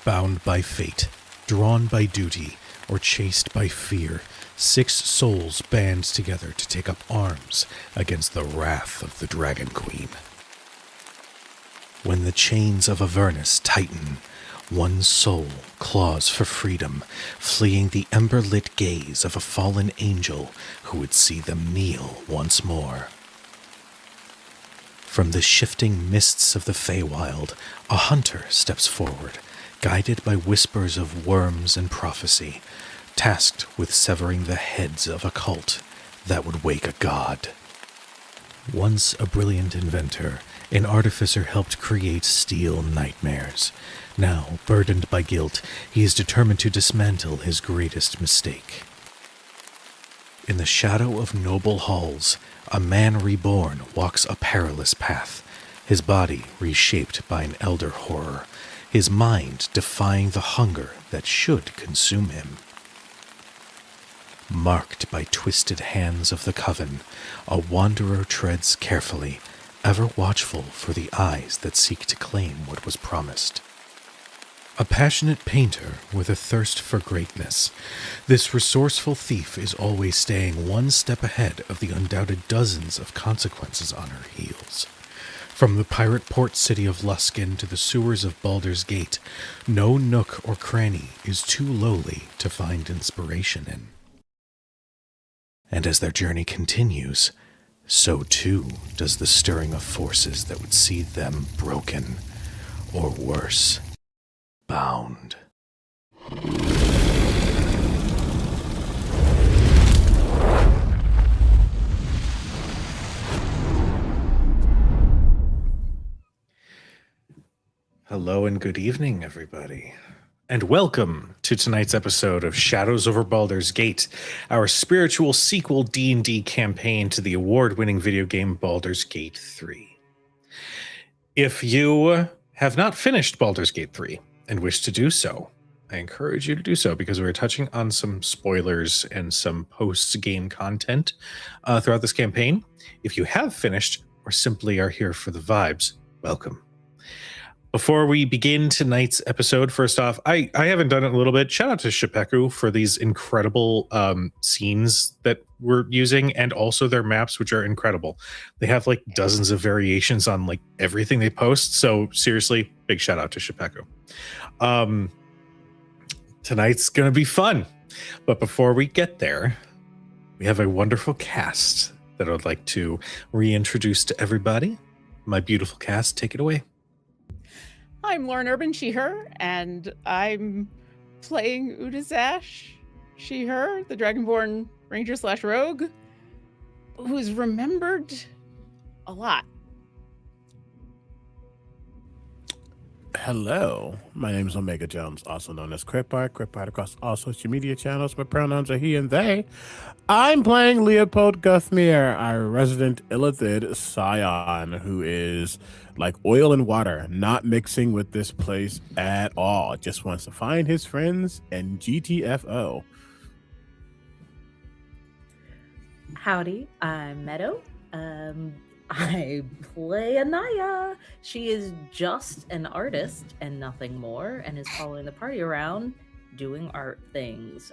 Bound by fate, drawn by duty, or chased by fear, 6 souls band together to take up arms against the wrath of the Dragon Queen. When the chains of Avernus tighten, one soul claws for freedom, fleeing the ember-lit gaze of a fallen angel who would see them kneel once more. From the shifting mists of the Feywild, a hunter steps forward, guided by whispers of worms and prophecy, tasked with severing the heads of a cult that would wake a god. Once a brilliant inventor, an artificer helped create steel nightmares. Now, burdened by guilt, he is determined to dismantle his greatest mistake. In the shadow of noble halls, a man reborn walks a perilous path, his body reshaped by an elder horror, his mind defying the hunger that should consume him. Marked by twisted hands of the coven, a wanderer treads carefully, ever watchful for the eyes that seek to claim what was promised. A passionate painter with a thirst for greatness, this resourceful thief is always staying one step ahead of the undoubted dozens of consequences on her heels. From the pirate port city of Luskan to the sewers of Baldur's Gate, no nook or cranny is too lowly to find inspiration in. And as their journey continues, so too does the stirring of forces that would see them broken, or worse, bound. Hello and good evening, everybody. And welcome to tonight's episode of Shadows over Baldur's Gate, our spiritual sequel D&D campaign to the award-winning video game Baldur's Gate 3. If you have not finished Baldur's Gate 3 and wish to do so, I encourage you to do so because we're touching on some spoilers and some post-game content throughout this campaign. If you have finished or simply are here for the vibes, welcome. Before we begin tonight's episode, first off, I haven't done it in a little bit. Shout out to Shepeku for these incredible scenes that we're using, and also their maps, which are incredible. They have like dozens of variations on like everything they post. So seriously, big shout out to Shepeku. Tonight's going to be fun. But before we get there, we have a wonderful cast that I would like to reintroduce to everybody. My beautiful cast, take it away. I'm Lauren Urban, she, her, and I'm playing Udazash, she, her, the Dragonborn Ranger / Rogue, who's remembered a lot. Hello, my name is Omega Jones, also known as Cripart across all social media channels. My pronouns are he and they. I'm playing Leopold Guthmere, our resident Illithid scion, who is like oil and water, not mixing with this place at all. Just wants to find his friends and GTFO. Howdy, I'm Meadow. I play Anaya. She is just an artist and nothing more, and is following the party around doing art things.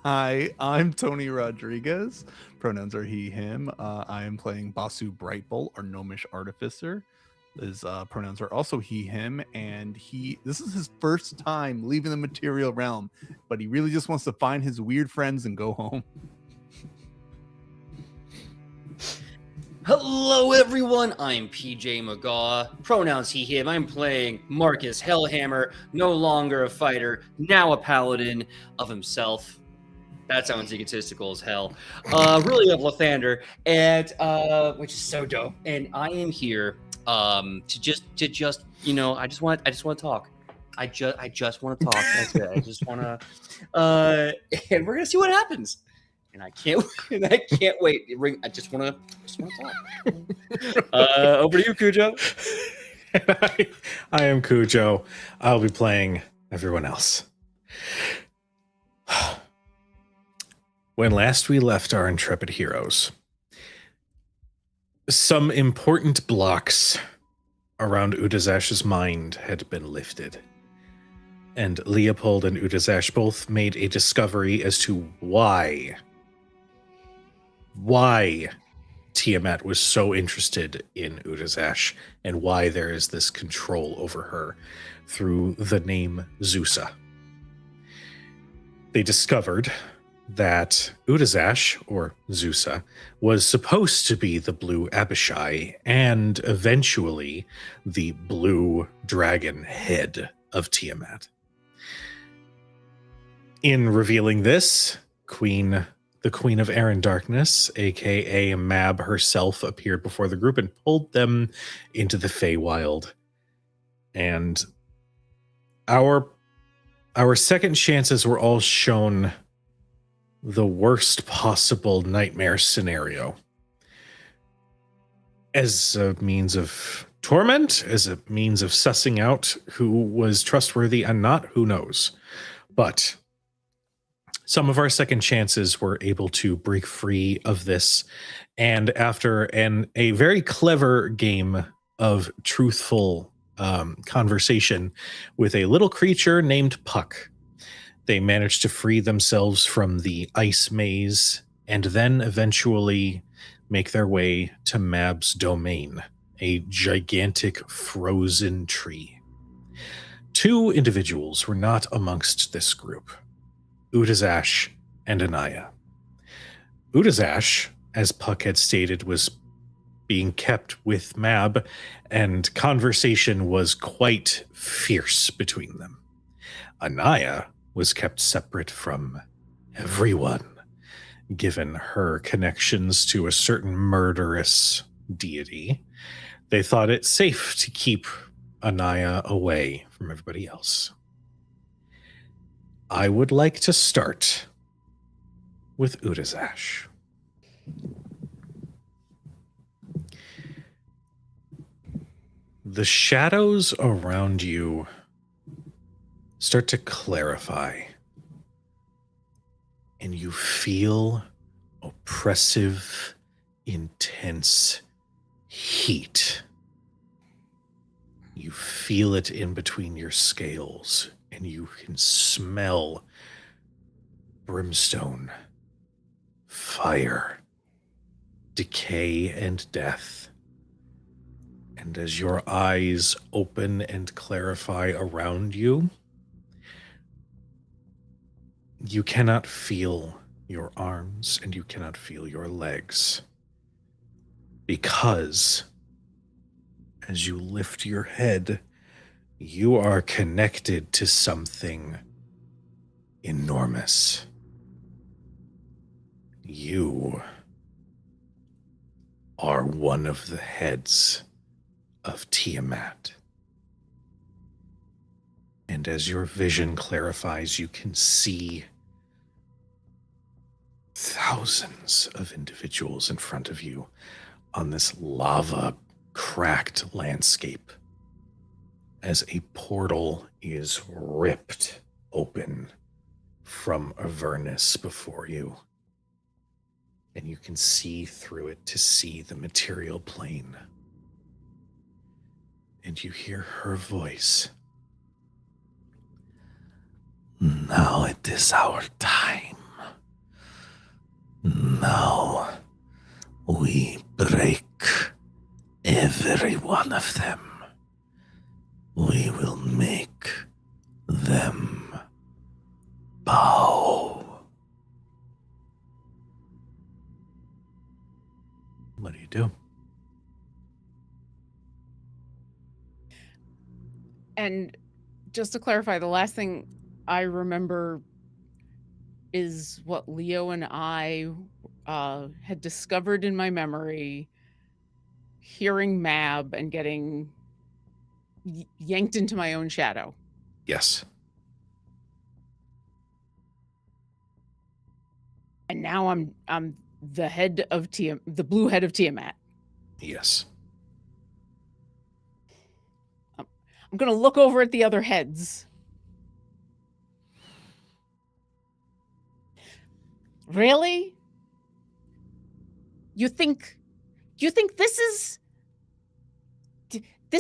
Hi, I'm Tony Rodriguez. Pronouns are he, him. I am playing Basu Brightbolt, our gnomish artificer. His pronouns are also he, him, and this is his first time leaving the material realm, but he really just wants to find his weird friends and go home. Hello everyone, I'm PJ McGaw, pronouns he, him. I'm playing Marcus Hellhammer, no longer a fighter, now a paladin of himself. That sounds egotistical as hell. Really of Lathander, and which is so dope. And I am here to just you know, I just want to talk. I just want to talk. That's it. I just want to and we're gonna see what happens. And I can't wait. I just want to talk. Over to you, Cujo. I am Cujo. I'll be playing everyone else. When last we left our intrepid heroes, some important blocks around Udazash's mind had been lifted. And Leopold and Udazash both made a discovery as to why Tiamat was so interested in Udazash and why there is this control over her through the name Zusa. They discovered that Udazash, or Zusa, was supposed to be the blue Abishai and eventually the blue dragon head of Tiamat. In revealing this, the Queen of Air and Darkness, aka Mab herself, appeared before the group and pulled them into the Feywild. And our second chances were all shown the worst possible nightmare scenario as a means of torment, as a means of sussing out who was trustworthy and not, who knows. But some of our second chances were able to break free of this, and after a very clever game of truthful conversation with a little creature named Puck, they managed to free themselves from the ice maze and then eventually make their way to Mab's domain, a gigantic frozen tree. Two individuals were not amongst this group: Udazash and Anaya. Udazash, as Puck had stated, was being kept with Mab, and conversation was quite fierce between them. Anaya was kept separate from everyone, given her connections to a certain murderous deity. They thought it safe to keep Anaya away from everybody else. I would like to start with Udazash. The shadows around you start to clarify, and you feel oppressive, intense heat. You feel it in between your scales, and you can smell brimstone, fire, decay, and death. And as your eyes open and clarify around you, you cannot feel your arms and you cannot feel your legs, because as you lift your head, you are connected to something enormous. You are one of the heads of Tiamat. And as your vision clarifies, you can see thousands of individuals in front of you on this lava-cracked landscape as a portal is ripped open from Avernus before you. And you can see through it to see the material plane. And you hear her voice. Now it is our time. Now we break every one of them. We will make them bow. What do you do? And just to clarify, the last thing I remember is what Leo and I had discovered in my memory, hearing Mab and getting yanked into my own shadow. Yes. And now I'm the head of the blue head of Tiamat. Yes. I'm gonna look over at the other heads. Really? You think You think this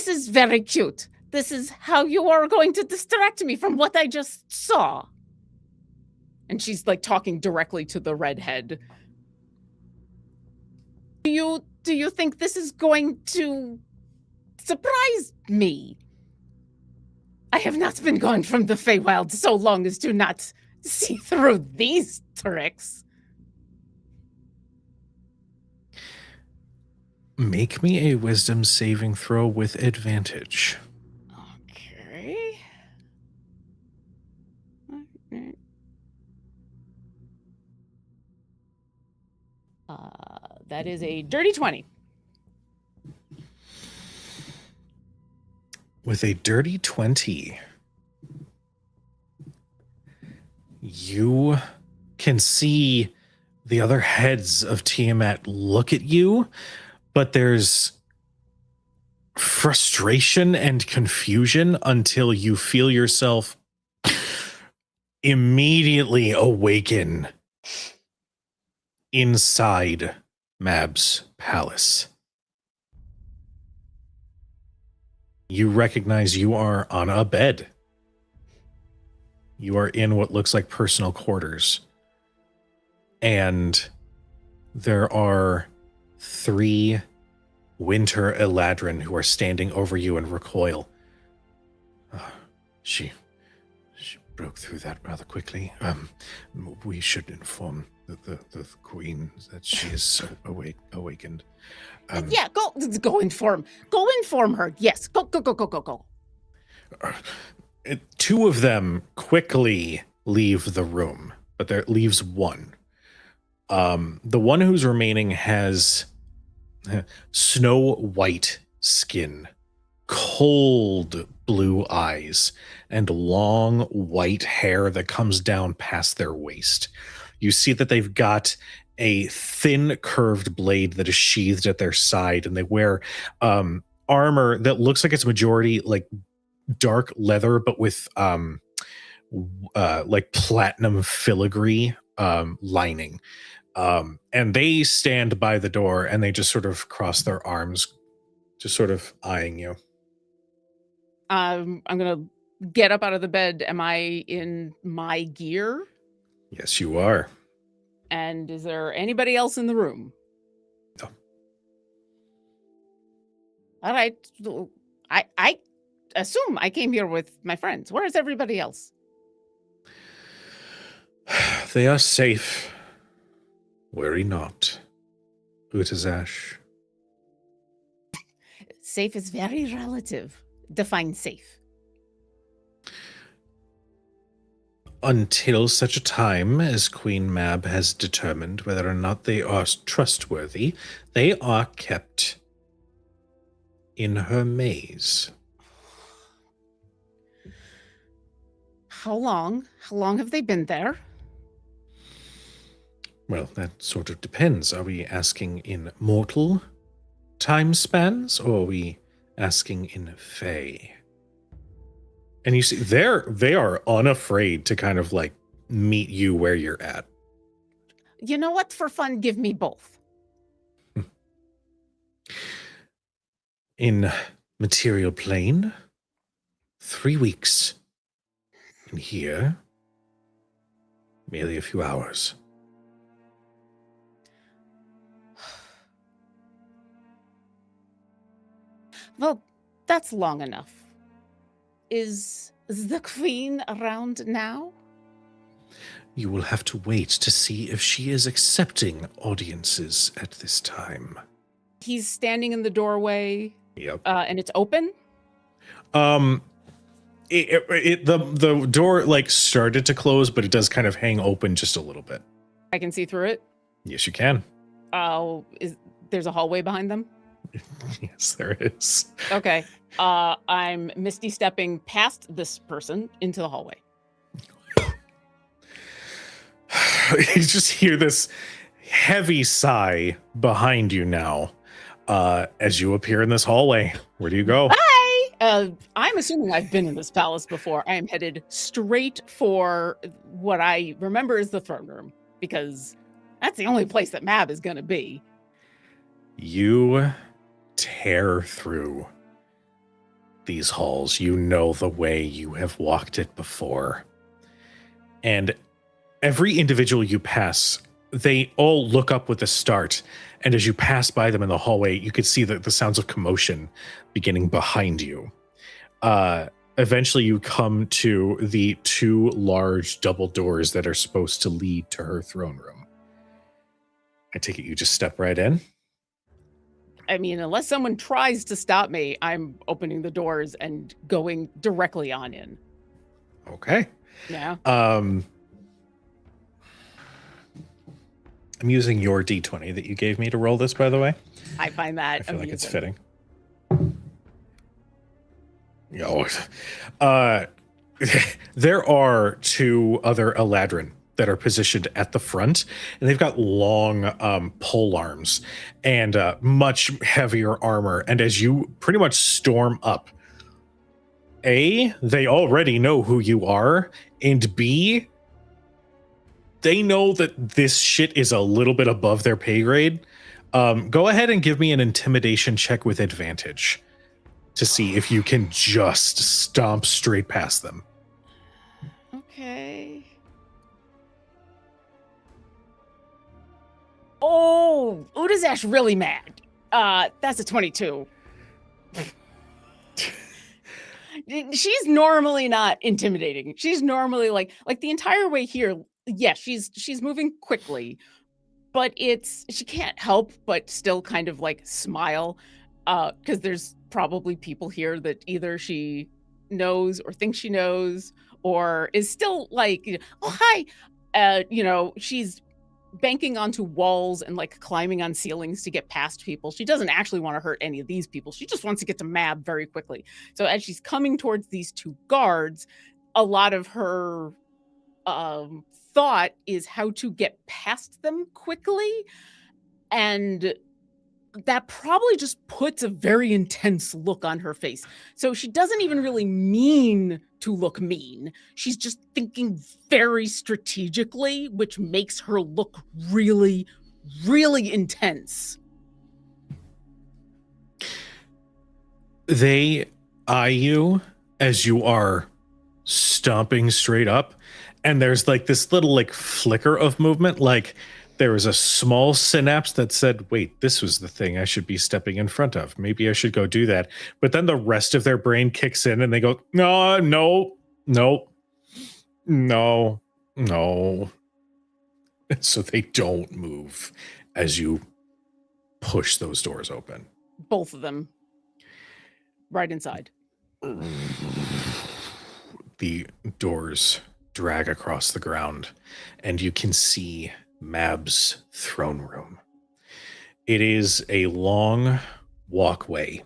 is very cute. This is how you are going to distract me from what I just saw. And she's like talking directly to the redhead. Do you think this is going to surprise me? I have not been gone from the Feywild so long as to not see through these tricks. Make me a wisdom saving throw with advantage. Okay. That is a dirty 20. With a dirty 20, you can see the other heads of Tiamat look at you, but there's frustration and confusion until you feel yourself immediately awaken inside Mab's palace. You recognize you are on a bed. You are in what looks like personal quarters. And there are 3 Winter Eladrin who are standing over you and recoil. She broke through that rather quickly. We should inform the queen that she is awakened. Yeah, go inform. Go inform her. Yes, go. 2 of them quickly leave the room, but there leaves one. The one who's remaining has snow white skin, cold blue eyes, and long white hair that comes down past their waist. You see that they've got a thin curved blade that is sheathed at their side, and they wear armor that looks like it's majority like dark leather, but with like platinum filigree lining. And they stand by the door and they just sort of cross their arms, just sort of eyeing you. I'm gonna get up out of the bed. Am I in my gear? Yes, you are. And is there anybody else in the room? No. All right. I assume I came here with my friends. Where is everybody else? They are safe. Worry not, Utazash. Safe is very relative. Define safe. Until such a time as Queen Mab has determined whether or not they are trustworthy, they are kept in her maze. How long? How long have they been there? Well, that sort of depends. Are we asking in mortal time spans, or are we asking in Fey? And you see, they are unafraid to kind of like meet you where you're at. You know what? For fun, give me both. In material plane, 3 weeks. In here, merely a few hours. Well, that's long enough. Is the queen around now? You will have to wait to see if she is accepting audiences at this time. He's standing in the doorway. Yep. And it's open? The door like started to close, but it does kind of hang open just a little bit. I can see through it. Yes, you can. There's a hallway behind them? Yes, there is. Okay. I'm misty stepping past this person into the hallway. You just hear this heavy sigh behind you now as you appear in this hallway. Where do you go? Hi! I'm assuming I've been in this palace before. I am headed straight for what I remember is the throne room, because that's the only place that Mab is going to be. You tear through these halls. You know the way, you have walked it before. And every individual you pass, they all look up with a start. And as you pass by them in the hallway, you could see the sounds of commotion beginning behind you. Eventually, you come to the two large double doors that are supposed to lead to her throne room. I take it you just step right in? I mean, unless someone tries to stop me, I'm opening the doors and going directly on in. Okay. Yeah. I'm using your D20 that you gave me to roll this, by the way. I find that I feel like it's amusing. fitting. There are two other Eladrin that are positioned at the front, and they've got long pole arms and much heavier armor. And as you pretty much storm up, A, they already know who you are, and B, they know that this shit is a little bit above their pay grade. Go ahead and give me an intimidation check with advantage to see if you can just stomp straight past them. Okay. Oh, Udazash really mad. That's a 22. She's normally not intimidating. She's normally like the entire way here. Yeah, she's moving quickly, but she can't help but still kind of like smile, because there's probably people here that either she knows or thinks she knows, or is still like, oh hi, she's banking onto walls and like climbing on ceilings to get past people. She doesn't actually want to hurt any of these people. She just wants to get to Mab very quickly. So as she's coming towards these two guards, a lot of her thought is how to get past them quickly. And that probably just puts a very intense look on her face. So she doesn't even really mean to look mean. She's just thinking very strategically, which makes her look really, really intense. They eye you as you are stomping straight up, and there's like this little like flicker of movement, like there was a small synapse that said, wait, this was the thing I should be stepping in front of. Maybe I should go do that. But then the rest of their brain kicks in and they go, no. So they don't move as you push those doors open. Both of them. Right inside. The doors drag across the ground, and you can see Mab's throne room. It is a long walkway,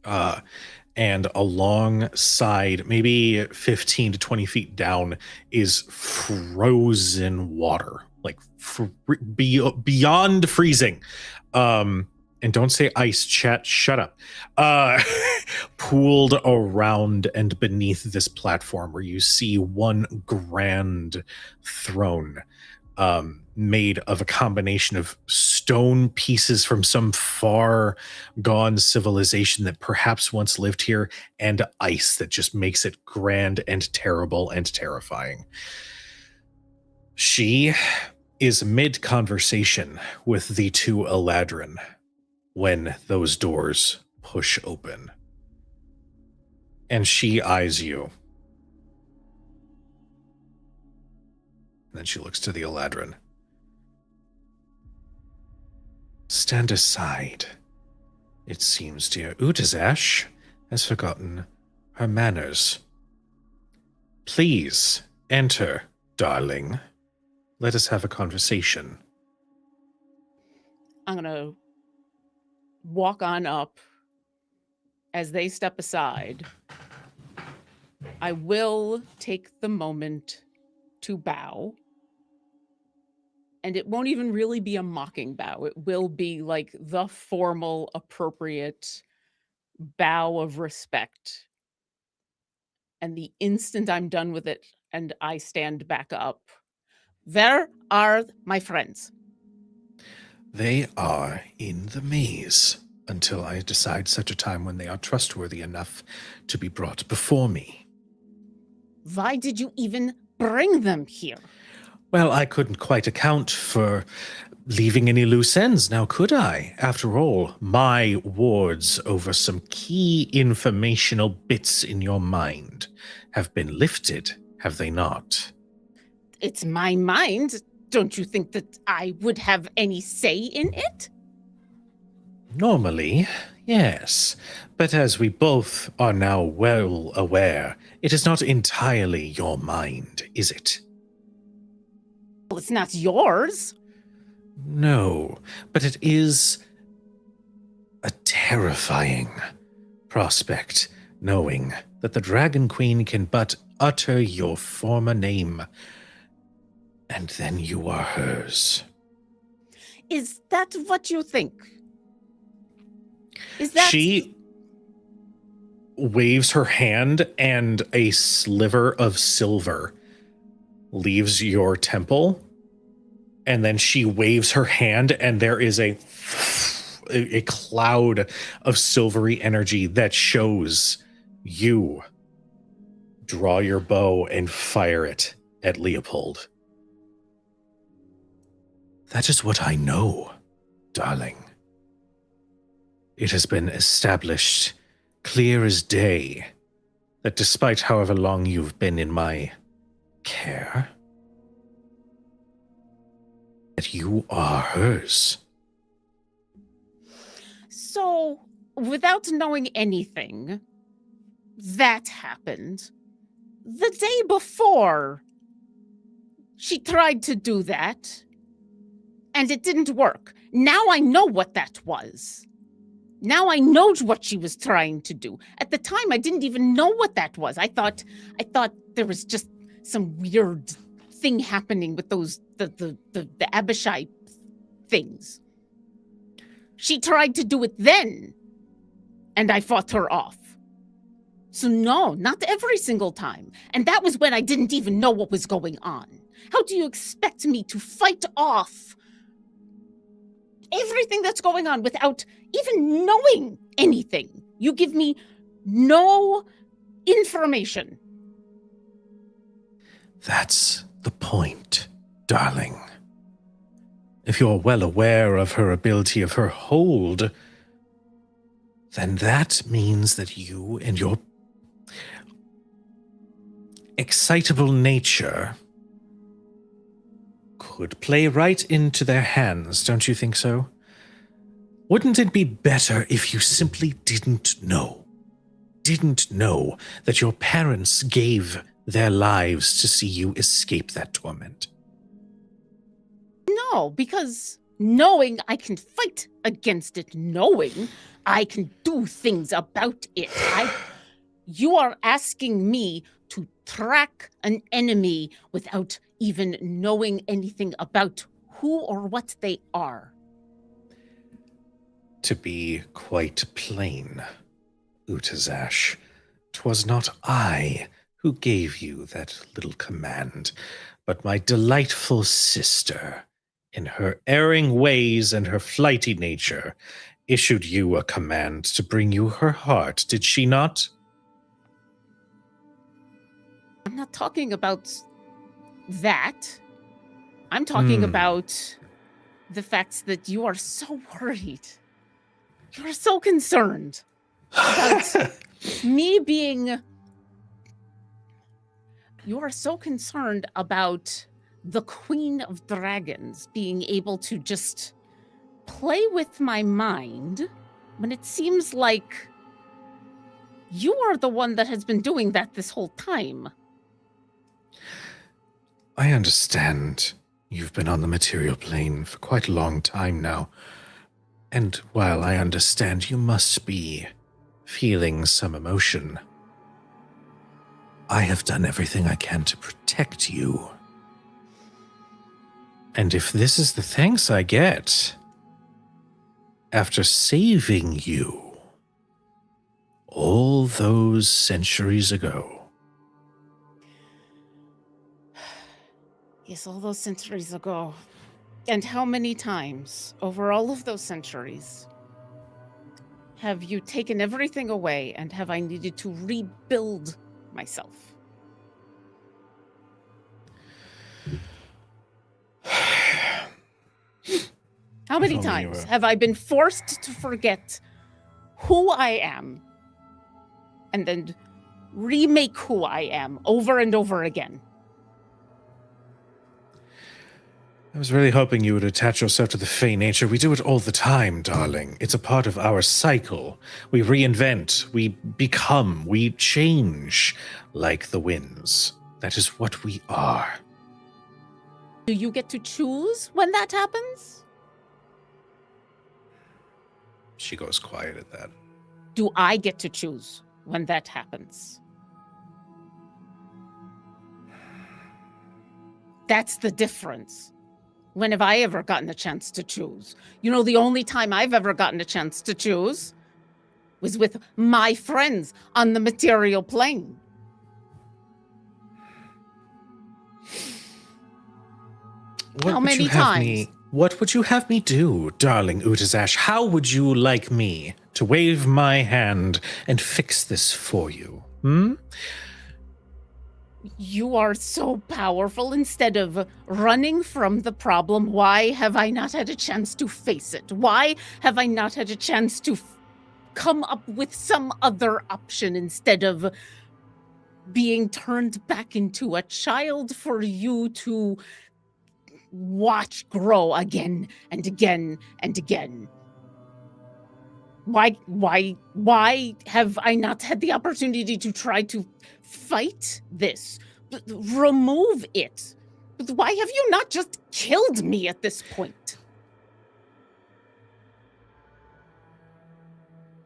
and alongside, maybe 15 to 20 feet down, is frozen water, like beyond freezing. And don't say ice, chat, shut up. Pooled around and beneath this platform where you see one grand throne, made of a combination of stone pieces from some far gone civilization that perhaps once lived here, and ice that just makes it grand and terrible and terrifying. She is mid-conversation with the two Eladrin when those doors push open. And she eyes you. And then she looks to the Eladrin. Stand aside. It seems dear Udazash has forgotten her manners. Please enter, darling. Let us have a conversation. I'm going to walk on up. As they step aside, I will take the moment to bow. And it won't even really be a mocking bow. It will be like the formal, appropriate bow of respect. And the instant I'm done with it and I stand back up, where are my friends? They are in the maze until I decide such a time when they are trustworthy enough to be brought before me. Why did you even bring them here? Well, I couldn't quite account for leaving any loose ends, now could I? After all, my wards over some key informational bits in your mind have been lifted, have they not? It's my mind. Don't you think that I would have any say in it? Normally, yes. But as we both are now well aware, it is not entirely your mind, is it? Well, it's not yours. No, but it is a terrifying prospect, knowing that the Dragon Queen can but utter your former name, and then you are hers. Is that what you think? Is that... She waves her hand, and a sliver of silver leaves your temple, and then she waves her hand, and there is a cloud of silvery energy that shows you draw your bow and fire it at Leopold. That is what I know, darling. It has been established clear as day that despite however long you've been in my care, that you are hers. So, without knowing anything, that happened. The day before, she tried to do that, and it didn't work. Now I know what that was. Now I know what she was trying to do. At the time, I didn't even know what that was. I thought there was just some weird thing happening with those the Abishai things. She tried to do it then, and I fought her off. So no, not every single time. And that was when I didn't even know what was going on. How do you expect me to fight off everything that's going on without even knowing anything? You give me no information. That's the point, darling. If you're well aware of her ability, of her hold, then that means that you and your excitable nature could play right into their hands, don't you think so? Wouldn't it be better if you simply didn't know? Didn't know that your parents gave their lives to see you escape that torment? No, because knowing I can fight against it, knowing I can do things about it. You are asking me to track an enemy without even knowing anything about who or what they are. To be quite plain, Utazash, 'twas not I who gave you that little command, but my delightful sister, in her erring ways and her flighty nature, issued you a command to bring you her heart, did she not? I'm not talking about that. I'm talking about the fact that you are so worried. You are so concerned about me being... You are so concerned about the Queen of Dragons being able to just play with my mind when it seems like you are the one that has been doing that this whole time. I understand. You've been on the material plane for quite a long time now. And while I understand you must be feeling some emotion, I have done everything I can to protect you. And if this is the thanks I get after saving you all those centuries ago. Yes, all those centuries ago. And how many times over all of those centuries have you taken everything away, and have I needed to rebuild myself? How many If only you times were- have I been forced to forget who I am and then remake who I am over and over again? I was really hoping you would attach yourself to the Fey nature. We do it all the time, darling. It's a part of our cycle. We reinvent, we become, we change like the winds. That is what we are. Do you get to choose when that happens? She goes quiet at that. Do I get to choose when that happens? That's the difference. When have I ever gotten a chance to choose? You know, the only time I've ever gotten a chance to choose was with my friends on the material plane. How many times? What would you have me do, darling Utazash? How would you like me to wave my hand and fix this for you? Hmm? You are so powerful. Instead of running from the problem, why have I not had a chance to face it? Why have I not had a chance to come up with some other option instead of being turned back into a child for you to watch grow again and again and again? Why have I not had the opportunity to try to fight this? Remove it? Why have you not just killed me at this point?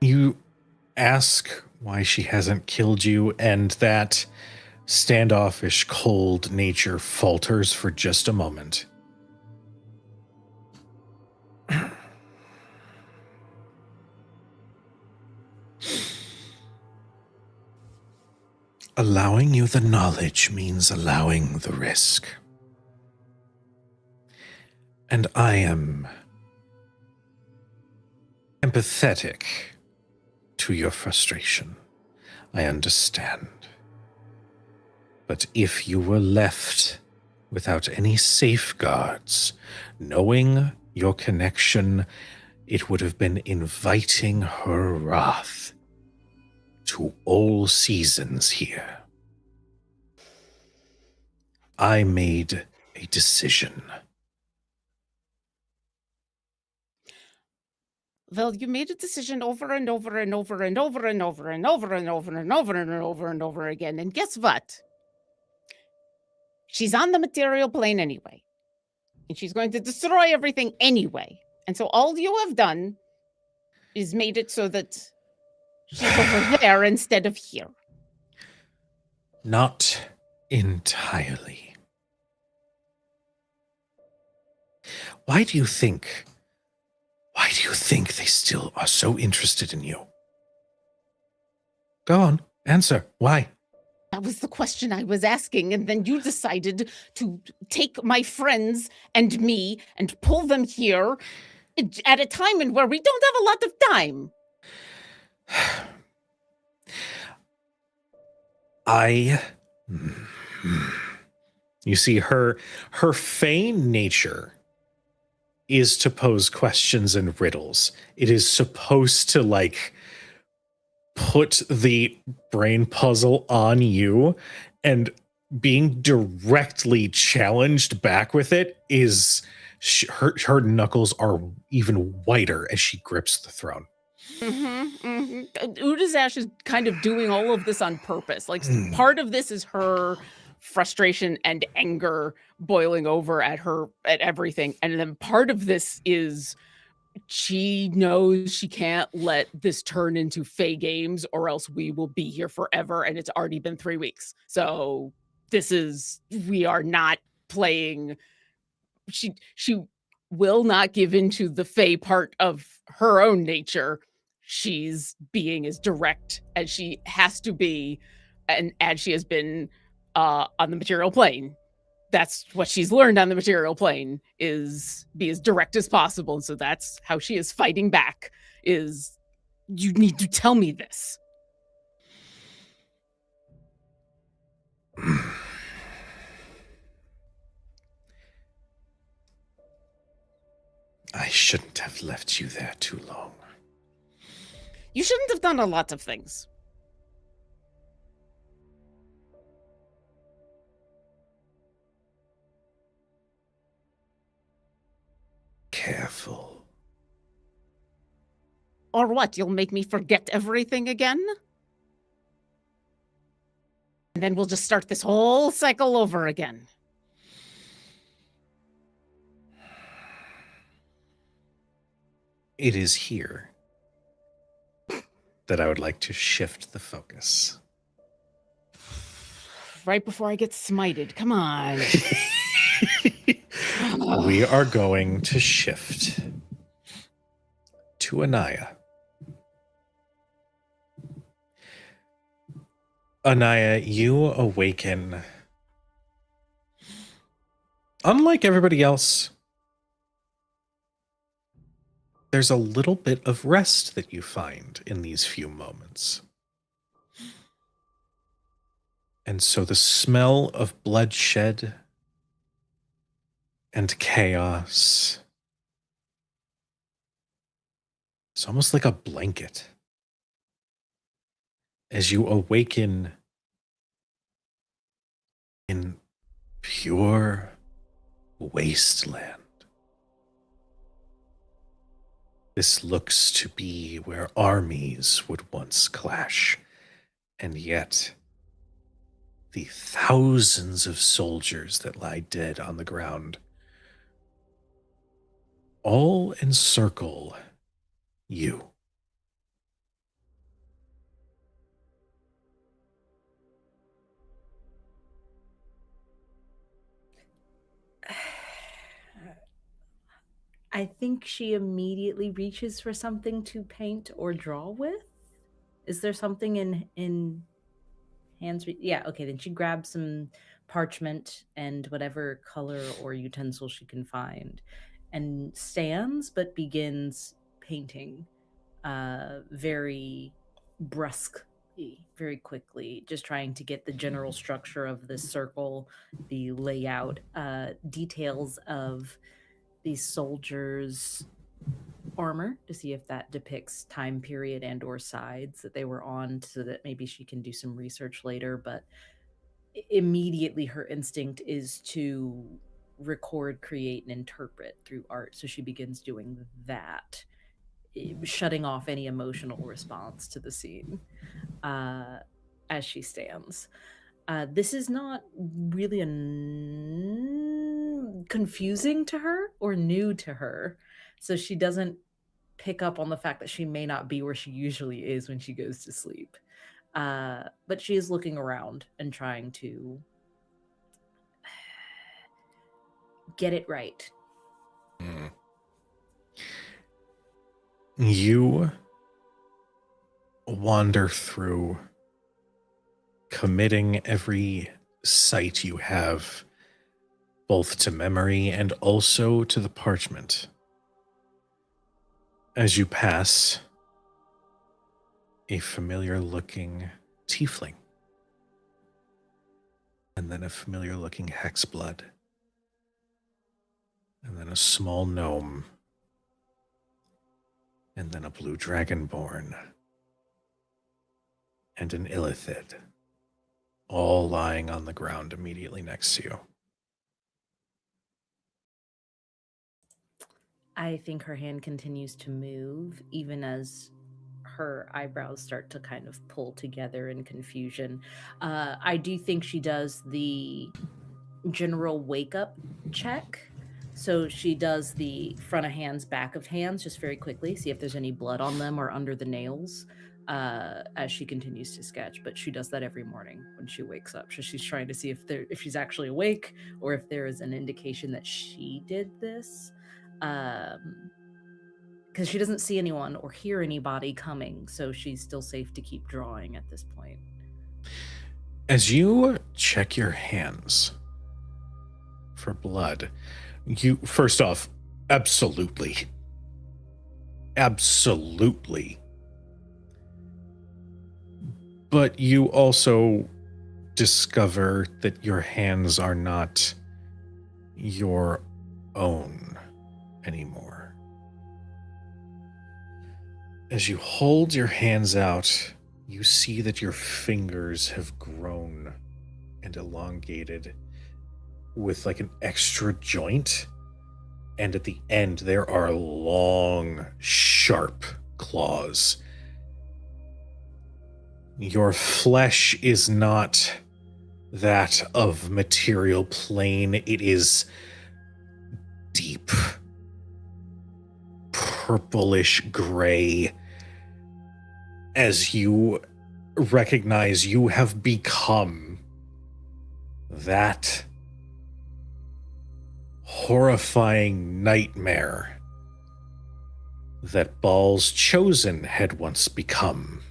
You ask why she hasn't killed you, and that standoffish, cold nature falters for just a moment. Allowing you the knowledge means allowing the risk. And I am empathetic to your frustration. I understand. But if you were left without any safeguards, knowing your connection, it would have been inviting her wrath to all seasons here. I made a decision. Well, you made a decision over and over and over and over and over and over and over and over and over and over again. And guess what? She's on the material plane anyway. And she's going to destroy everything anyway. And so all you have done is made it so that she's over there instead of here. Not entirely. Why do you think they still are so interested in you? Go on, answer. Why? That was the question I was asking, and then you decided to take my friends and me and pull them here at a time in where we don't have a lot of time. You see, her feign nature is to pose questions and riddles. It is supposed to, like, put the brain puzzle on you, and being directly challenged back with it is her knuckles are even whiter as she grips the throne. Udazash is kind of doing all of this on purpose. Like, part of this is her frustration and anger boiling over at everything, and then part of this is she knows she can't let this turn into Fae games, or else we will be here forever, and it's already been 3 weeks. So we are not playing. She will not give into the Fae part of her own nature. She's being as direct as she has to be, and as she has been on the material plane. that's what she's learned on the material plane, is be as direct as possible. And so that's how she is fighting back, is you need to tell me this. I shouldn't have left you there too long. You shouldn't have done a lot of things. Careful. Or what? You'll make me forget everything again? And then we'll just start this whole cycle over again. It is here that I would like to shift the focus. Right before I get smited. Come on. We are going to shift to Anaya. Anaya, you awaken. Unlike everybody else, there's a little bit of rest that you find in these few moments. And so the smell of bloodshed and chaos, it's almost like a blanket. As you awaken in pure wasteland. This looks to be where armies would once clash, and yet the thousands of soldiers that lie dead on the ground all encircle you. I think she immediately reaches for something to paint or draw with. Is there something in hands? Yeah, okay, then she grabs some parchment and whatever color or utensil she can find and stands but begins painting very brusquely, very quickly, just trying to get the general structure of this circle, the layout, details of these soldiers' armor to see if that depicts time period and or sides that they were on, so that maybe she can do some research later. But immediately her instinct is to record, create, and interpret through art. So she begins doing that, shutting off any emotional response to the scene as she stands. This is not really confusing to her or new to her, so she doesn't pick up on the fact that she may not be where she usually is when she goes to sleep. But she is looking around and trying to get it right. You wander through, committing every sight you have, both to memory and also to the parchment. As you pass a familiar-looking tiefling, and then a familiar-looking hexblood, and then a small gnome, and then a blue dragonborn, and an illithid, all lying on the ground immediately next to you. I think her hand continues to move, even as her eyebrows start to kind of pull together in confusion. I do think she does the general wake up check. So she does the front of hands, back of hands, just very quickly, see if there's any blood on them or under the nails as she continues to sketch. But she does that every morning when she wakes up. So she's trying to see if she's actually awake or if there is an indication that she did this. Because she doesn't see anyone or hear anybody coming, so she's still safe to keep drawing at this point. As you check your hands, for blood. You, first off, absolutely. Absolutely. But you also discover that your hands are not your own anymore. As you hold your hands out, you see that your fingers have grown and elongated with like an extra joint. And at the end, there are long, sharp claws. Your flesh is not that of material plane. It is deep, purplish gray. As you recognize you have become that horrifying nightmare that Baal's Chosen had once become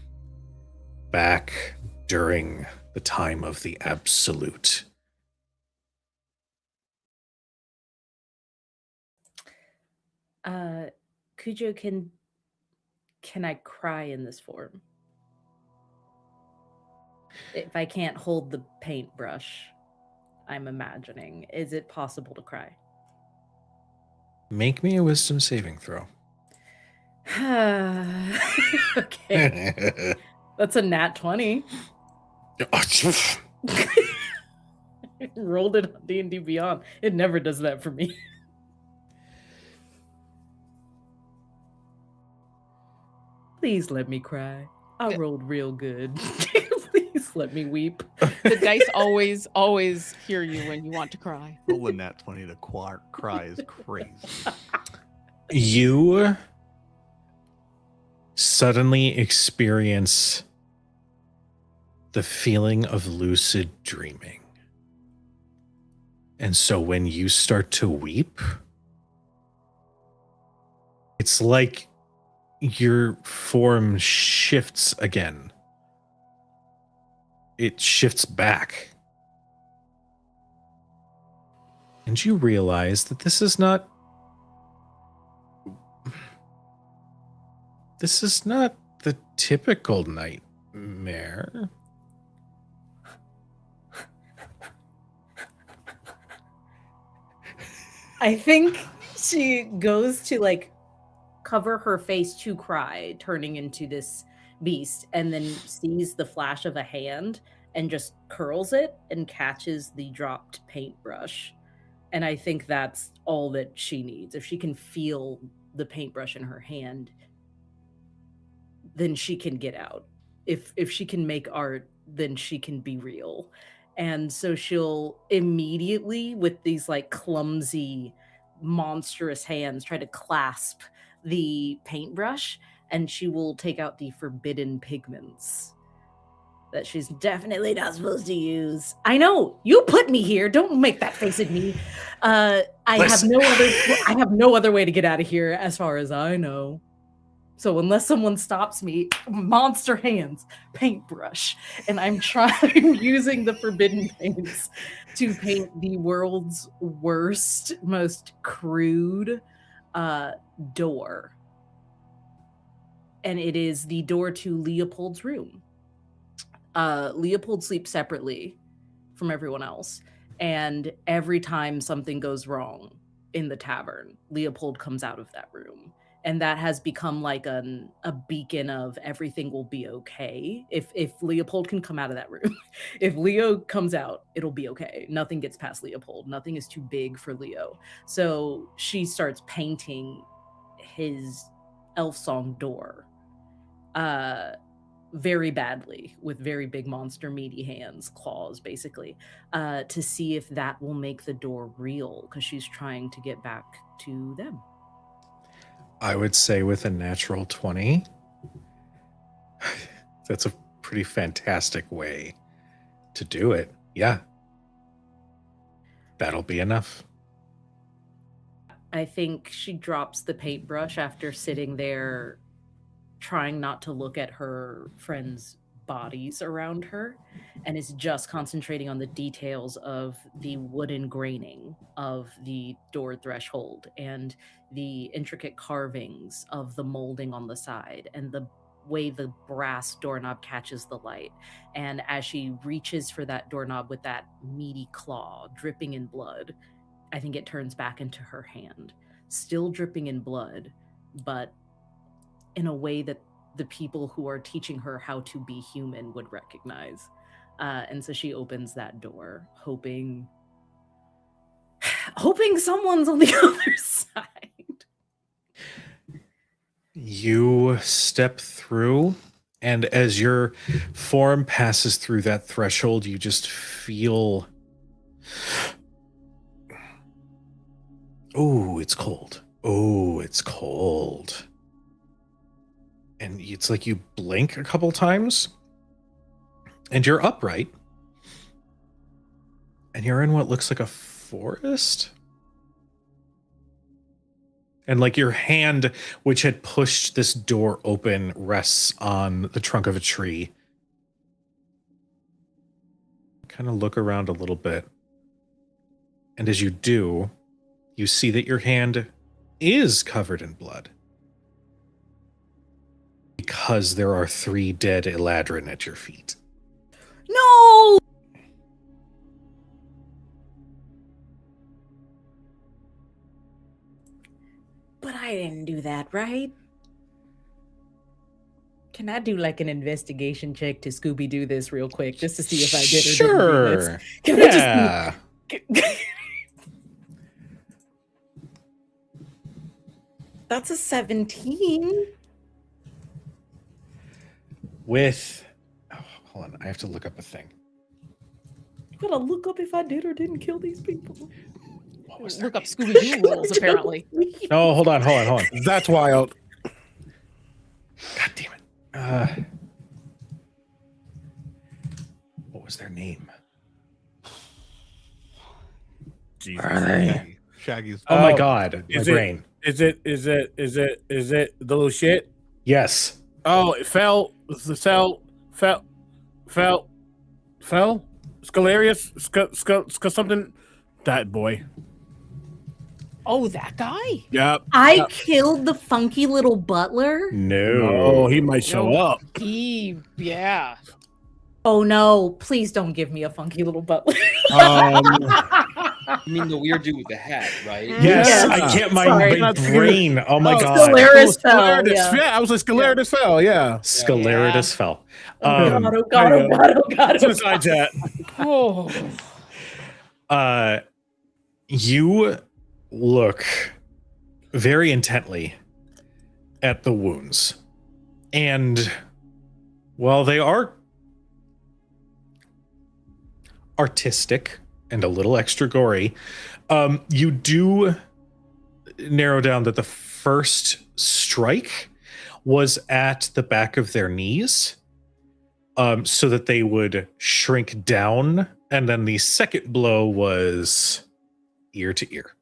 back during the time of the Absolute. Cujo, can I cry in this form? If I can't hold the paintbrush, I'm imagining, is it possible to cry? Make me a wisdom saving throw. Okay. That's a nat 20. Rolled it on D&D Beyond. It never does that for me. Please let me cry. I rolled real good. Please let me weep. The dice always hear you when you want to cry. Rolling nat 20 to cry is crazy. You suddenly experience the feeling of lucid dreaming. And so when you start to weep, it's like your form shifts again. It shifts back. And you realize that this is not the typical nightmare. I think she goes to like cover her face to cry, turning into this beast, and then sees the flash of a hand and just curls it and catches the dropped paintbrush. And I think that's all that she needs. If she can feel the paintbrush in her hand, then she can get out. If she can make art, then she can be real. And so she'll immediately, with these like clumsy, monstrous hands, try to clasp the paintbrush, and she will take out the forbidden pigments that she's definitely not supposed to use. I know, you put me here. Don't make that face at me. I have no other way to get out of here as far as I know. So unless someone stops me, monster hands, paintbrush, and I'm using the forbidden paints to paint the world's worst, most crude door. And it is the door to Leopold's room. Leopold sleeps separately from everyone else. And every time something goes wrong in the tavern, Leopold comes out of that room. And that has become like a beacon of everything will be okay. If Leopold can come out of that room, if Leo comes out, it'll be okay. Nothing gets past Leopold. Nothing is too big for Leo. So she starts painting his elf song door very badly with very big monster meaty hands, claws basically, to see if that will make the door real, because she's trying to get back to them. I would say with a natural 20, that's a pretty fantastic way to do it. Yeah. That'll be enough. I think she drops the paintbrush after sitting there trying not to look at her friend's bodies around her and is just concentrating on the details of the wooden graining of the door threshold and the intricate carvings of the molding on the side and the way the brass doorknob catches the light. And as she reaches for that doorknob with that meaty claw dripping in blood, I think it turns back into her hand, still dripping in blood, but in a way that the people who are teaching her how to be human would recognize. And so she opens that door, hoping someone's on the other side. You step through, and as your form passes through that threshold, you just feel, oh, it's cold. Oh, it's cold. And it's like you blink a couple times, and you're upright. And you're in what looks like a forest. And like your hand, which had pushed this door open, rests on the trunk of a tree. Kind of look around a little bit. And as you do, you see that your hand is covered in blood. Because there are 3 dead Eladrin at your feet. No! But I didn't do that, right? Can I do like an investigation check to Scooby-Doo this real quick, just to see if I did or didn't do this? Sure. Can Yeah. That's a 17. With... Oh, hold on. I have to look up a thing. You gotta look up if I did or didn't kill these people. What was their Look up name? Scooby-Doo rules, apparently. Oh, hold on. That's wild. God damn it. What was their name? Jesus. Are they? Shaggy's. Oh my Oh, god. My is it- brain. Is it the little shit? Yes. Oh, it fell. Scalarius, something. That boy. Oh, that guy? Yep. I killed the funky little butler? No. Oh, he might show No. up. Yeah. Oh no, please don't give me a funky little butler. You mean the weird dude with the hat, right? Yes, Yes. I can't. My Sorry. brain. Oh my Oh, god. Scalarius fell. Yeah. Yeah. I was like Scalarius fell. Yeah. Scalarius fell. Oh god, oh god, oh god, oh god. To the side chat. Oh. You look very intently at the wounds, and while they are artistic and a little extra gory, you do narrow down that the first strike was at the back of their knees, so that they would shrink down, and then the second blow was ear to ear.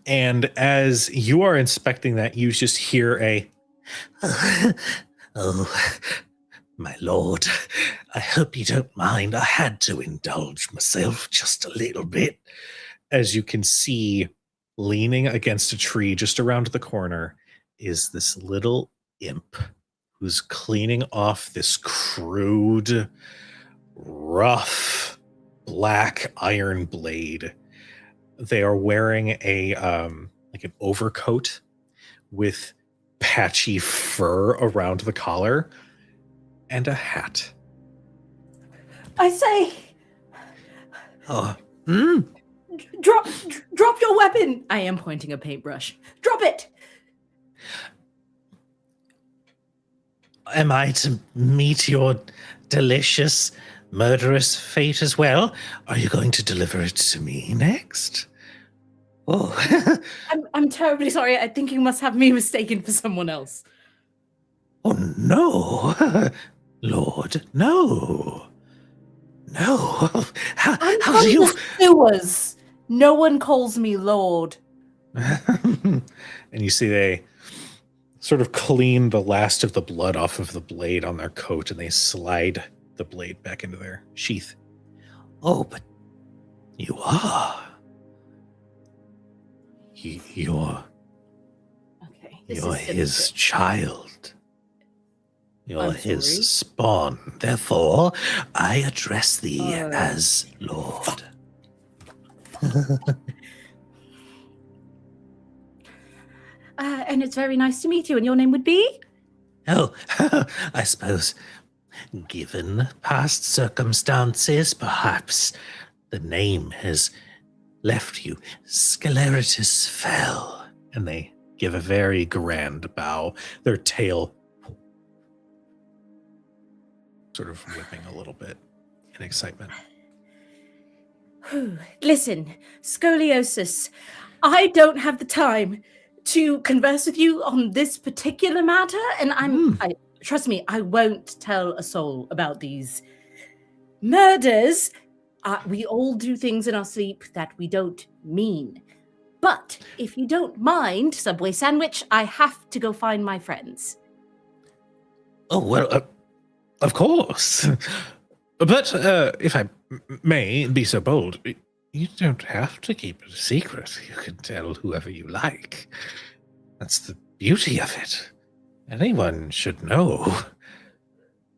And as you are inspecting that, you just hear a oh, my lord, I hope you don't mind. I had to indulge myself just a little bit. As you can see, leaning against a tree just around the corner is this little imp who's cleaning off this crude, rough, black iron blade. They are wearing a like an overcoat with patchy fur around the collar and a hat. I say, Oh, drop your weapon. I am pointing a paintbrush. Drop it. am I to meet your delicious, murderous fate as well? Are you going to deliver it to me next? Oh, I'm terribly sorry. I think you must have me mistaken for someone else. oh no, Lord, no. No. How I'm do from you... the sewers. No one calls me Lord. And you see they sort of clean the last of the blood off of the blade on their coat, and they slide the blade back into their sheath. Oh, but you are. You're Okay. You're his child. You're I'm his sorry? spawn. Therefore, I address thee as Lord. And it's very nice to meet you. And your name would be? Oh, I suppose, given past circumstances, perhaps the name has left you. Scleritus fell. And they give a very grand bow, their tail sort of whipping a little bit in excitement. Listen, scoliosis. I don't have the time to converse with you on this particular matter, and trust me, I won't tell a soul about these murders. We all do things in our sleep that we don't mean. But if you don't mind, Subway sandwich, I have to go find my friends. Oh, well, of course. But if I may be so bold, you don't have to keep it a secret. You can tell whoever you like. That's the beauty of it. Anyone should know.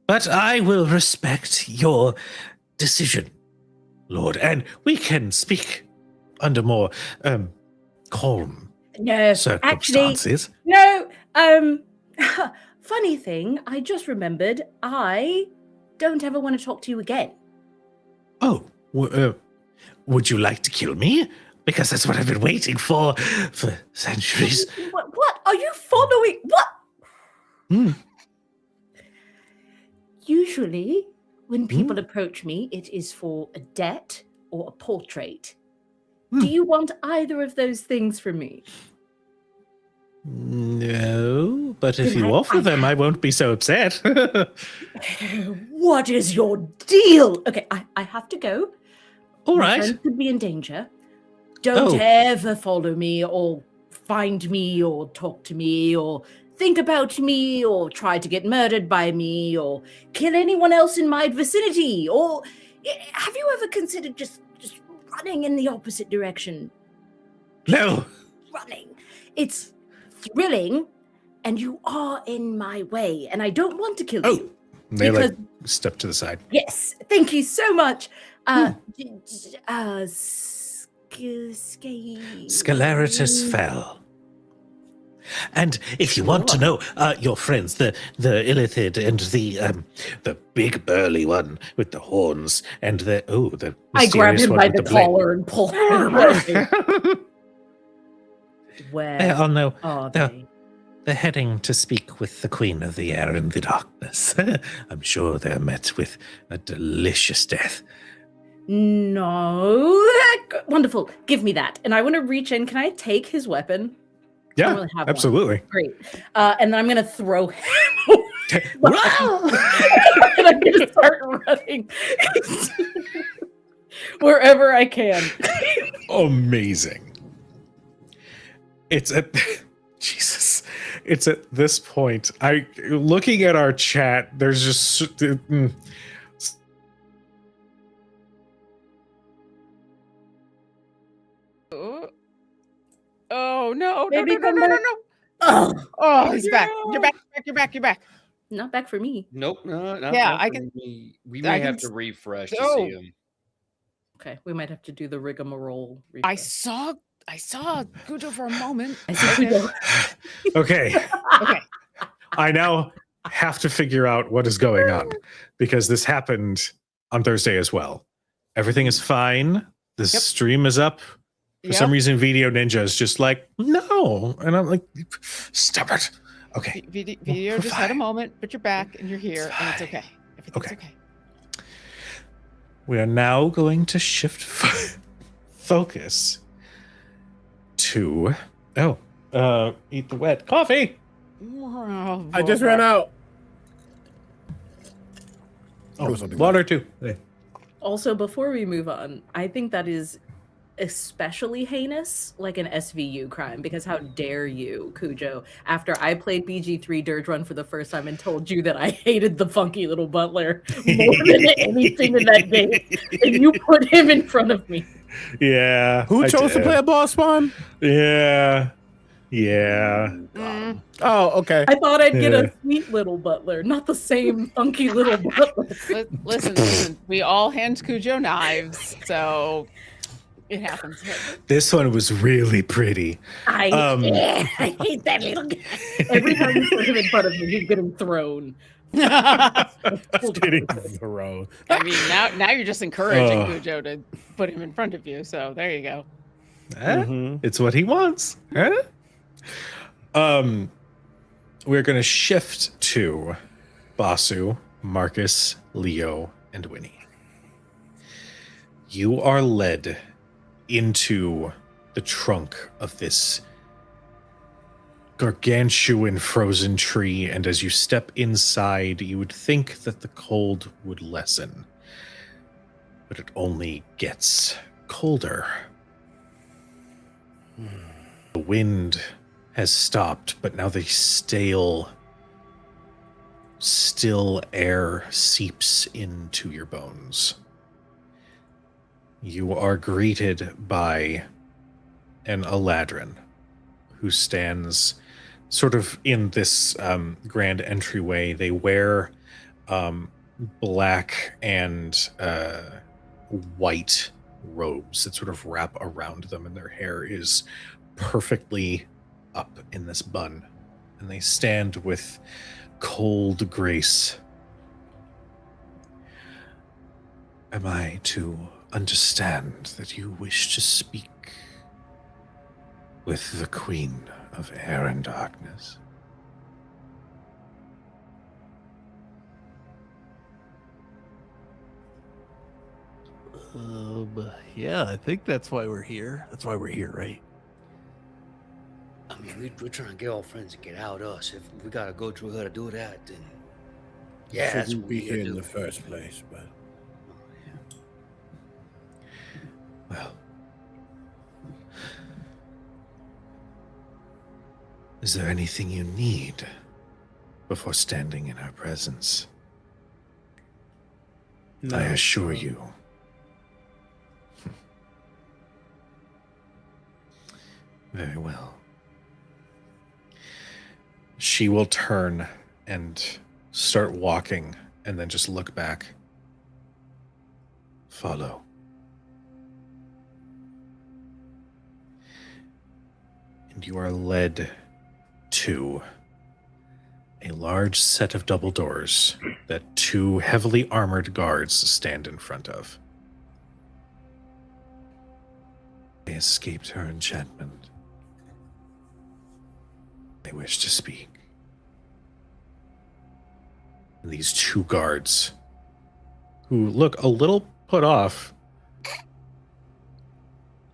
But I will respect your decision, Lord, and we speak under more calm circumstances. No, funny thing, I just remembered, I don't ever want to talk to you again. Oh, would you like to kill me? Because that's what I've been waiting for centuries. What? Are you following? What? Usually, when people approach me, it is for a debt or a portrait. Do you want either of those things from me? No, but if you offer them, I won't be so upset. What is your deal? Okay, I have to go. All My right. friends could be in danger. Don't ever follow me or find me or talk to me or think about me or try to get murdered by me or kill anyone else in my vicinity. Or have you ever considered just running in the opposite direction? No. Running. It's thrilling, and you are in my way, and I don't want to kill you. They step to the side. Yes, thank you so much. Scleritus fell. And if you want to know, your friends, the Illithid and the big burly one with the horns and the I grabbed mysterious him one by with the blade. collar and pulled him away. Where are they? They're heading to speak with the Queen of the Air in the darkness. I'm sure they're met with a delicious death. No. Wonderful. Give me that. And I want to reach in. Can I take his weapon? I Yeah, don't really have absolutely. One. Great. And then I'm going to throw him away. And I'm going to start running wherever I can. Amazing. It's at Jesus. It's at this point. Looking at our chat, there's just Oh no! Baby, No! come back. Oh, he's back. You're back. Not back for me. Nope. No, not Yeah, not I for can- me. We may have to refresh to see him. Okay, we might have to do the rigmarole. I refresh. saw Gujo for a moment. I see Gujo. okay. Okay. I now have to figure out what is going on because this happened on Thursday as well. Everything is fine. The stream is up. For some reason, Video Ninja is just like, no. And I'm like, stop it. Okay. Video just had a moment, but you're back and you're here, and it's okay. Everything's okay. We are now going to shift focus to eat the wet coffee. I just ran out. Water too. Also, before we move on, I think that is especially heinous, like an SVU crime, because how dare you, Cujo, after I played BG3 Dirge Run for the first time and told you that I hated the funky little butler more than anything in that game, and you put him in front of me. Yeah. Who I chose to did. play a boss spawn? Yeah. Yeah. Mm. Oh, okay. I thought I'd get Yeah. a sweet little butler, not the same funky little butler. Listen, we all hand Cujo knives, so it happens. This one was really pretty. I hate that little guy. Every time you put him in front of me, he's getting thrown. Getting thrown. I mean, now you're just encouraging Oh. Cujo to put him in front of you. So there you go. Mhm. It's what he wants. Huh? We're going to shift to Basu, Marcus, Leo, and Winnie. You are led into the trunk of this gargantuan frozen tree, and as you step inside, you would think that the cold would lessen, but it only gets colder. The wind has stopped, but now the still air seeps into your bones. You are greeted by an Eladrin who stands sort of in this grand entryway. They wear black and white robes that sort of wrap around them, and their hair is perfectly up in this bun, and they stand with cold grace. Am I to understand that you wish to speak with the Queen of Air and Darkness? Yeah, I think that's why we're here. That's why we're here, right? I mean, we're trying to get our friends to get out us. If we gotta go through her to do that, then yeah, that's Shouldn't what be we here gotta in do. the first place, but Well, is there anything you need before standing in our presence? I assure you. Very well. She will turn and start walking and then just look back. Follow. And you are led to a large set of double doors that two heavily armored guards stand in front of. They escaped her enchantment. They wish to speak. And these two guards, who look a little put off,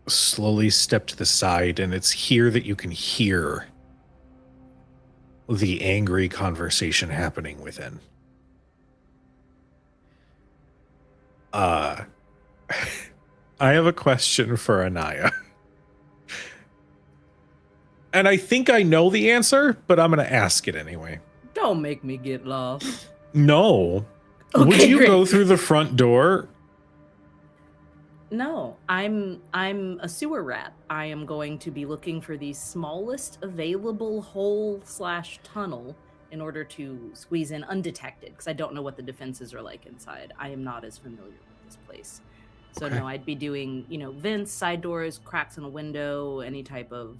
slowly step to the side, and it's here that you can hear the angry conversation happening within. I have a question for Anaya. And I think I know the answer, but I'm going to ask it anyway. Don't make me get lost. No. Would Okay, you great. go through the front door? No, I'm a sewer rat. I am going to be looking for the smallest available hole/tunnel in order to squeeze in undetected, because I don't know what the defenses are like inside. I am not as familiar with this place. So Okay. no, I'd be doing, vents, side doors, cracks in a window, any type of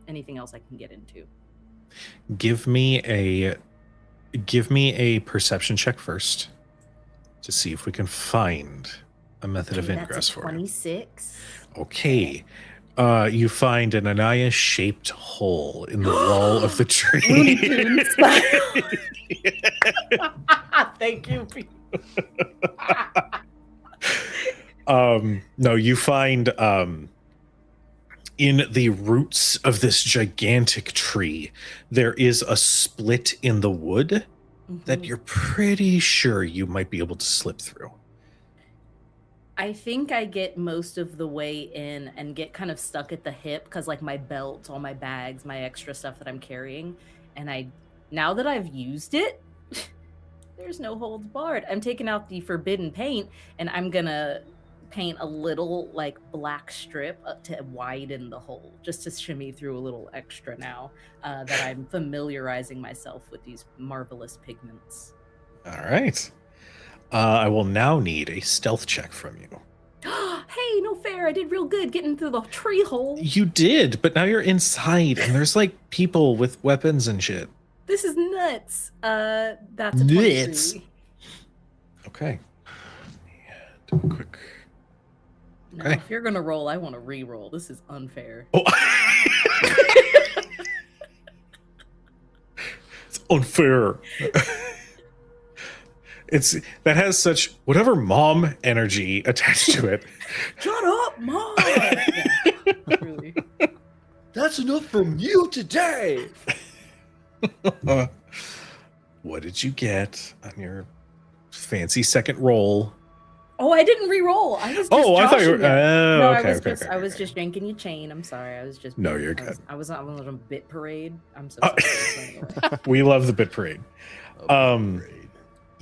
anything else I can get into. Give me a perception check first to see if we can find a method of Okay, ingress that's a for you. 26. Okay. You find an Anaya-shaped hole in the wall of the Looney tree. Tunes. Thank you. No, you find in the roots of this gigantic tree, there is a split in the wood that Mhm. you're pretty sure you might be able to slip through. I think I get most of the way in and get kind of stuck at the hip because like my belt, all my bags, my extra stuff that I'm carrying, and now that I've used it, there's no holds barred. I'm taking out the forbidden paint and I'm gonna paint a little like black strip to widen the hole, just to shimmy through a little extra now that I'm familiarizing myself with these marvelous pigments. All right. I will now need a stealth check from you. Hey, no fair. I did real good getting through the tree hole. You did, but now you're inside and there's like people with weapons and shit. This is nuts. That's a Nuts. 23. Okay. Yeah, do a quick. No, Okay. if you're gonna roll, I want to re-roll. This is unfair. Oh. It's unfair. That has such whatever mom energy attached to it. Shut up, mom. Yeah, really. That's enough from you today. What did you get on your fancy second roll? Oh, I didn't re-roll. I was just I thought you were. joshing you. No, Okay, I was okay. just yanking your chain. I'm sorry. I was just. No, you're I good. was on a bit parade. I'm so Oh. sorry. We love the bit parade. Oh, great.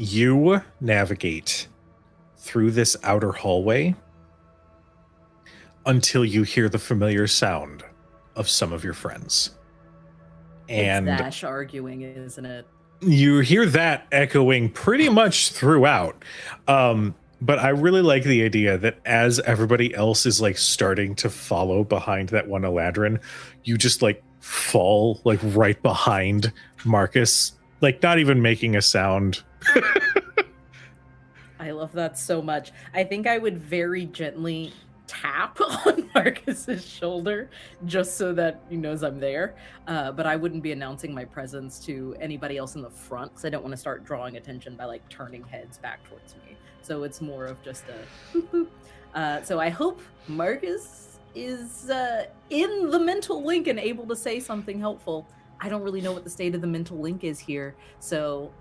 You navigate through this outer hallway until you hear the familiar sound of some of your friends. And it's Dash arguing, isn't it? you hear that echoing pretty much throughout. But I really like the idea that as everybody else is like starting to follow behind that one Eladrin, you just like fall like right behind Marcus, like not even making a sound. I love that so much. I think I would very gently tap on Marcus's shoulder just so that he knows I'm there. But I wouldn't be announcing my presence to anybody else in the front because I don't want to start drawing attention by like turning heads back towards me. So it's more of just a boop boop. So I hope Marcus is in the mental link and able to say something helpful. I don't really know what the state of the mental link is here. So,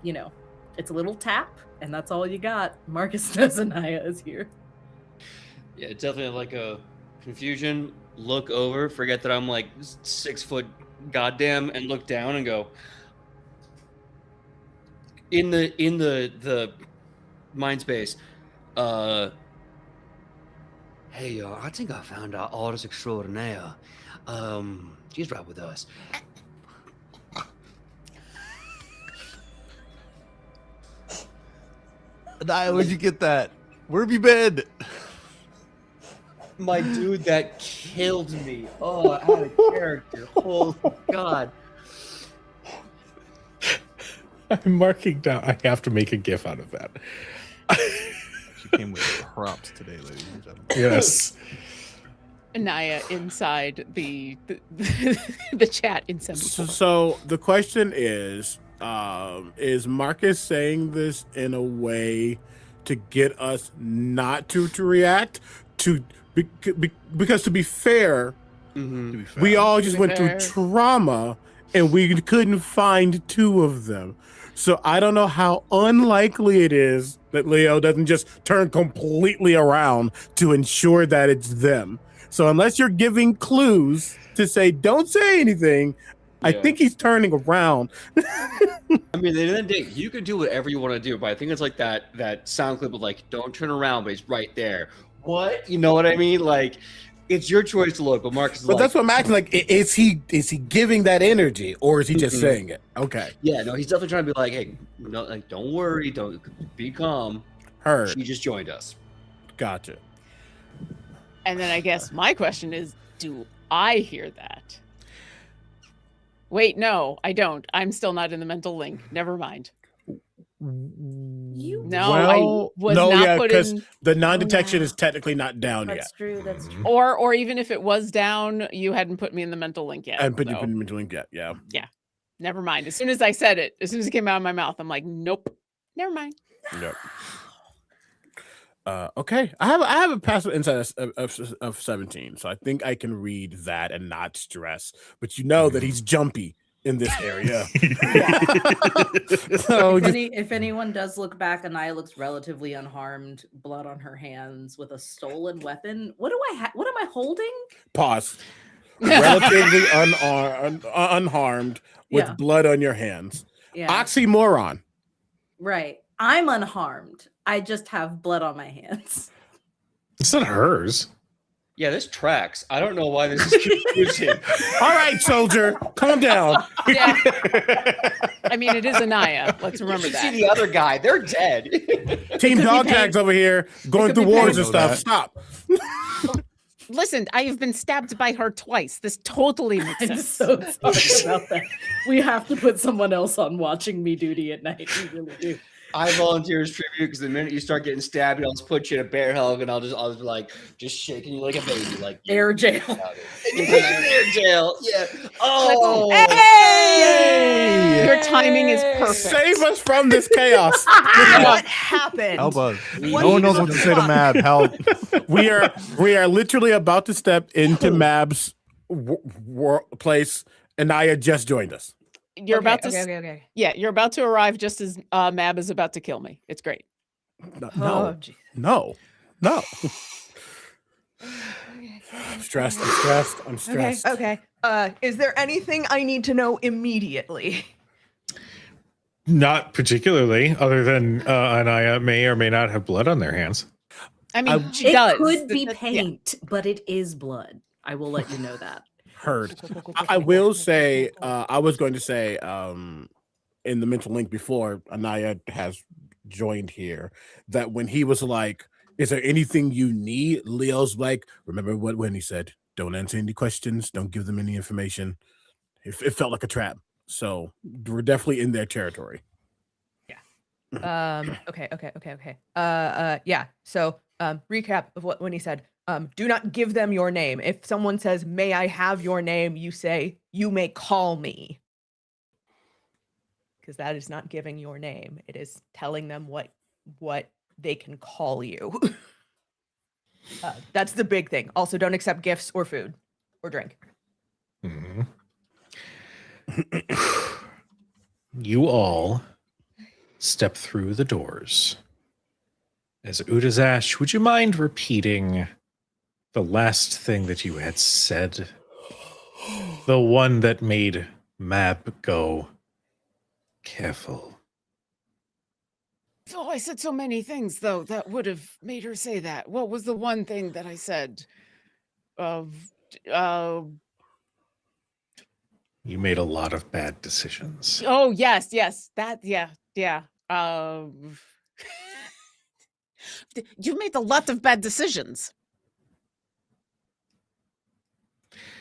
it's a little tap, and that's all you got. Marcus knows Anaya is here. Yeah, definitely like a confusion. Look over, forget that I'm like 6 foot goddamn, and look down and go. In the mind space, hey, I think I found our artist extraordinaire. She's right with us. Anaya, where'd you get that? Where have you been? My dude that killed me. Oh, out of character. Oh God. I'm marking down. I have to make a GIF out of that. She came with props today, ladies and gentlemen. Yes. Anaya inside the chat in 74. So the question is Marcus saying this in a way to get us not to react because to be fair, Mm-hmm. To be fair. we all just To be went fair. through trauma and we couldn't find 2 of them. So I don't know how unlikely it is that Leo doesn't just turn completely around to ensure that it's them. So unless you're giving clues to say, don't say anything, I Yeah. think he's turning around. I mean, at the end of the day, you can do whatever you want to do, but I think it's like that sound clip of like, don't turn around, but he's right there. What? You know what I mean? Like, it's your choice to look, but Marcus is But like, that's what I'm asking. Like, is he giving that energy, or is he just Mhm. saying it? Okay, yeah, no, he's definitely trying to be like, hey, no, like, don't worry, don't be calm. heard. She just joined us. Gotcha. And then I guess my question is, do I hear that? Wait, no, I don't. I'm still not in the mental link. Never mind. You No, Well, I was no, not yeah, put 'cause in. The non-detection yeah. is technically not down yet. That's true. That's true. Or even if it was down, you hadn't put me in the mental link yet. And put so you in link yet. Yeah. never mind. As soon as I said it, as soon as it came out of my mouth, I'm like, nope. Never mind. Yep. Okay. I have a passive insight of 17, so I think I can read that and not stress. But you know that he's jumpy in this area. If, So just, if anyone does look back, Anaya looks relatively unharmed, blood on her hands with a stolen weapon. What do I what am I holding? pause. Relatively unharmed with Yeah. blood on your hands. Yeah. Oxymoron. Right. I'm unharmed. I just have blood on my hands. It's not hers. Yeah, this tracks. I don't know why this is confusing. All right, soldier, calm down. Yeah. I mean, it is Anaya. Let's remember You should see that. the other guy. They're dead. Team could be Dog pain- Tags over here going could through be wars pain- and stuff. Know Stop. Listen, I have been stabbed by her twice. This totally makes I'm sense. so sorry about that. We have to put someone else on watching me duty at night. We really do. I volunteer as tribute because the minute you start getting stabbed, I'll just put you in a bear hug and I'll just be like, just shaking you like a baby, like Air jail. Air jail. Yeah. Oh. Hey! Your timing is perfect. Save us from this chaos. What happened? Help us. What No one do you knows what to say to want? Mab. Help. we are literally about to step into Mab's place, and Naya just joined us. You're about to, Okay. yeah, you're about to arrive just as Mab is about to kill me. It's great. No, Oh, geez. no. I'm stressed. I'm stressed. Okay. Is there anything I need to know immediately? Not particularly, other than Anaya may or may not have blood on their hands. I mean, she It does. could be Yeah. paint, but it is blood. I will let you know that. Heard. I will say, I was going to say, in the mental link before Anaya has joined here, that when he was like, "Is there anything you need?" Leo's like, "Remember what Wendy said? Don't answer any questions. Don't give them any information." It felt like a trap. So we're definitely in their territory. Okay. Yeah. So, recap of what when he said, do not give them your name. If someone says, "May I have your name?" you say, "You may call me." Because that is not giving your name. It is telling them what they can call you. That's the big thing. Also, don't accept gifts or food or drink. Mhm. You all step through the doors. As Udazash, would you mind repeating the last thing that you had said? The one that made Mab go, "Careful." Oh, I said so many things though that would have made her say that. What was the one thing that I said? You made a lot of bad decisions. Oh yes, that yeah. You made a lot of bad decisions.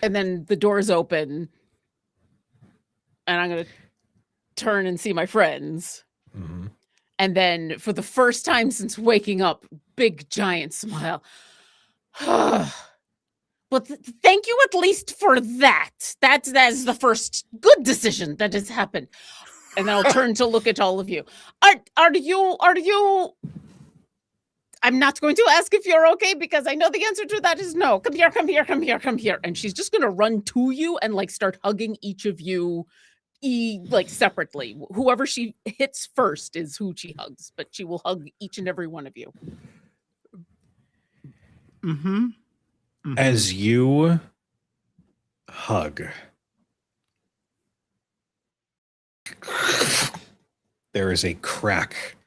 And then the doors open, and I'm gonna turn and see my friends. Mhm. And then for the first time since waking up, big giant smile. Well, thank you at least for that. That is the first good decision that has happened. And then I'll turn to look at all of you. Are you? I'm not going to ask if you're okay because I know the answer to that is no. Come here. And she's just gonna run to you and like start hugging each of you like separately. Whoever she hits first is who she hugs, but she will hug each and every one of you. Mm-hmm. As you hug, there is a crack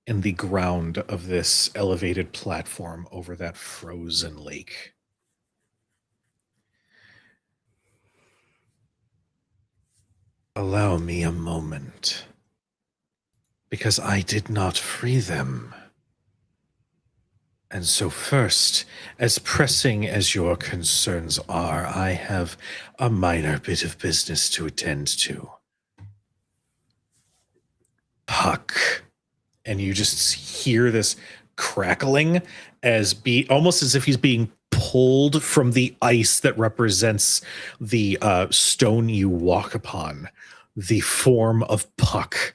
in the ground of this elevated platform over that frozen lake. Allow me a moment, because I did not free them. And so first, as pressing as your concerns are, I have a minor bit of business to attend to. Puck. And you just hear this crackling almost as if he's being pulled from the ice that represents the stone you walk upon, the form of Puck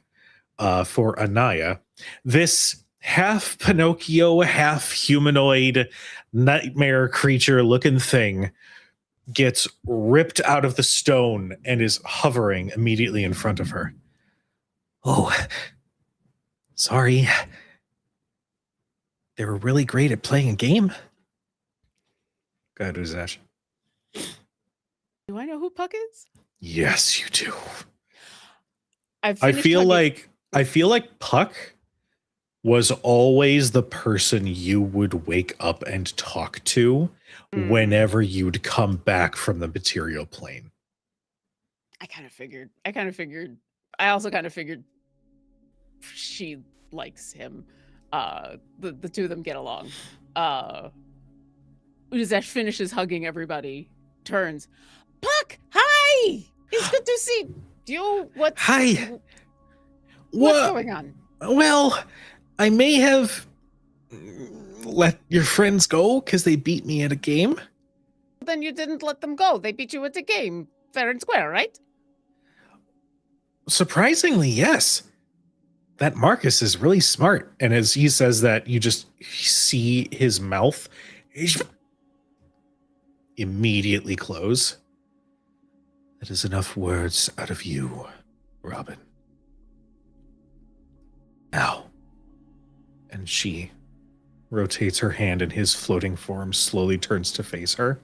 for Anaya. This half Pinocchio, half humanoid nightmare creature looking thing gets ripped out of the stone and is hovering immediately in front of her. Oh, sorry. They were really great at playing a game. Go ahead, Uzash. Do I know who Puck is? Yes, you do. I I feel like Puck was always the person you would wake up and talk to whenever you'd come back from the material plane. I kind of figured. I also kind of figured she likes him. The two of them get along. Uzash finishes hugging everybody, turns. Puck, hi! It's good to see you. Hi. What's going on? Well, I may have let your friends go because they beat me at a game. Then you didn't let them go. They beat you at a game, fair and square, right? Surprisingly, yes. That Marcus is really smart. And as he says that, you just see his mouth immediately close. That is enough words out of you, Robin. Now. And she rotates her hand and his floating form slowly turns to face her.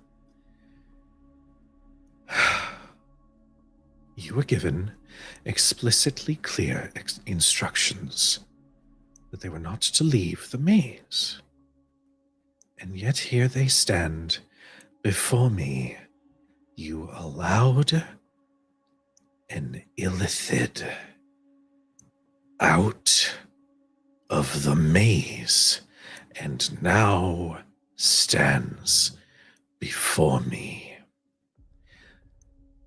You were given explicitly clear instructions that they were not to leave the maze. And yet here they stand before me. You allowed an illithid out of the maze and now stands before me.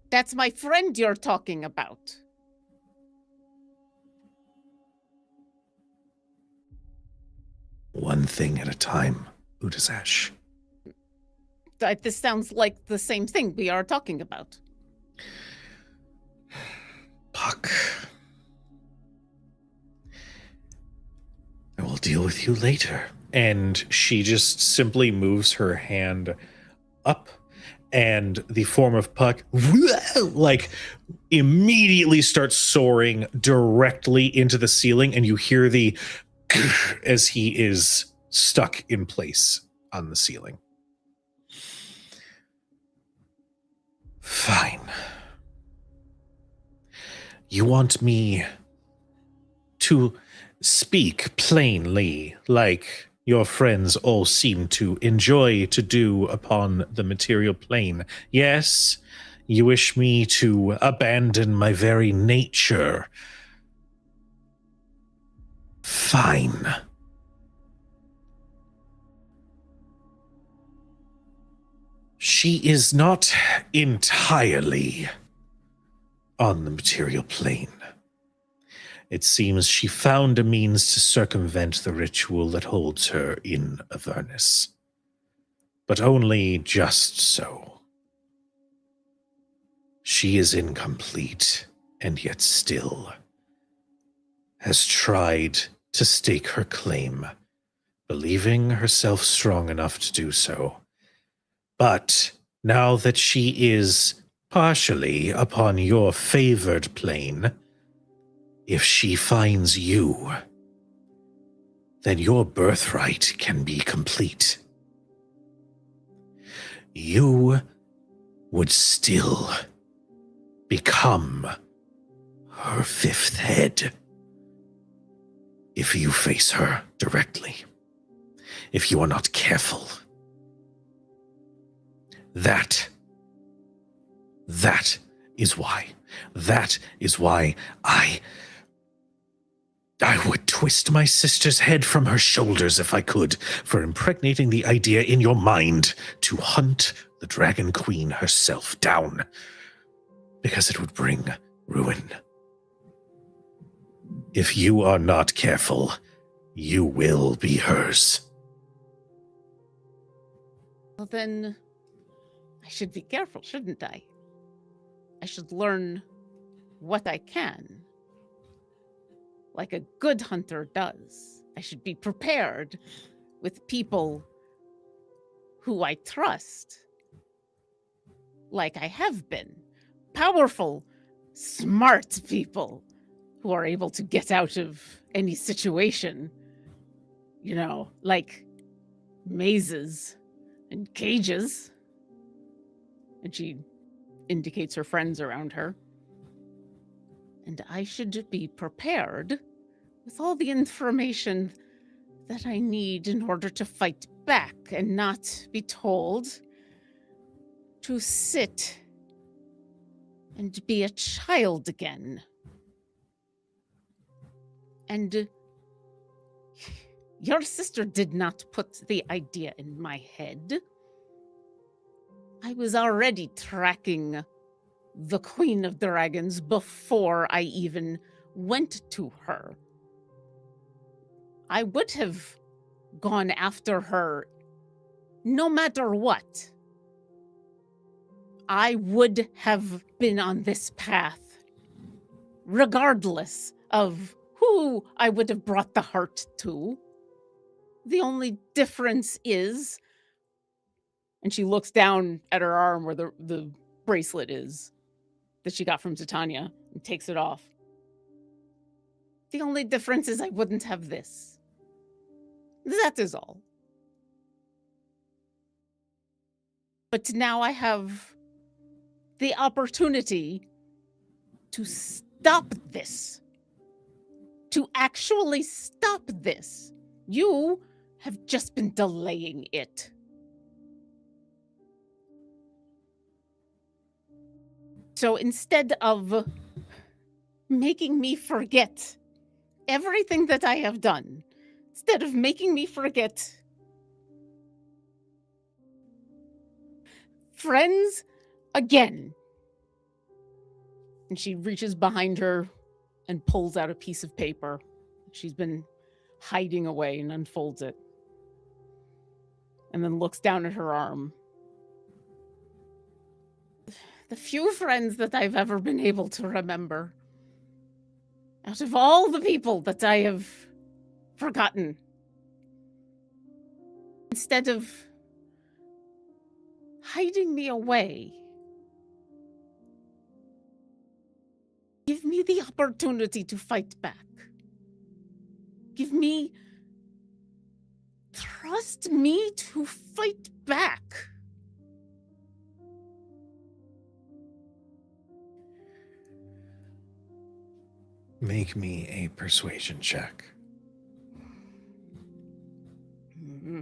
That's my friend you're talking about. One thing at a time, Udazash. This sounds like the same thing we are talking about. Puck. I will deal with you later. And she just simply moves her hand up, and the form of Puck like immediately starts soaring directly into the ceiling, and you hear the as he is stuck in place on the ceiling. Fine. You want me to speak plainly, like your friends all seem to enjoy to do upon the material plane. Yes, you wish me to abandon my very nature. Fine. She is not entirely on the material plane. It seems she found a means to circumvent the ritual that holds her in Avernus. But only just so. She is incomplete, and yet still has tried to stake her claim, believing herself strong enough to do so. But now that she is partially upon your favored plane, if she finds you, then your birthright can be complete. You would still become her fifth head if you face her directly, if you are not careful. That is why I would twist my sister's head from her shoulders if I could, for impregnating the idea in your mind to hunt the Dragon Queen herself down, because it would bring ruin. If you are not careful, you will be hers. Well, then I should be careful, shouldn't I? I should learn what I can. Like a good hunter does. I should be prepared with people who I trust. like I have been. Powerful, smart people who are able to get out of any situation. You know, like mazes and cages. And she indicates her friends around her. And I should be prepared with all the information that I need in order to fight back and not be told to sit and be a child again. And your sister did not put the idea in my head. I was already tracking the Queen of Dragons before I even went to her. I would have gone after her no matter what. I would have been on this path, regardless of who I would have brought the heart to. The only difference is, and she looks down at her arm where the bracelet is that she got from Titania and takes it off. The only difference is I wouldn't have this. That is all. But now I have the opportunity to stop this. To actually stop this. You have just been delaying it. So instead of making me forget everything that I have done, instead of making me forget friends again. And she reaches behind her and pulls out a piece of paper she's been hiding away and unfolds it. And then looks down at her arm. The few friends that I've ever been able to remember, out of all the people that I have forgotten, instead of hiding me away, give me the opportunity to fight back. Trust me to fight back. Make me a persuasion check. Mm-hmm.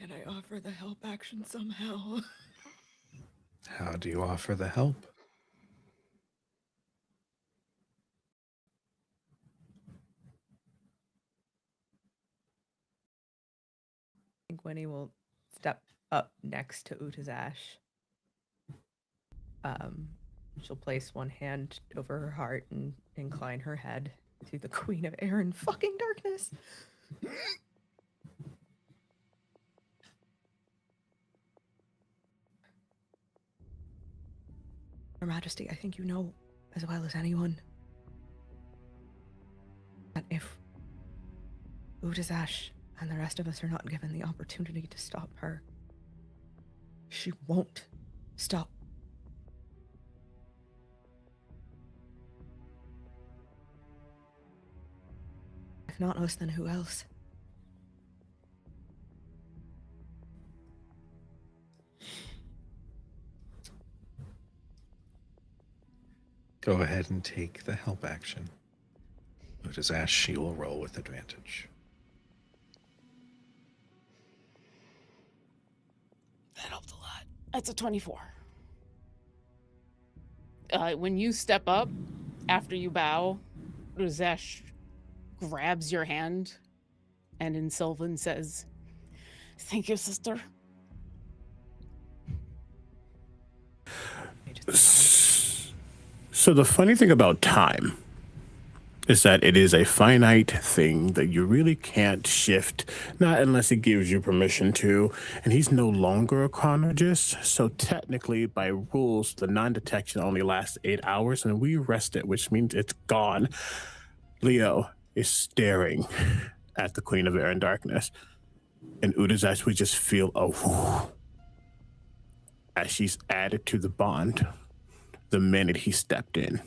Can I offer the help action somehow? How do you offer the help? I think Winnie will step up next to Utazash. She'll place one hand over her heart and incline her head to the Queen of Air and fucking darkness. Your Majesty, I think you know as well as anyone that if Utazash and the rest of us are not given the opportunity to stop her, she won't stop. If not us, then who else? Go ahead and take the help action. Utazash, she will roll with advantage. That helped a lot. That's a 24. When you step up, after you bow, Utazash grabs your hand and in Sylvan says, "Thank you, sister." So the funny thing about time is that it is a finite thing that you really can't shift, not unless it gives you permission to. And he's no longer a chronologist, so technically, by rules, the non-detection only lasts 8 hours, and we rest it, which means it's gone. Leo is staring at the Queen of Air and Darkness. And Udazash, we just feel a whoo as she's added to the bond the minute he stepped in.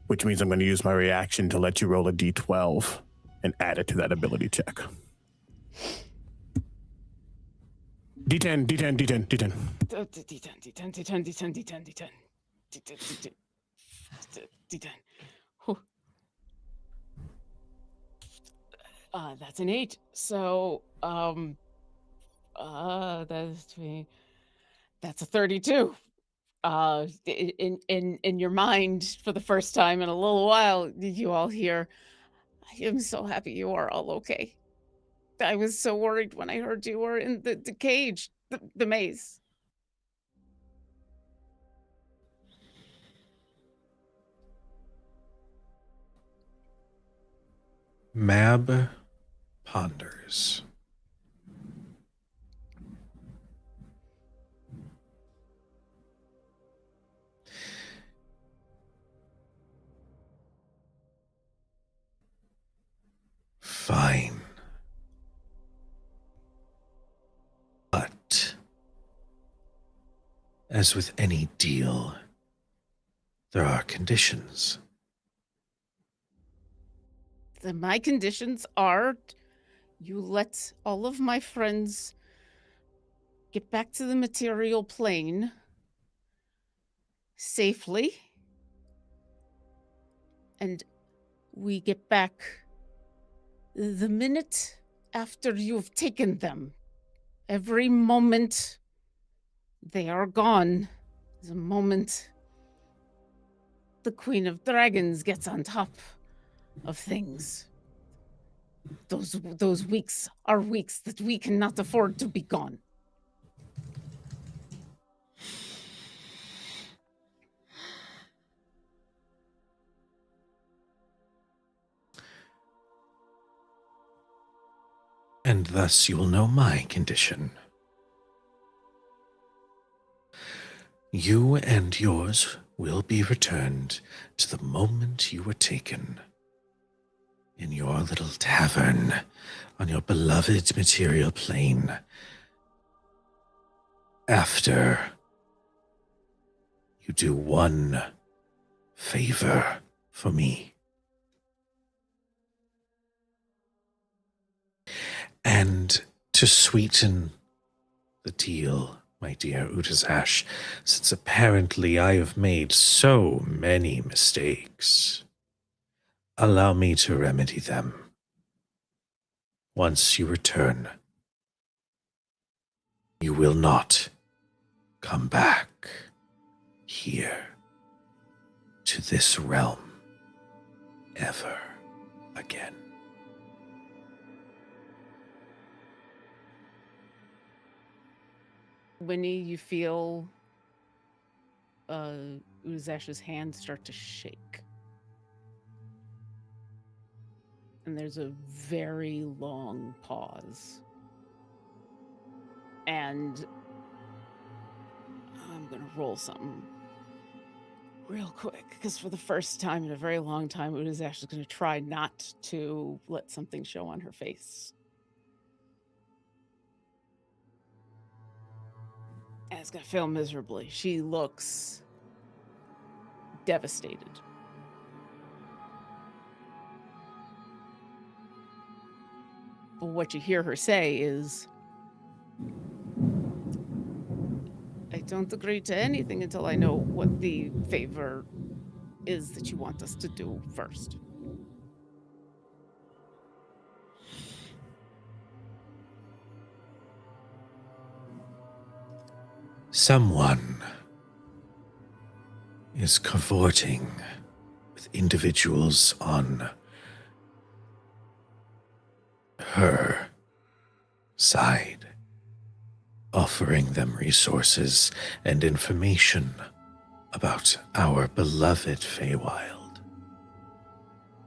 Which means I'm going to use my reaction to let you roll a d12 and add it to that ability check. D10, D10, D10, D10. D10. That's an 8. So, that's a 32. In your mind, for the first time in a little while, you all hear, "I am so happy you are all okay. I was so worried when I heard you were in the cage, the maze." Mab ponders. Fine. But, as with any deal, there are conditions. My conditions are you let all of my friends get back to the material plane safely, and we get back the minute after you've taken them. Every moment they are gone is a moment the Queen of Dragons gets on top of things. Those weeks are weeks that we cannot afford to be gone. And thus you will know my condition. You and yours will be returned to the moment you were taken. In your little tavern on your beloved material plane. After you do one favor for me. And to sweeten the deal, my dear Udazash, since apparently I have made so many mistakes, allow me to remedy them. Once you return, you will not come back here to this realm ever again. Winnie, you feel Uzash's hands start to shake. And there's a very long pause. And I'm going to roll something real quick, because for the first time in a very long time, Udazash is going to try not to let something show on her face. And it's going to fail miserably. She looks devastated. But what you hear her say is, "I don't agree to anything until I know what the favor is that you want us to do first." Someone is cavorting with individuals on her side, offering them resources and information about our beloved Feywild.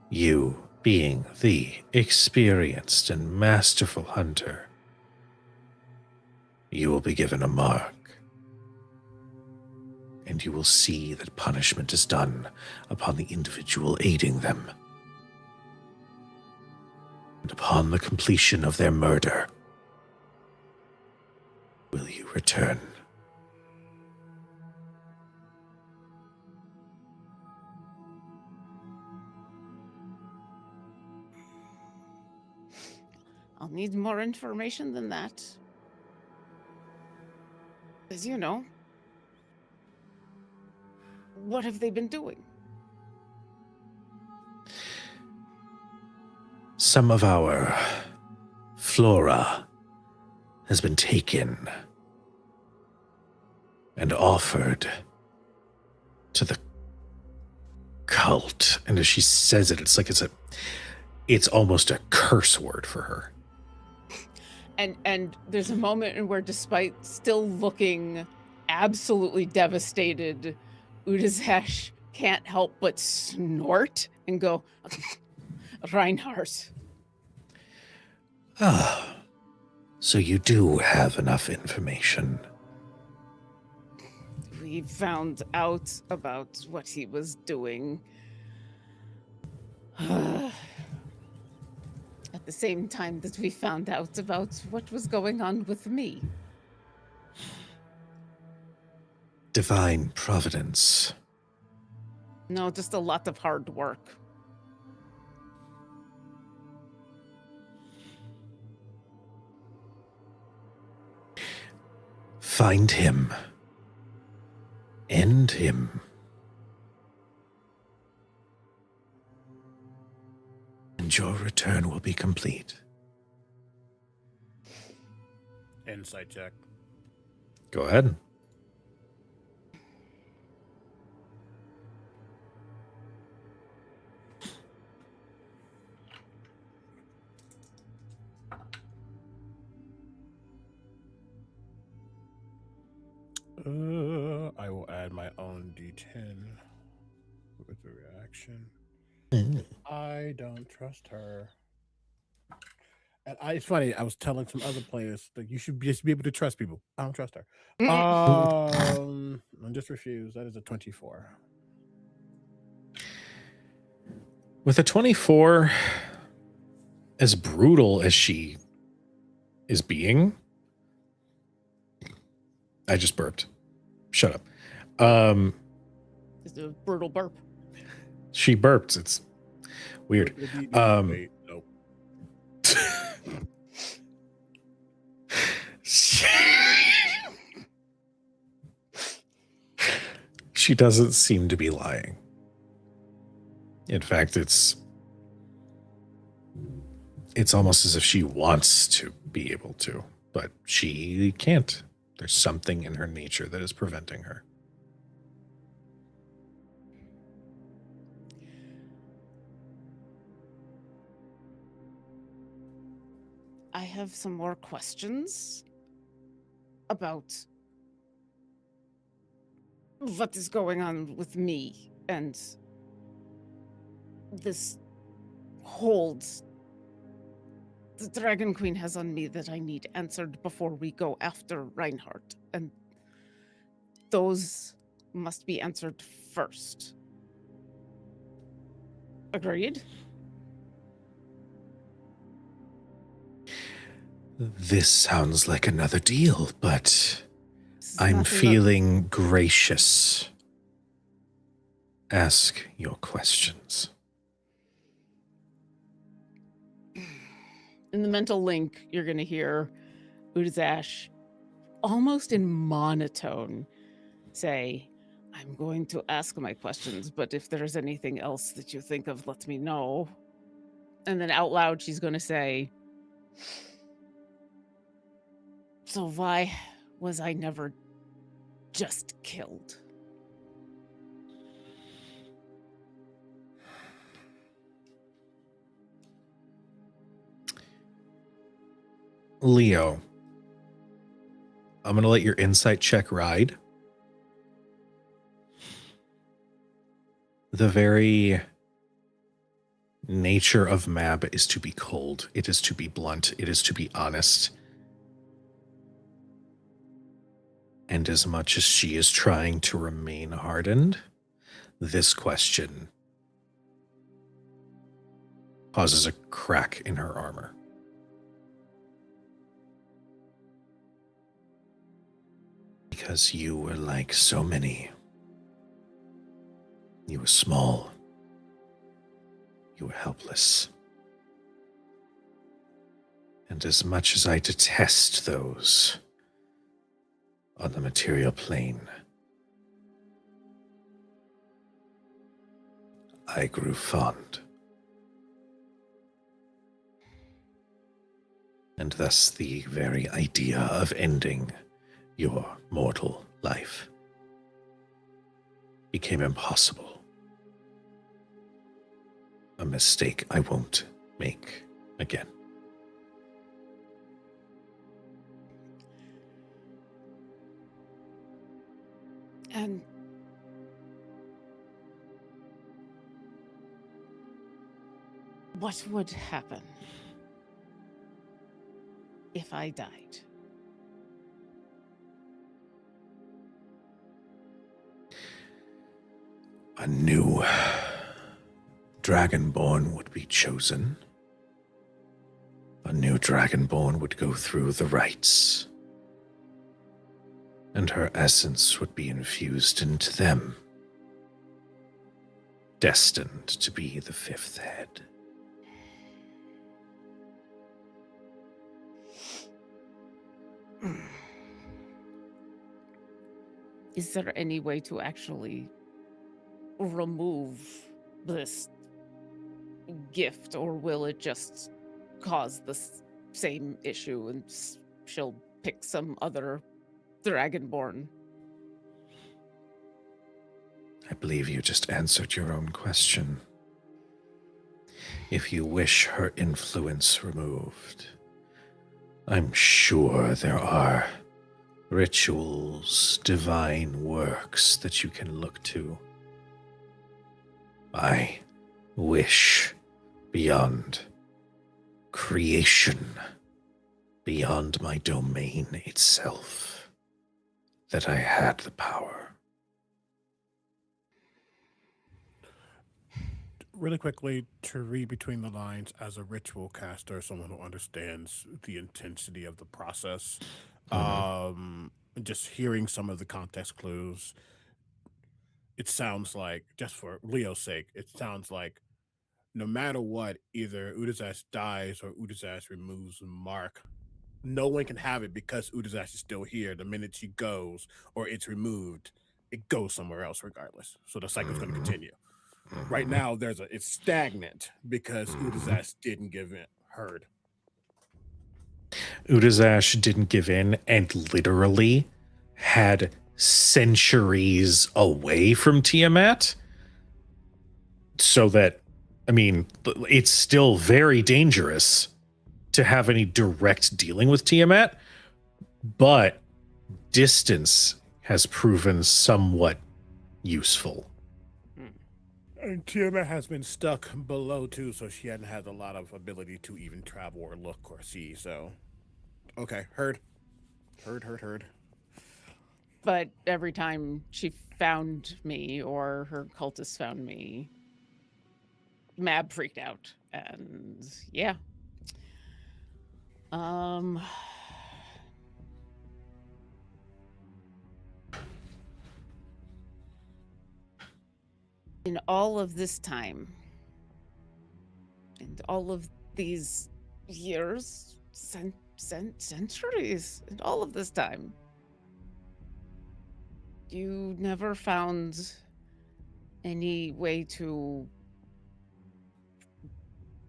You, being the experienced and masterful hunter, you will be given a mark, and you will see that punishment is done upon the individual aiding them. And upon the completion of their murder, will you return? I'll need more information than that. As you know, what have they been doing? Some of our flora has been taken and offered to the cult. And as she says it, it's like it's almost a curse word for her. And there's a moment in where, despite still looking absolutely devastated, Udazesh can't help but snort and go, Reinhardt. Ah, so you do have enough information. We found out about what he was doing. At the same time that we found out about what was going on with me. Divine providence. No, just a lot of hard work. Find him. End him. And your return will be complete. Insight check. Go ahead. I will add my own D10 with the reaction. I don't trust her. And it's funny, I was telling some other players that you should just be able to trust people. I don't trust her. I just refuse. That is a 24. With a 24, as brutal as she is being, I just burped. Shut up. It's a brutal burp. She burped. It's weird. Wait, nope. She doesn't seem to be lying. In fact, it's almost as if she wants to be able to, but she can't. There's something in her nature that is preventing her. I have some more questions about what is going on with me and this hold the Dragon Queen has on me that I need answered before we go after Reinhardt. And those must be answered first. Agreed? This sounds like another deal, but This is I'm not enough. feeling gracious. Ask your questions. In the mental link, you're going to hear Udazash almost in monotone say, I'm going to ask my questions, but if there's anything else that you think of, let me know. And then out loud, she's going to say, so why was I never just killed? Leo, I'm going to let your insight check ride. The very nature of Mab is to be cold. It is to be blunt. It is to be honest. And as much as she is trying to remain hardened, this question causes a crack in her armor. Because you were like so many. You were small. You were helpless. And as much as I detest those on the material plane, I grew fond. And thus the very idea of ending your mortal life became impossible. A mistake I won't make again. And what would happen if I died? A new Dragonborn would be chosen. A new Dragonborn would go through the rites, and her essence would be infused into them, destined to be the fifth head. Is there any way to actually remove this gift, or will it just cause the same issue and she'll pick some other Dragonborn? I believe you just answered your own question. If you wish her influence removed, I'm sure there are rituals, divine works that you can look to. I wish beyond creation, beyond my domain itself, that I had the power. Really quickly, to read between the lines as a ritual caster, someone who understands the intensity of the process, just hearing some of the context clues, it sounds like, just for Leo's sake, it sounds like no matter what, either Udazash dies or Udazash removes Mark. No one can have it because Udazash is still here. The minute she goes or it's removed, it goes somewhere else regardless. So the cycle's going to continue. Right now, it's stagnant because Udazash didn't give in. Heard. Udazash didn't give in and literally had centuries away from Tiamat. So that, I mean, it's still very dangerous to have any direct dealing with Tiamat, but distance has proven somewhat useful. And Tiamat has been stuck below too, so she hadn't had a lot of ability to even travel or look or see. So, okay, heard. But every time she found me or her cultists found me, Mab freaked out. And yeah. In all of this time, and all of these years, centuries, and all of this time, you never found any way to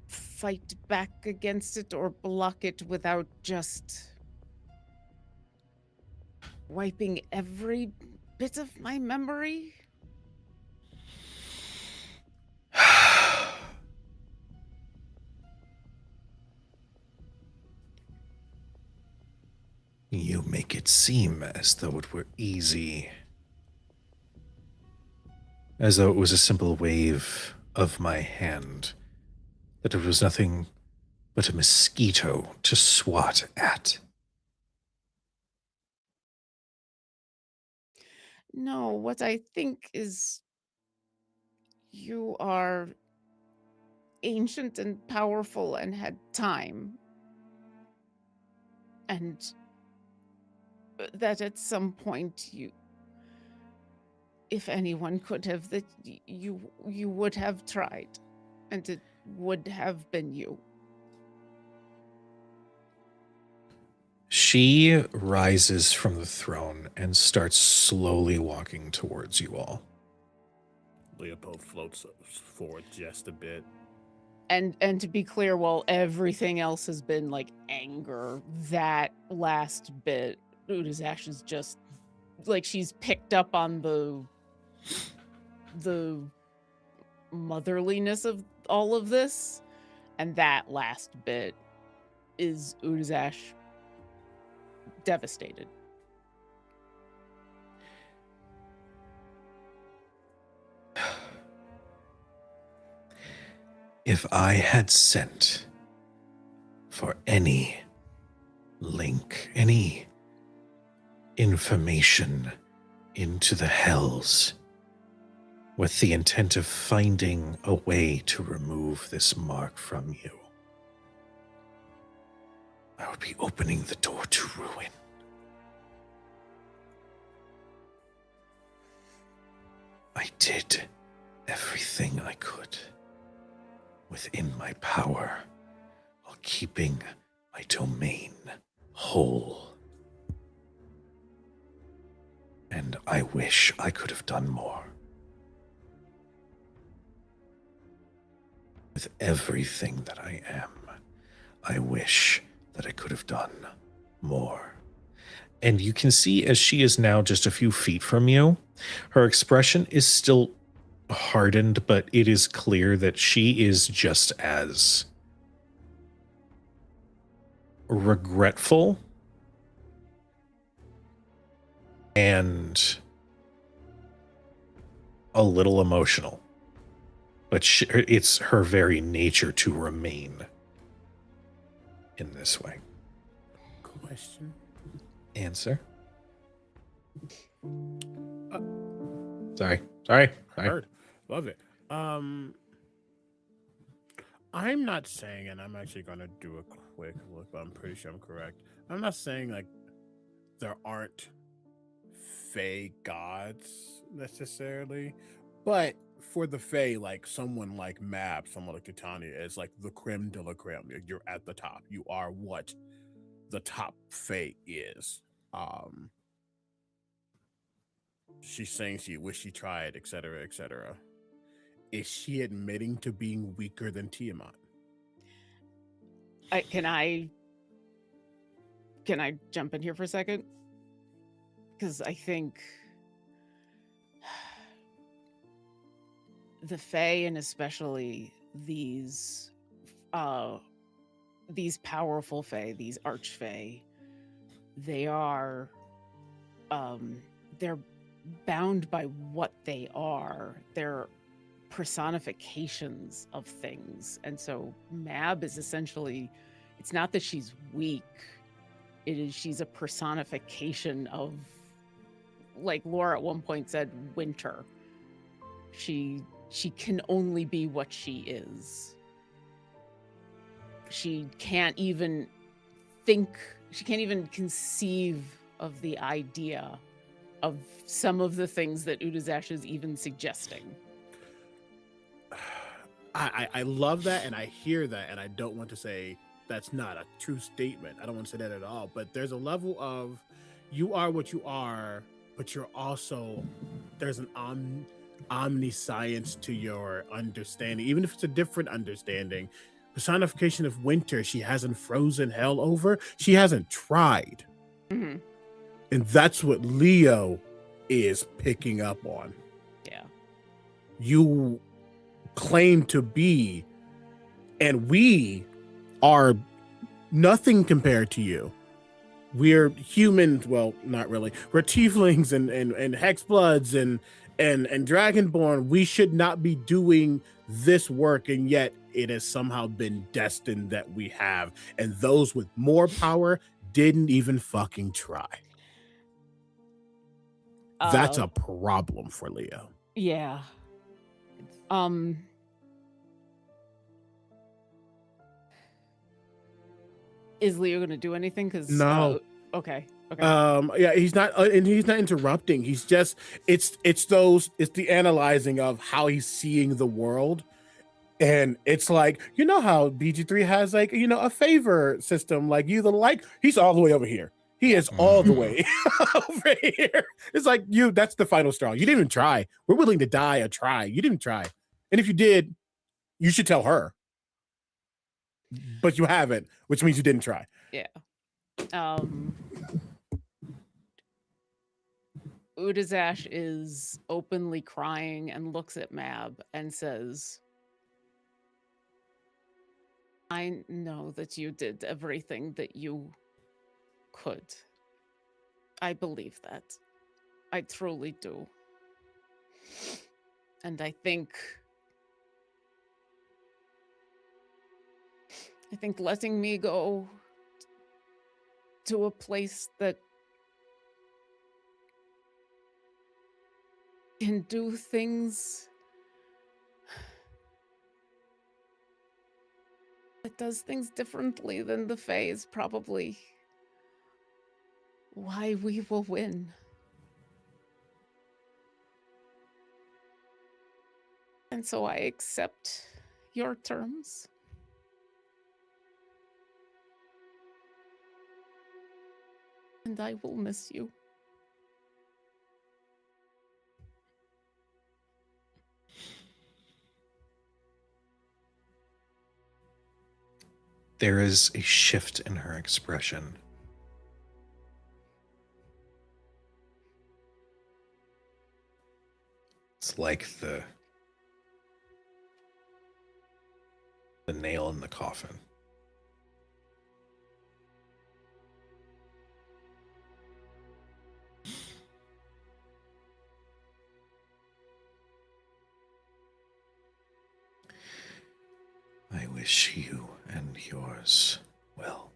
fight back against it or block it without just wiping every bit of my memory? You make it seem as though it were easy. As though it was a simple wave of my hand. That it was nothing but a mosquito to swat at. No, what I think is you are ancient and powerful and had time. And that at some point if anyone could have, that you would have tried, and it would have been you. She rises from the throne and starts slowly walking towards you all. Leopold floats forward just a bit. And to be clear, while everything else has been like anger, that last bit, Udazash is just like she's picked up on the motherliness of all of this, and that last bit is Udazash devastated. If I had sent for any link, any information into the hells with the intent of finding a way to remove this mark from you, I would be opening the door to ruin. I did everything I could within my power while keeping my domain whole. And I wish I could have done more. With everything that I am, I wish that I could have done more. And you can see as she is now just a few feet from you, her expression is still hardened, but it is clear that she is just as regretful and a little emotional. But it's her very nature to remain in this way. Question. Answer. Uh, Sorry. Heard. Love it. I'm not saying, and I'm actually going to do a quick look, but I'm pretty sure I'm correct. I'm not saying like there aren't Fae gods necessarily, but for the Fae, like someone like Mab, someone like Titania is like the creme de la creme. You're at the top. You are what the top Fae is. She's saying she wish she tried, etc., etc. Is she admitting to being weaker than Tiamat? Can I jump in here for a second? Because I think the Fae, and especially these powerful Fae, these Archfae, they are they're bound by what they are. They're personifications of things. And so Mab is essentially, it's not that she's weak, it is she's a personification of, like Laura at one point said, winter. She can only be what she is. She can't even conceive of the idea of some of the things that Udazash is even suggesting. I love that, and I hear that, and I don't want to say that's not a true statement. I don't want to say that at all, but there's a level of you are what you are, but you're also, there's an omniscience to your understanding, even if it's a different understanding. Personification of winter, she hasn't frozen hell over, she hasn't tried. Mm-hmm. And that's what Leo is picking up on. Yeah. You claim to be, and we are nothing compared to you. We're humans, well, not really. We're tieflings and hexbloods and dragonborn. We should not be doing this work, and yet it has somehow been destined that we have. And those with more power didn't even fucking try. That's a problem for Leo. Yeah. Is Leo going to do anything? Because No. okay. Yeah, he's not, and he's not interrupting. He's just it's the analyzing of how he's seeing the world. And it's like, you know how BG3 has like, you know, a favor system, like you the like, he's all the way over here. He is all the way over here. It's like that's the final straw. You didn't even try. We're willing to die a try. You didn't try. And if you did, you should tell her. But you haven't, which means you didn't try. Yeah. Udazash is openly crying and looks at Mab and says, I know that you did everything that you could. I believe that. I truly do. And I think letting me go to a place that can do things that does things differently than the Fae is probably why we will win. And so I accept your terms. And I will miss you. There is a shift in her expression. It's like the nail in the coffin. I wish you and yours well.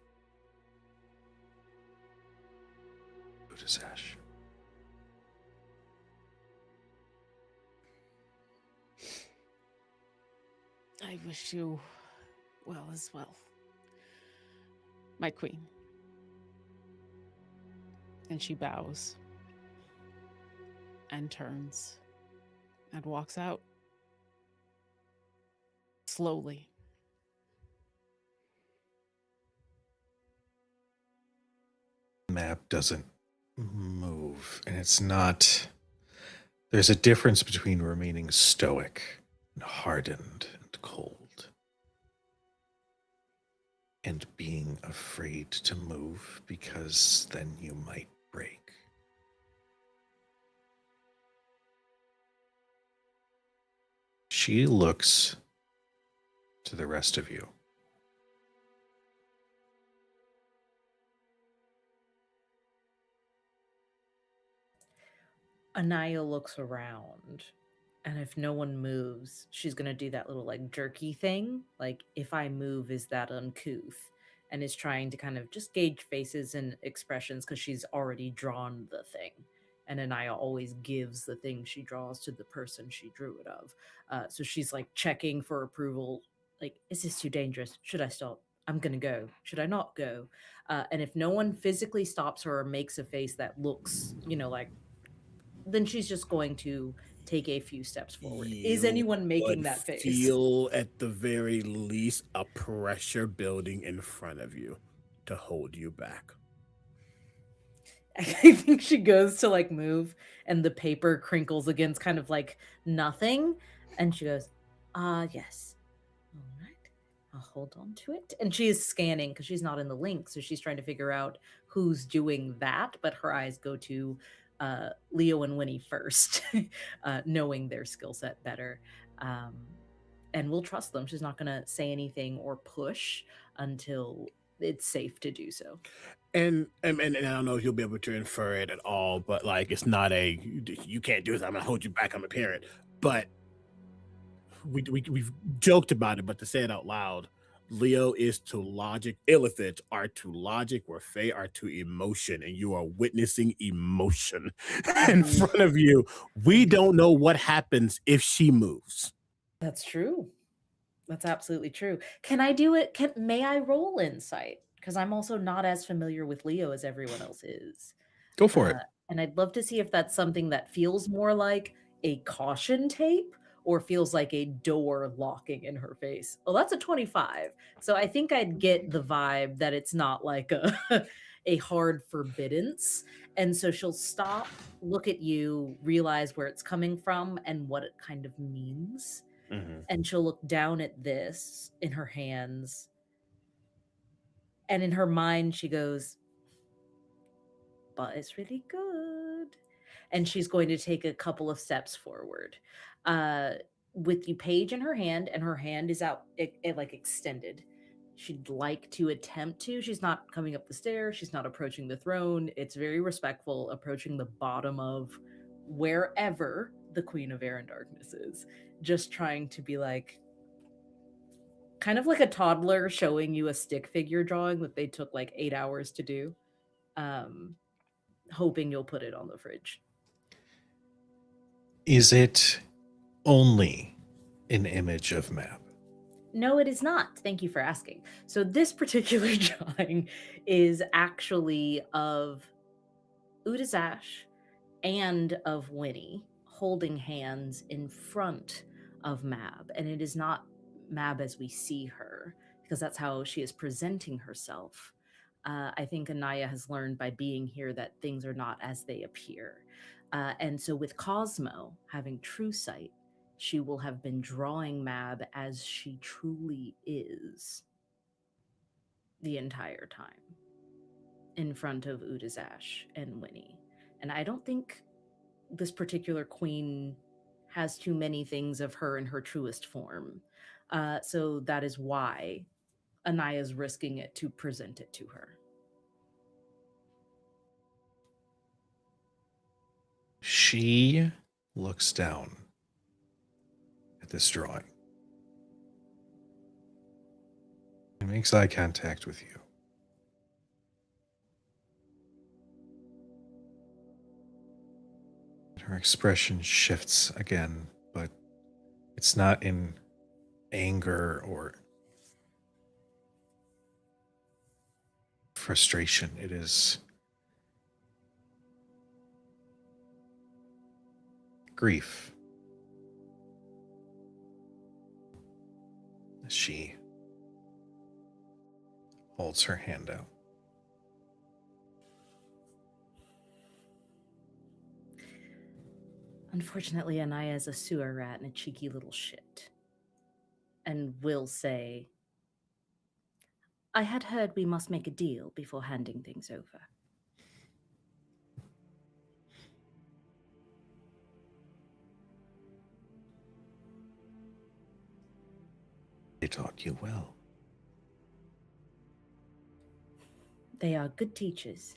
Udazash. I wish you well as well, my queen. And she bows and turns and walks out slowly. Map doesn't move, and it's not. There's a difference between remaining stoic and hardened and cold and being afraid to move because then you might break. She looks to the rest of you. Anaya looks around, and if no one moves, she's gonna do that little like jerky thing. Like, if I move, is that uncouth? And is trying to kind of just gauge faces and expressions because she's already drawn the thing. And Anaya always gives the thing she draws to the person she drew it of. So she's like checking for approval. Like, is this too dangerous? Should I stop? I'm gonna go. Should I not go? And if no one physically stops her or makes a face that looks, like, then she's just going to take a few steps forward. Is anyone making that face? Feel at the very least a pressure building in front of you to hold you back. I think she goes to like move, and the paper crinkles against kind of like nothing, and she goes, yes. All right, I'll hold on to it. And she is scanning because she's not in the link, so she's trying to figure out who's doing that, but her eyes go to Leo and Winnie first, knowing their skill set better. And we'll trust them. She's not going to say anything or push until it's safe to do so. And I don't know if you'll be able to infer it at all, but like, it's not you can't do this. I'm going to hold you back. I'm a parent. But we've joked about it, but to say it out loud, Leo is to logic, Illithids are to logic, where Fae are to emotion, and you are witnessing emotion in front of you. We don't know what happens if she moves. That's true. That's absolutely true. Can I do it? May I roll insight? because I'm also not as familiar with Leo as everyone else is. Go for it. And I'd love to see if that's something that feels more like a caution tape or feels like a door locking in her face. Well, that's a 25. So I think I'd get the vibe that it's not like a a hard forbiddance. And so she'll stop, look at you, realize where it's coming from and what it kind of means. And she'll look down at this in her hands. And in her mind, she goes, but it's really good. And she's going to take a couple of steps forward. With the page in her hand, and her hand is out, like extended. She'd like to attempt to. She's not coming up the stairs. She's not approaching the throne. It's very respectful, approaching the bottom of wherever the Queen of Air and Darkness is. Just trying to be like, kind of like a toddler showing you a stick figure drawing that they took like 8 hours to do. Hoping you'll put it on the fridge. Is it only an image of Mab? No, it is not. Thank you for asking. So this particular drawing is actually of Udazash and of Winnie holding hands in front of Mab. And it is not Mab as we see her, because that's how she is presenting herself. I think Anaya has learned by being here that things are not as they appear. And so with Cosmo having true sight, she will have been drawing Mab as she truly is the entire time in front of Udazash and Winnie. And I don't think this particular queen has too many things of her in her truest form. So that is why Anaya's risking it to present it to her. She looks down at this drawing and makes eye contact with you. Her expression shifts again, but it's not in anger or frustration. It is grief. As she holds her hand out. Unfortunately, Anaya is a sewer rat and a cheeky little shit. And will say, I had heard we must make a deal before handing things over. They taught you well. They are good teachers.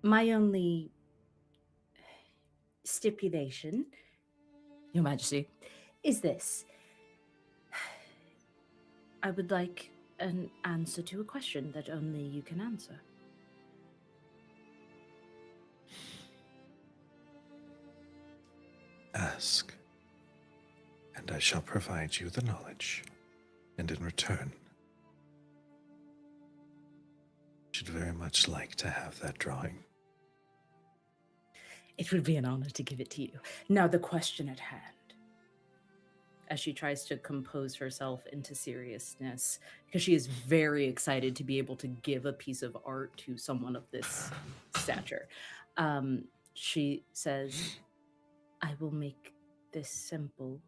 My only stipulation, Your Majesty, is this. I would like an answer to a question that only you can answer. Ask, and I shall provide you the knowledge. And in return, should very much like to have that drawing. It would be an honor to give it to you. Now the question at hand. As she tries to compose herself into seriousness, because she is very excited to be able to give a piece of art to someone of this stature. She says, I will make this simple.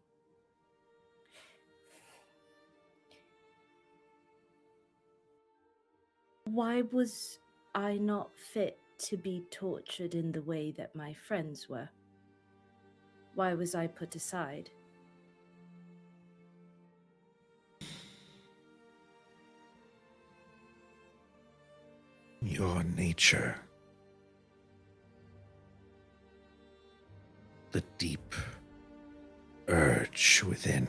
Why was I not fit to be tortured in the way that my friends were? Why was I put aside? Your nature. The deep urge within.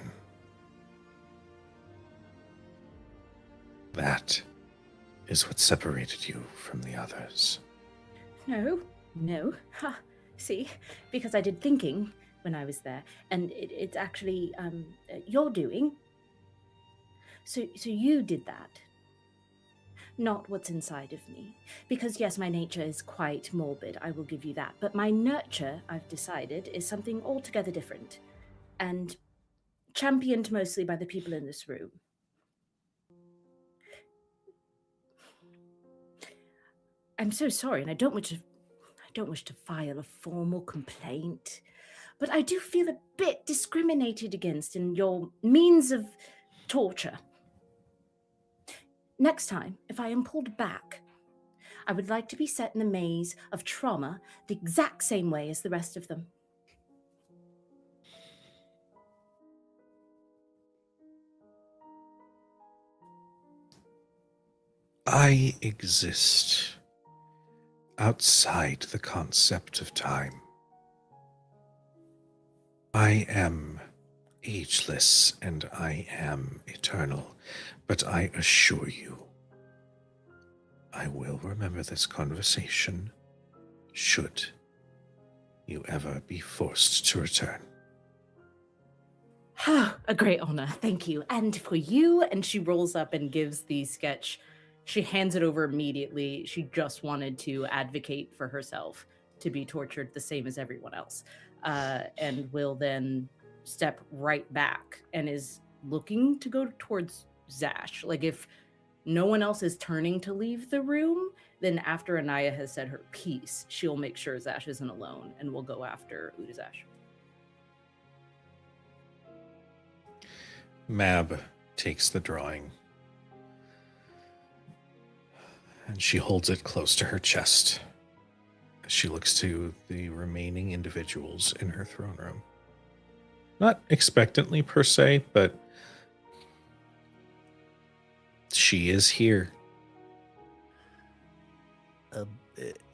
That is what separated you from the others. No. Ha, see, because I did thinking when I was there, and it's actually your doing. So you did that. not what's inside of me. Because yes, my nature is quite morbid, I will give you that. But my nurture, I've decided, is something altogether different. And championed mostly by the people in this room. I'm so sorry, and I don't wish to file a formal complaint, but I do feel a bit discriminated against in your means of torture. Next time, if I am pulled back, I would like to be set in the maze of trauma the exact same way as the rest of them. I exist outside the concept of time. I am ageless and I am eternal, but I assure you, I will remember this conversation should you ever be forced to return. A great honor, thank you. And for you, and she rolls up and gives the sketch. She hands it over immediately. She just wanted to advocate for herself to be tortured the same as everyone else. And will then step right back and is looking to go towards Zash. Like if no one else is turning to leave the room, then after Anaya has said her piece, she'll make sure Zash isn't alone and will go after Udazash. Mab takes the drawing and she holds it close to her chest as she looks to the remaining individuals in her throne room. Not expectantly per se, but she is here.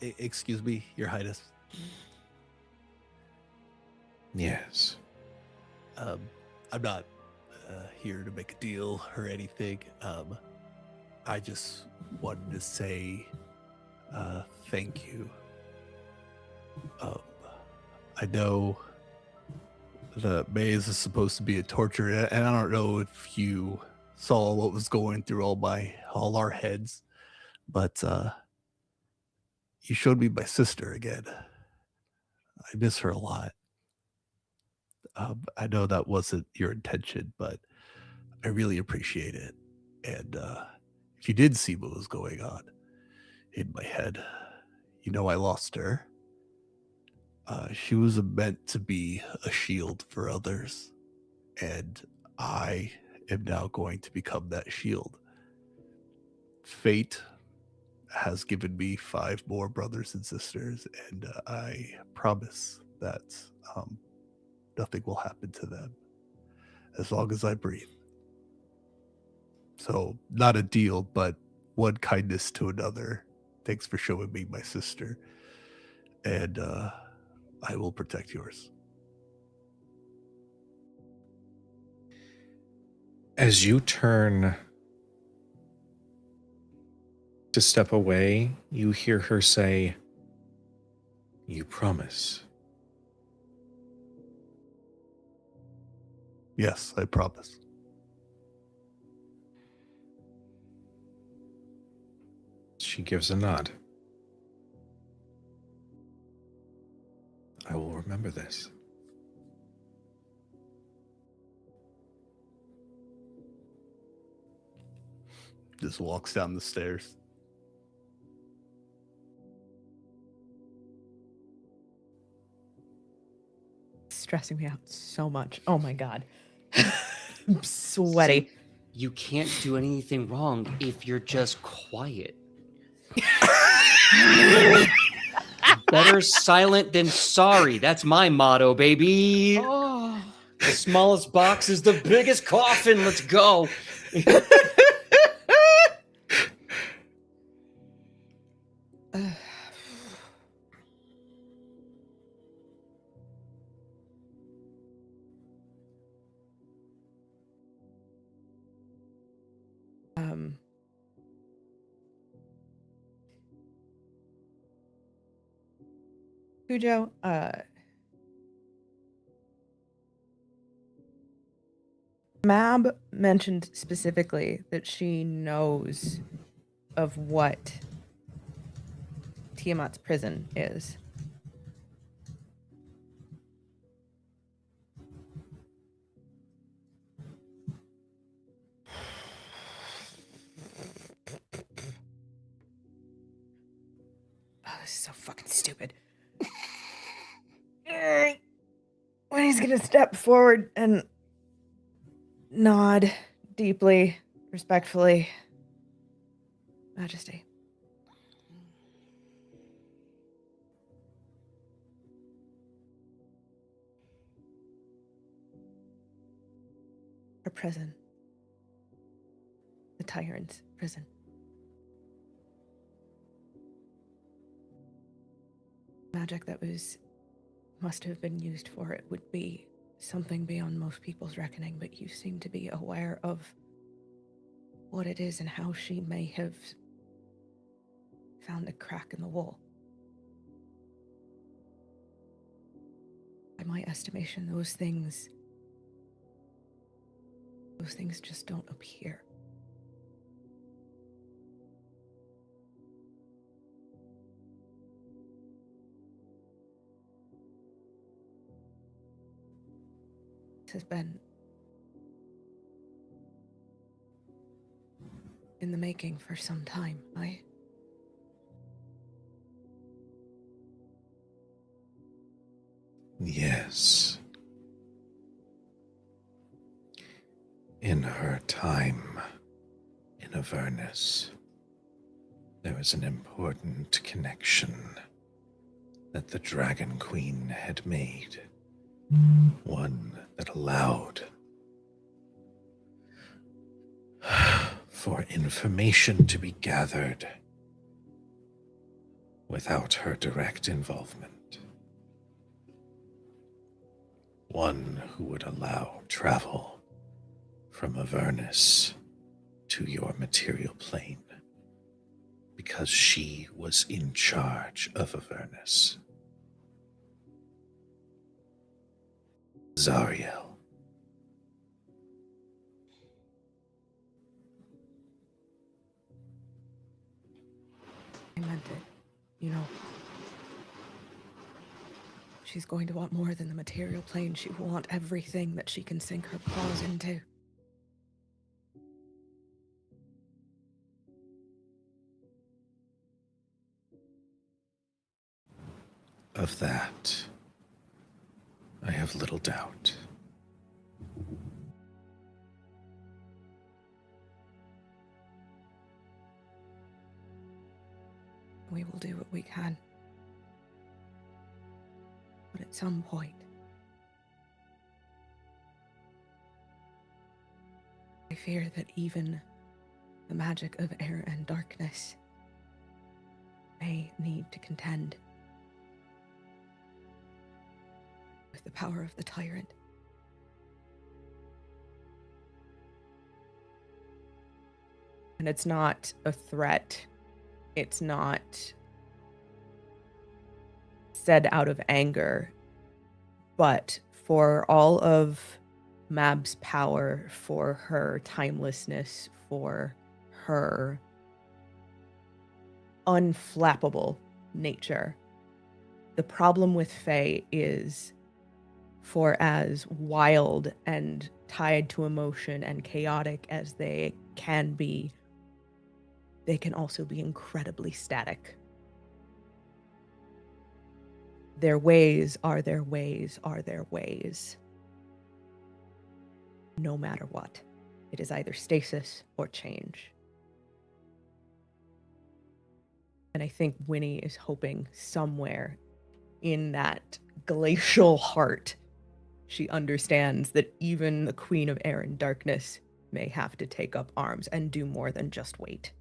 Excuse me, Your Highness. Yes. I'm not here to make a deal or anything. I just wanted to say thank you. I know the maze is supposed to be a torture, and I don't know if you saw what was going through all our heads, but you showed me my sister again. I miss her a lot. I know that wasn't your intention, but I really appreciate it. And if you did see what was going on in my head, you know I lost her. She was meant to be a shield for others, and I am now going to become that shield. Fate has given me 5 more brothers and sisters, and I promise that nothing will happen to them as long as I breathe. So, not a deal, but one kindness to another. Thanks for showing me my sister, and I will protect yours. As you turn to step away, you hear her say, "You promise." Yes, I promise. She gives a nod. I will remember this. Just walks down the stairs. Stressing me out so much. Oh my god. I'm sweaty. See, you can't do anything wrong if you're just quiet. Better silent than sorry. That's my motto, baby. Oh. The smallest box is the biggest coffin. Let's go. Cujo, Mab mentioned specifically that she knows of what Tiamat's prison is. Oh, this is so fucking stupid. When he's gonna step forward and nod deeply, respectfully. Majesty. Her prison. The tyrant's prison. Magic that must have been used for it would be something beyond most people's reckoning, but you seem to be aware of what it is and how she may have found a crack in the wall. By my estimation, those things just don't appear. This has been in the making for some time. Yes. In her time in Avernus, there was an important connection that the Dragon Queen had made. One that allowed for information to be gathered without her direct involvement. One who would allow travel from Avernus to your material plane, because she was in charge of Avernus. Zariel. I meant it. You know, she's going to want more than the material plane. She will want everything that she can sink her paws into. Of that, I have little doubt. We will do what we can. But at some point, I fear that even the magic of air and darkness may need to contend with the power of the tyrant. And it's not a threat. It's not said out of anger, but for all of Mab's power, for her timelessness, for her unflappable nature, the problem with Fae is, for as wild and tied to emotion and chaotic as they can be, they can also be incredibly static. Their ways are their ways are their ways. No matter what. It is either stasis or change. And I think Winnie is hoping somewhere in that glacial heart, she understands that even the Queen of Air and Darkness may have to take up arms and do more than just wait.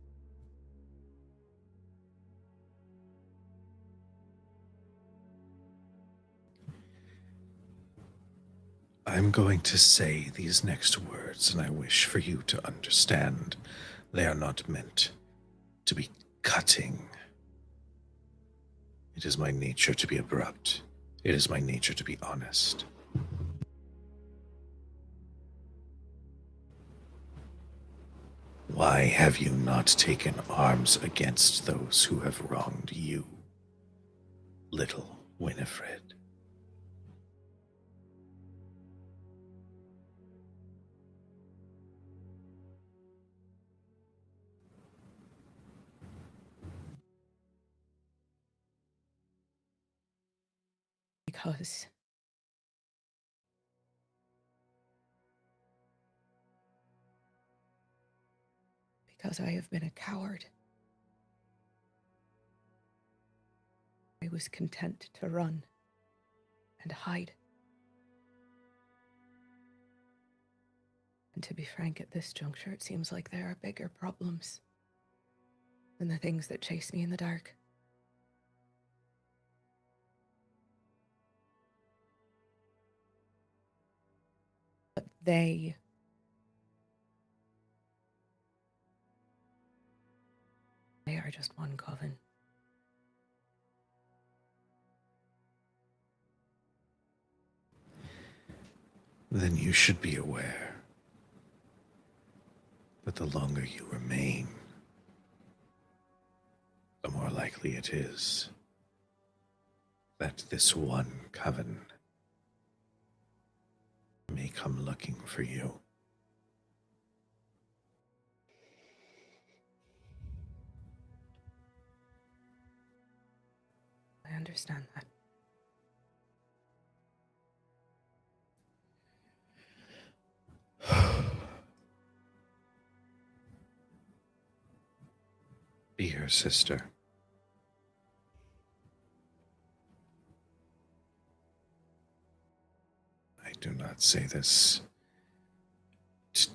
I'm going to say these next words, and I wish for you to understand they are not meant to be cutting. It is my nature to be abrupt. It is my nature to be honest. Why have you not taken arms against those who have wronged you, little Winifred? Because I have been a coward. I was content to run and hide. And to be frank, at this juncture, it seems like there are bigger problems than the things that chase me in the dark. But they are just one coven. Then you should be aware that the longer you remain, the more likely it is that this one coven may come looking for you. I understand that. Be her sister. I do not say this to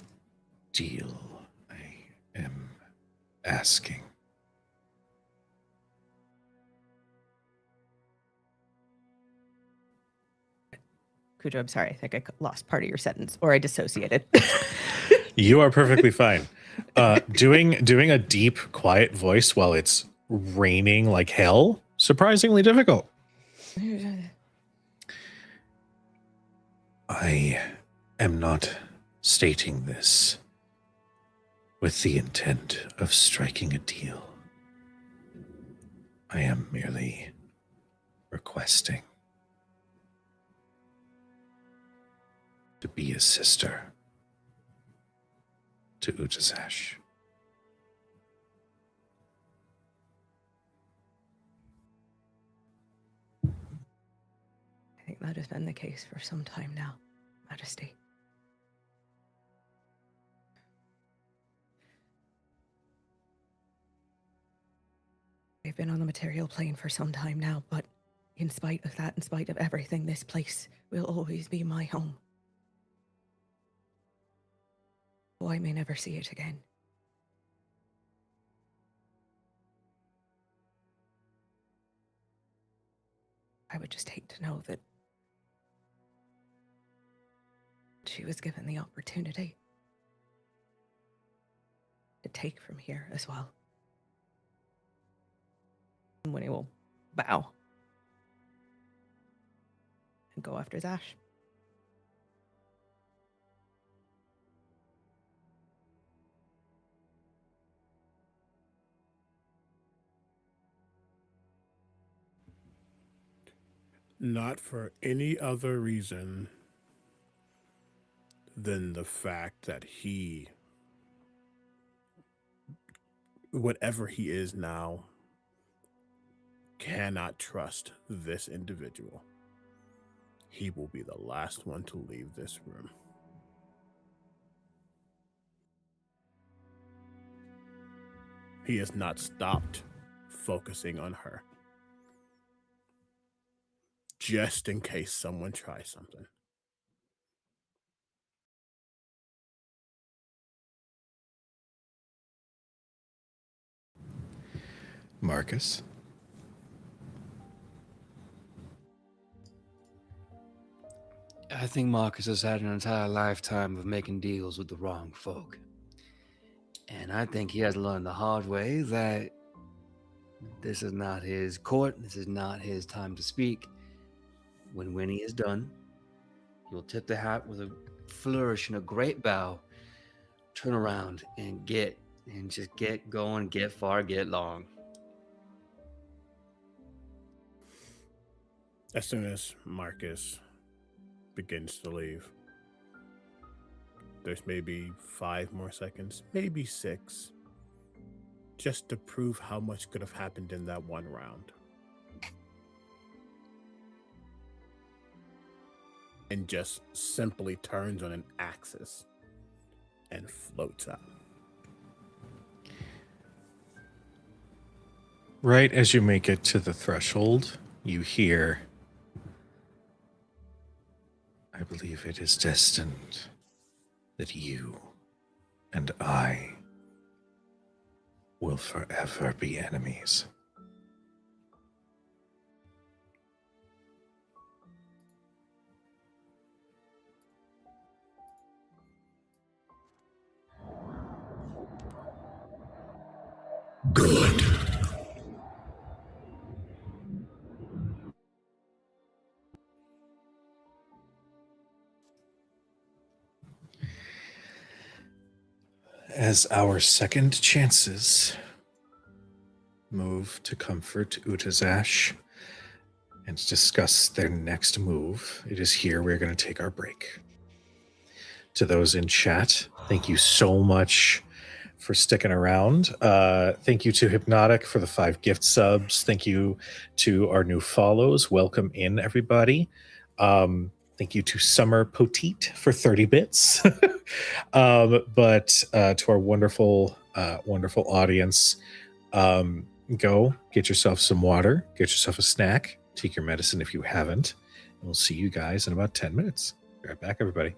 deal. I am asking. Cujo, I'm sorry. I think I lost part of your sentence, or I dissociated. You are perfectly fine. Doing a deep, quiet voice while it's raining like hell, surprisingly difficult. I am not stating this with the intent of striking a deal. I am merely requesting to be a sister to Utazash. I think that has been the case for some time now, Majesty. I've been on the material plane for some time now, but in spite of that, in spite of everything, this place will always be my home. Though I may never see it again. I would just hate to know that she was given the opportunity to take from here as well. And Winnie will bow and go after Zash. Not for any other reason than the fact that he, whatever he is now, cannot trust this individual. He will be the last one to leave this room. He has not stopped focusing on her, just in case someone tries something. Marcus? I think Marcus has had an entire lifetime of making deals with the wrong folk. And I think he has learned the hard way that this is not his court, this is not his time to speak. When Winnie is done, he will tip the hat with a flourish and a great bow, turn around and get and just get going, get far, get long. As soon as Marcus begins to leave, there's maybe 5 more seconds, maybe 6, just to prove how much could have happened in that one round. And just simply turns on an axis and floats out. Right as you make it to the threshold, you hear, I believe it is destined that you and I will forever be enemies. Good. As our second chances move to comfort Utazash and discuss their next move, it is here we're going to take our break. To those in chat, thank you so much for sticking around. Thank you to Hypnotic for the 5 gift subs. Thank you to our new follows. Welcome in, everybody. Thank you to Summer Poteet for 30 bits. But to our wonderful, wonderful audience, go get yourself some water, get yourself a snack, take your medicine if you haven't, and we'll see you guys in about 10 minutes. Be right back, everybody.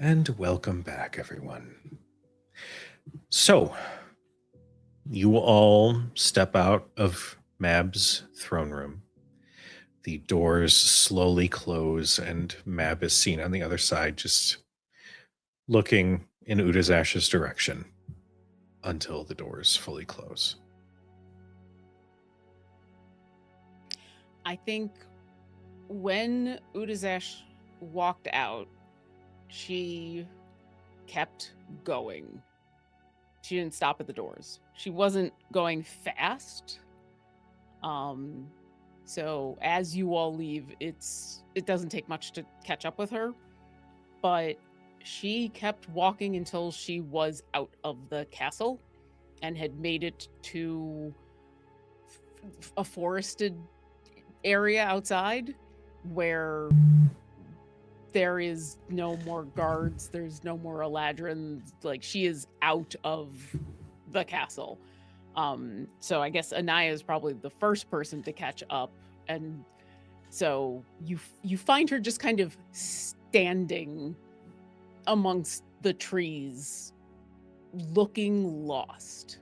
And welcome back, everyone. So, you all step out of Mab's throne room. The doors slowly close, and Mab is seen on the other side, just looking in Udazash's direction until the doors fully close. I think when Udazash walked out, she kept going. She didn't stop at the doors. She wasn't going fast. So as you all leave, it doesn't take much to catch up with her, but she kept walking until she was out of the castle and had made it to a forested area outside where there is no more guards, there's no more Eladrins. Like, she is out of the castle. So I guess Anaya is probably the first person to catch up, and so you find her just kind of standing amongst the trees, looking lost.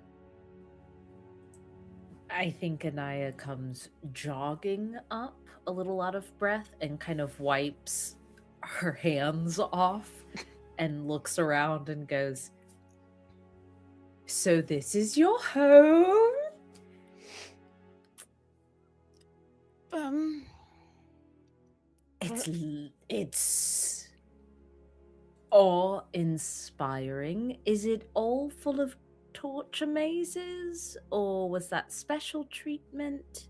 I think Anaya comes jogging up, a little out of breath, and kind of wipes her hands off and looks around and goes, "So this is your home?" It's awe-inspiring. Is it all full of torture mazes, or was that special treatment,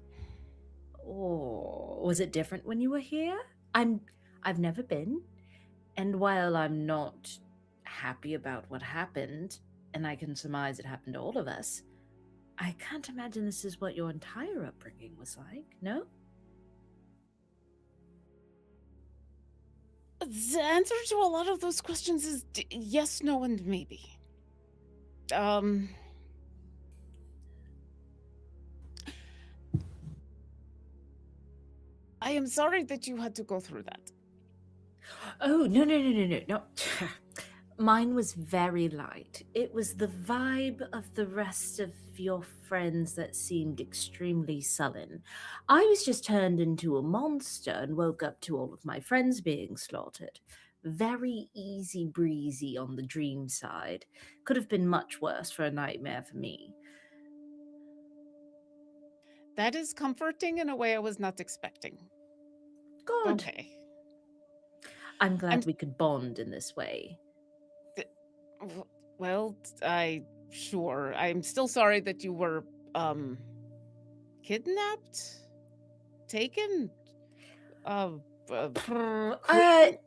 or was it different when you were here? I've never been, and while I'm not happy about what happened, and I can surmise it happened to all of us, I can't imagine this is what your entire upbringing was like, no? The answer to a lot of those questions is yes, no, and maybe. I am sorry that you had to go through that. Oh, no. Mine was very light. It was the vibe of the rest of your friends that seemed extremely sullen. I was just turned into a monster and woke up to all of my friends being slaughtered. Very easy breezy on the dream side. Could have been much worse for a nightmare for me. That is comforting in a way I was not expecting. Good. Okay. I'm glad we could bond in this way. Well, sure. I'm still sorry that you were, kidnapped? Taken?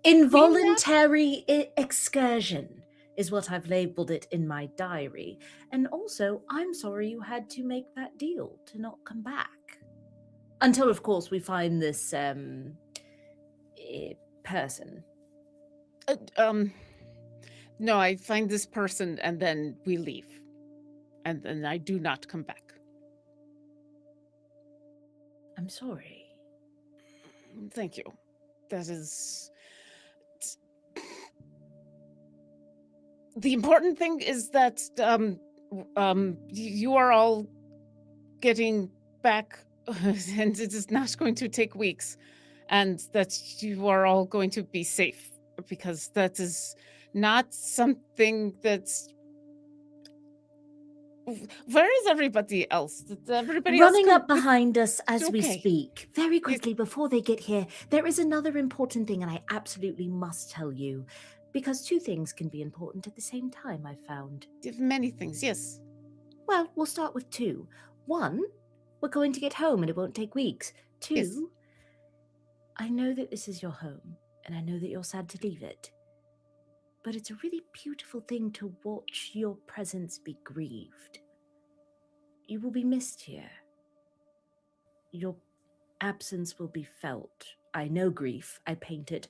Involuntary excursion is what I've labeled it in my diary. And also, I'm sorry you had to make that deal to not come back. Until, of course, we find this person. No, I find this person and then we leave. And then I do not come back. I'm sorry. Thank you. That is... The important thing is that you are all getting back, and it is not going to take weeks, and that you are all going to be safe, because that is not something that's... Where is everybody else? Everybody running else up behind us as we okay. speak. Very quickly, before they get here, there is another important thing, and I absolutely must tell you. Because two things can be important at the same time, I've found. Many things, yes. Well, we'll start with two. One, we're going to get home and it won't take weeks. Two, Yes. I know that this is your home, and I know that you're sad to leave it. But it's a really beautiful thing to watch your presence be grieved. You will be missed here. Your absence will be felt. I know grief. I paint it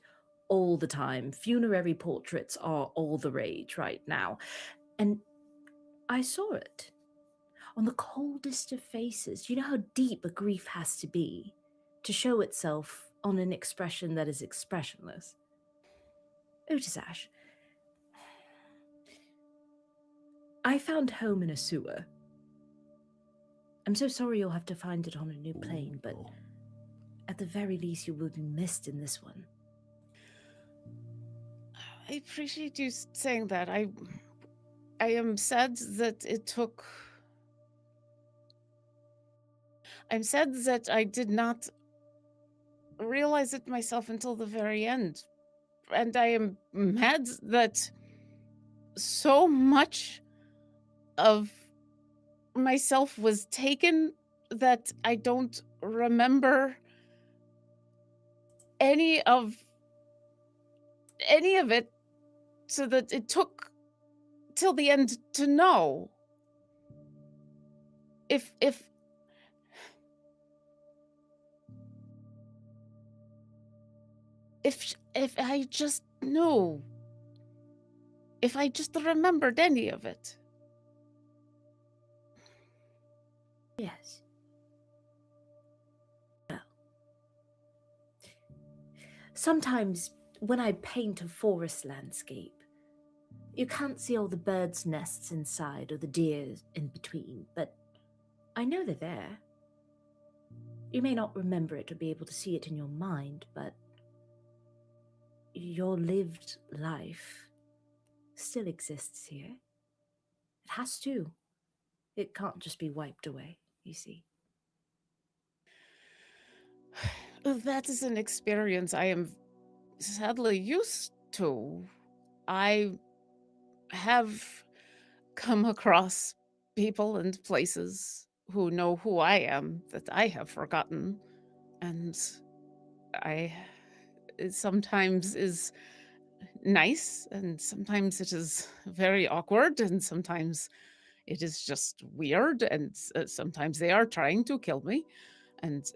all the time. Funerary portraits are all the rage right now. And I saw it. On the coldest of faces. You know how deep a grief has to be to show itself on an expression that is expressionless. Utasash, I found home in a sewer. I'm so sorry you'll have to find it on a new plane, but at the very least you will be missed in this one. I appreciate you saying that. I am sad that it took. I'm sad that I did not realize it myself until the very end. And I am mad that so much of myself was taken that I don't remember any of it, so that it took till the end to know. If I just knew, if I just remembered any of it. Yes. Well, sometimes when I paint a forest landscape, you can't see all the birds' nests inside or the deer in between, but I know they're there. You may not remember it or be able to see it in your mind, but your lived life still exists here. It has to. It can't just be wiped away, you see. That is an experience I am sadly used to. I have come across people and places who know who I am that I have forgotten, and it sometimes is nice, and sometimes it is very awkward, and sometimes it is just weird, and sometimes they are trying to kill me, and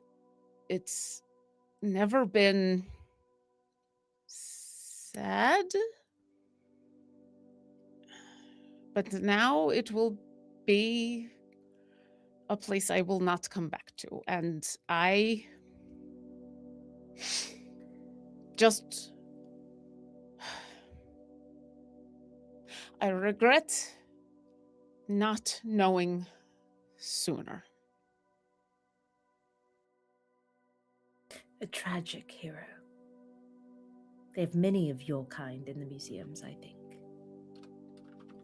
it's never been sad, but now it will be a place I will not come back to, and I just I regret not knowing sooner. A tragic hero. They have many of your kind in the museums, I think.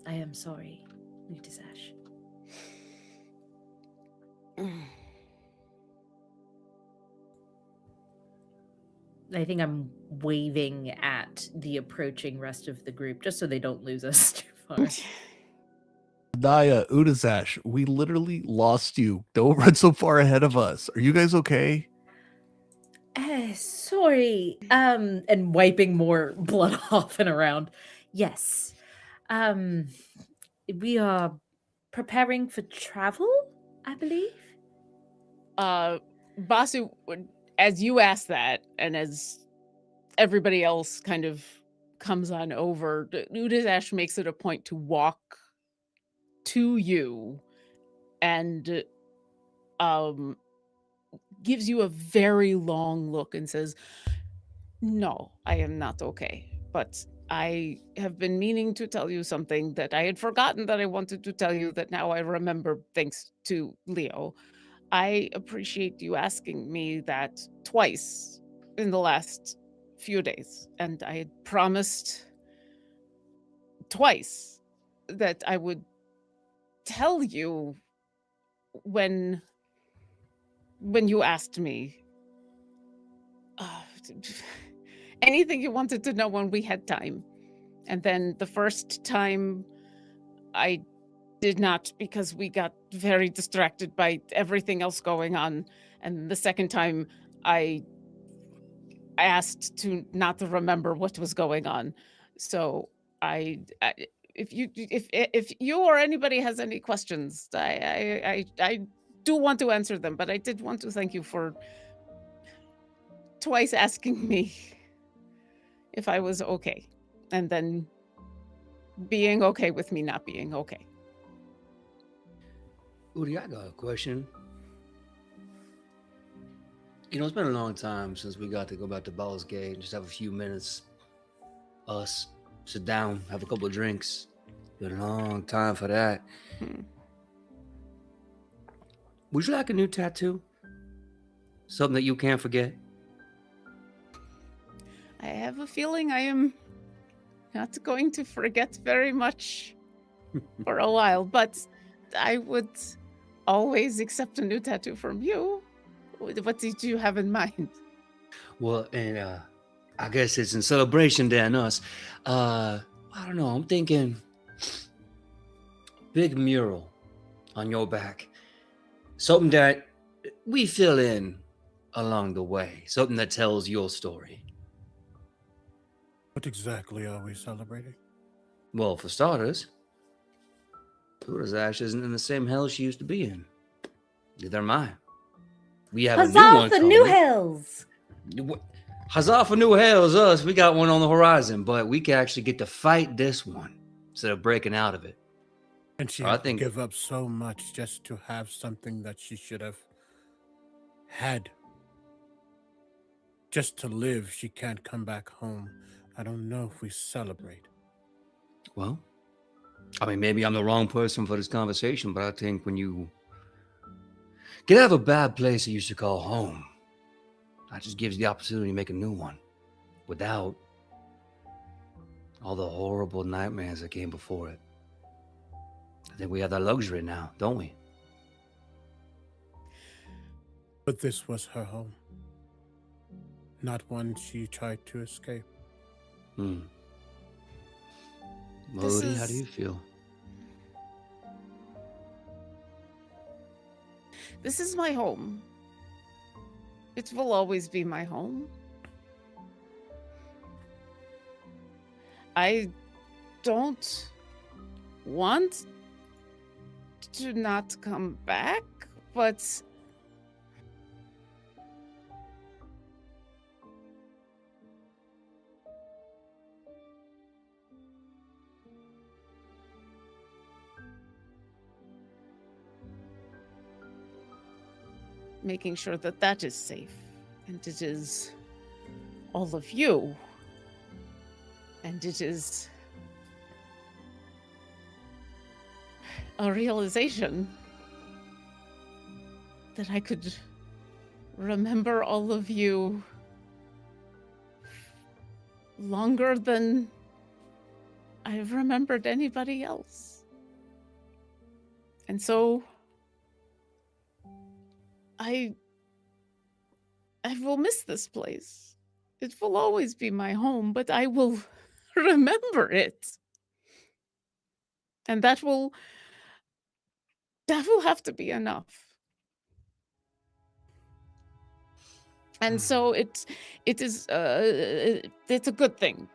I am sorry, Lutasash. I think I'm waving at the approaching rest of the group just so they don't lose us too far. Naya, Udazash, we literally lost you. Don't run so far ahead of us. Are you guys okay? Sorry. And wiping more blood off and around. Yes. We are preparing for travel, I believe. Basu, as you ask that, and as everybody else kind of comes on over, Udazash makes it a point to walk to you and gives you a very long look and says, "No, I am not okay, but I have been meaning to tell you something that I had forgotten that I wanted to tell you, that now I remember thanks to Leo. I appreciate you asking me that twice in the last few days, and I had promised twice that I would tell you when you asked me anything you wanted to know when we had time. And then the first time I did not, because we got very distracted by everything else going on. And the second time I asked to not to remember what was going on. So if you or anybody has any questions, I do want to answer them, but I did want to thank you for twice asking me if I was okay, and then being okay with me not being okay. Udi, I got a question. You know, it's been a long time since we got to go back to Baldur's Gate and just have a few minutes. Us sit down, have a couple of drinks, Been a long time for that. Hmm. Would you like a new tattoo? Something that you can't forget? I have a feeling I am not going to forget very much for a while, but I would always accept a new tattoo from you. What did you have in mind? Well, and I guess it's in celebration than us. I don't know. I'm thinking big mural on your back. Something that we fill in along the way. Something that tells your story. What exactly are we celebrating? Well, for starters, Uda's Ash isn't in the same hell she used to be in. Neither am I. We have a new Huzzah one for coming. New Hills! Huzzah for New Hells, us. We got one on the horizon, but we can actually get to fight this one instead of breaking out of it. And she I had think- to give up so much just to have something that she should have had. Just to live, she can't come back home. I don't know if we celebrate. Well, I mean, maybe I'm the wrong person for this conversation, but I think when you get out of a bad place that you used to call home, that just gives you the opportunity to make a new one without all the horrible nightmares that came before it. I think we have that luxury now, don't we? But this was her home. Not one she tried to escape. Melody, how do you feel? This is my home. It will always be my home. I don't want to not come back, but making sure that that is safe and it is all of you and it is a realization that I could remember all of you longer than I've remembered anybody else. And so I will miss this place. It will always be my home, but I will remember it. And that will have to be enough. And so it's a good thing.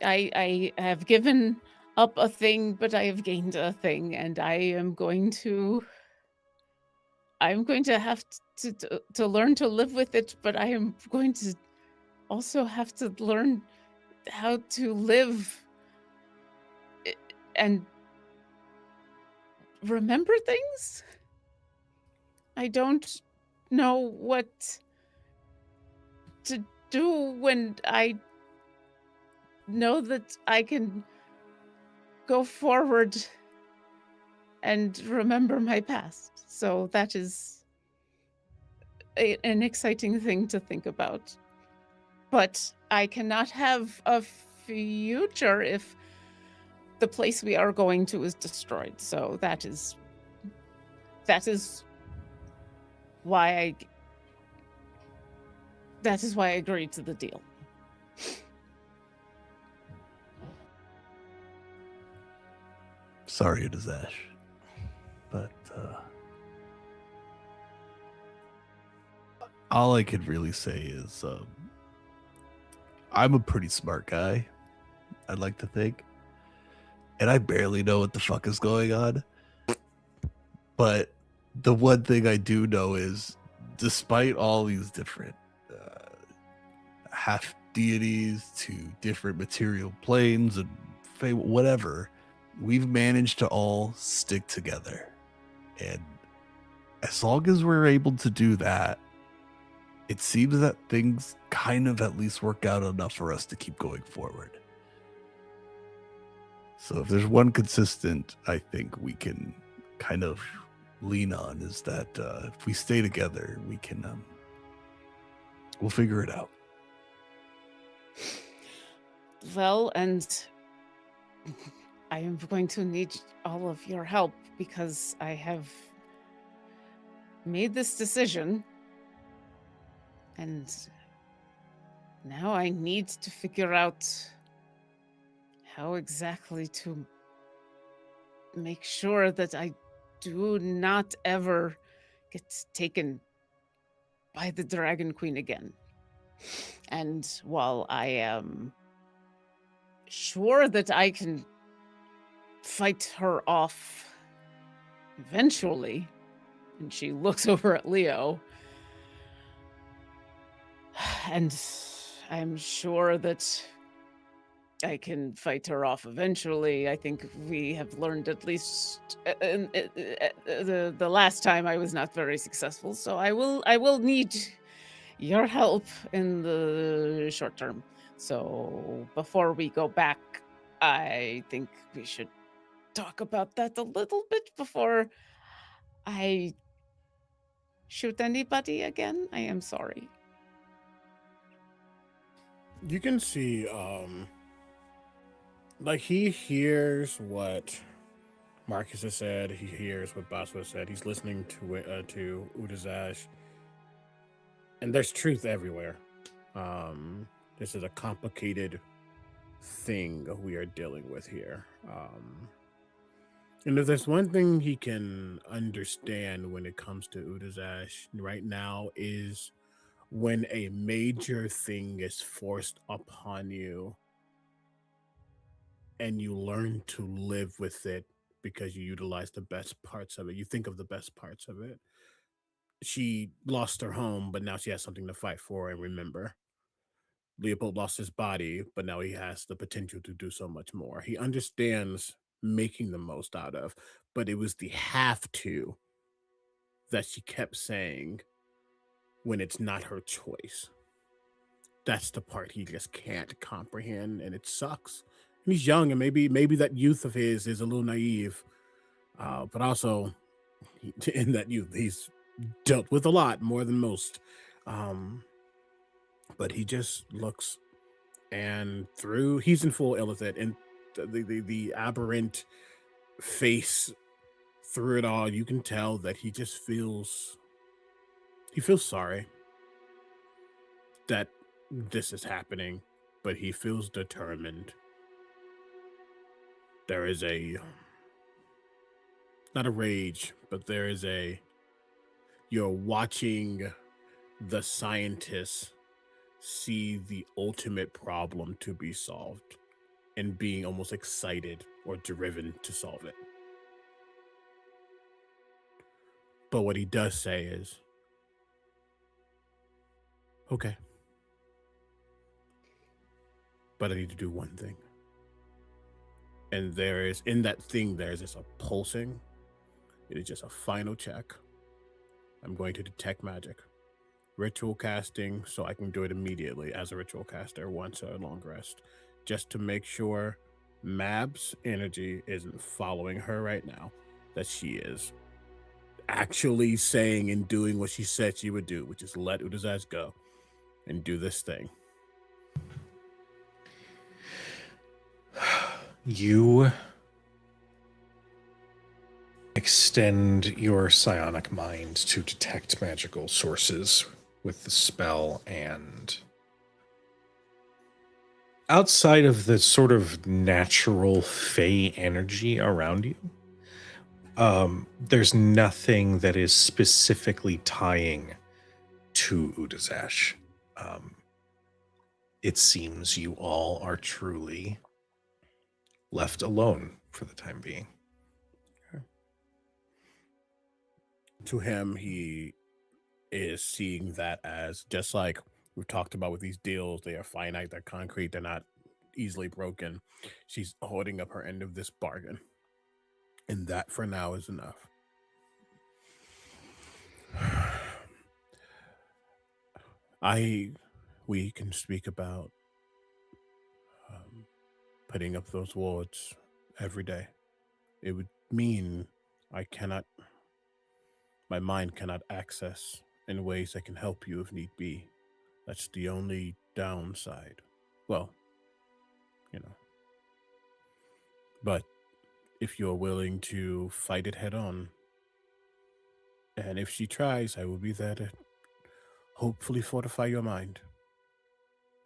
I have given up a thing, but I have gained a thing, and I'm going to have to learn to live with it, but I am going to also have to learn how to live and remember things. I don't know what to do when I know that I can go forward and remember my past. So that is an exciting thing to think about. But I cannot have a future if the place we are going to is destroyed. So that is why I agreed to the deal. Sorry, it is Ash. But all I could really say is I'm a pretty smart guy, I'd like to think. And I barely know what the fuck is going on. But the one thing I do know is, despite all these different half deities to different material planes and whatever, we've managed to all stick together. And as long as we're able to do that, it seems that things kind of at least work out enough for us to keep going forward. So if there's one consistent, I think we can kind of lean on is that if we stay together, we can we'll figure it out. Well, and I am going to need all of your help because I have made this decision. And now I need to figure out how exactly to make sure that I do not ever get taken by the Dragon Queen again. And while I am sure that I can fight her off eventually, and she looks over at Leo, and I'm sure that I can fight her off eventually. I think we have learned at least the last time I was not very successful. So I will need your help in the short term. So before we go back, I think we should talk about that a little bit before I shoot anybody again. I am sorry. You can see, like he hears what Marcus has said. He hears what Basu has said. He's listening to Udazash, and there's truth everywhere. This is a complicated thing we are dealing with here. And if there's one thing he can understand when it comes to Udazash right now is when a major thing is forced upon you and you learn to live with it because you utilize the best parts of it. You think of the best parts of it. She lost her home, but now she has something to fight for and remember. Leopold lost his body, but now he has the potential to do so much more. He understands making the most out of, but it was the have to that she kept saying when it's not her choice. That's the part he just can't comprehend, and it sucks. And he's young, and maybe that youth of his is a little naive, but also in that youth he's dealt with a lot more than most. But he just looks, and he's in full illithid, and the aberrant face through it all, you can tell that he feels sorry that this is happening, but he feels determined. There is not a rage, but there is you're watching the scientists see the ultimate problem to be solved and being almost excited or driven to solve it. But what he does say is, okay, but I need to do one thing. And in that thing, there's just a pulsing. It is just a final check. I'm going to detect magic. Ritual casting, so I can do it immediately as a ritual caster once a long rest, just to make sure Mab's energy isn't following her right now, that she is actually saying and doing what she said she would do, which is let Udazash go and do this thing. You extend your psionic mind to detect magical sources with the spell, and outside of the sort of natural fey energy around you, there's nothing that is specifically tying to Udazash. It seems you all are truly left alone for the time being. To him, he is seeing that as, just like we've talked about with these deals, they are finite, they're concrete, they're not easily broken. She's holding up her end of this bargain. And that for now is enough. We can speak about putting up those wards every day. It would mean my mind cannot access in ways that can help you if need be. That's the only downside. Well, you know. But if you're willing to fight it head on, and if she tries, I will be there to hopefully fortify your mind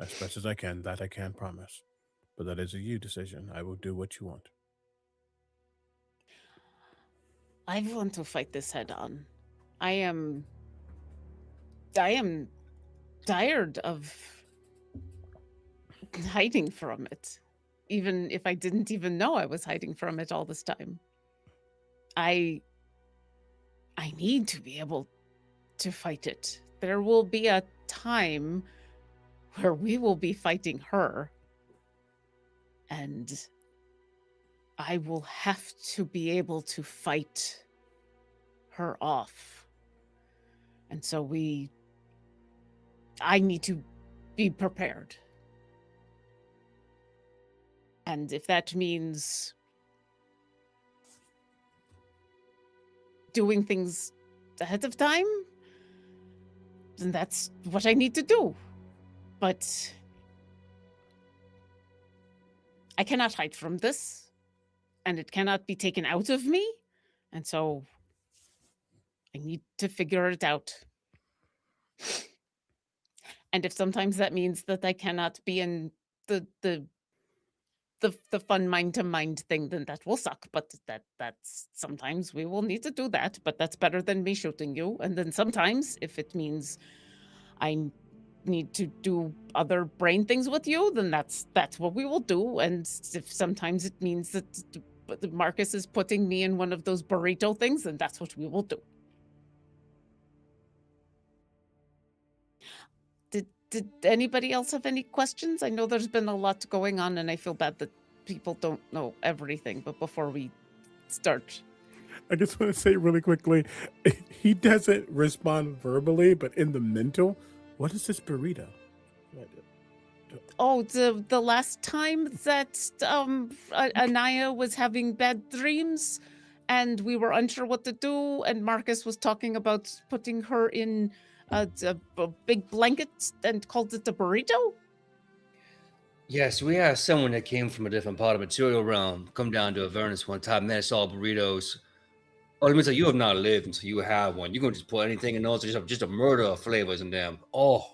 as best as I can. That I can promise. But that is a you decision. I will do what you want. I want to fight this head on. I am tired of hiding from it. Even if I didn't even know I was hiding from it all this time. I need to be able to fight it. There will be a time where we will be fighting her. And I will have to be able to fight her off. And so I need to be prepared. And if that means doing things ahead of time, then that's what I need to do. But I cannot hide from this, and it cannot be taken out of me. And so I need to figure it out. And if sometimes that means that I cannot be in the fun mind to mind thing, then that will suck. But that's sometimes we will need to do that. But that's better than me shooting you. And then sometimes if it means I need to do other brain things with you, then that's what we will do. And if sometimes it means that Marcus is putting me in one of those burrito things, then that's what we will do. Did anybody else have any questions? I know there's been a lot going on, and I feel bad that people don't know everything. But before we start, I just want to say really quickly, he doesn't respond verbally, but in the mental, what is this burrito? oh, the last time that Anaya was having bad dreams, and we were unsure what to do, and Marcus was talking about putting her in a big blanket and called it a burrito? Yes, we had someone that came from a different part of the material realm come down to Avernus one time, and they saw burritos. Oh, let me say, you have not lived until you have one. You're going to just put anything in those, just a murder of flavors in them. Oh.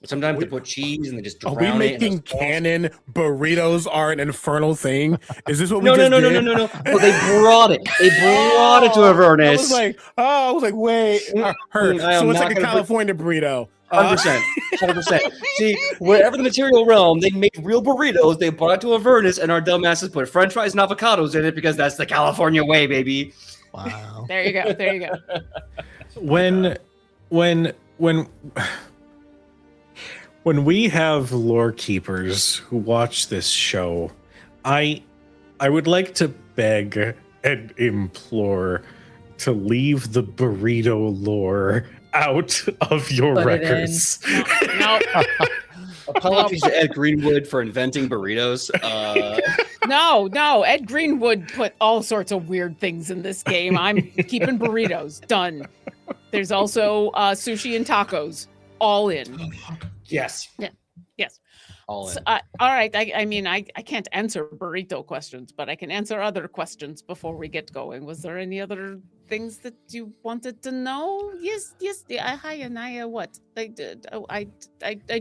Sometimes they put cheese and they just drown it. Are we making canon burritos are an infernal thing? Is this what we No. did? No. Oh, they brought it. They brought it to Avernus. I was like, wait. So it's like a California burrito. 100%. See, wherever the material realm, they make real burritos. They brought it to Avernus, and our dumbasses put French fries and avocados in it because that's the California way, baby. Wow. There you go. When we have lore keepers who watch this show, I would like to beg and implore to leave the burrito lore out of your records. No. Apologies to Ed Greenwood for inventing burritos. No. Ed Greenwood put all sorts of weird things in this game. I'm keeping burritos. Done. There's also sushi and tacos. All in. Yes. Yeah. Yes. All in. So, all right. I mean, I can't answer burrito questions, but I can answer other questions before we get going. Was there any other things that you wanted to know? Yes. Yeah, hi, Anaya. What? I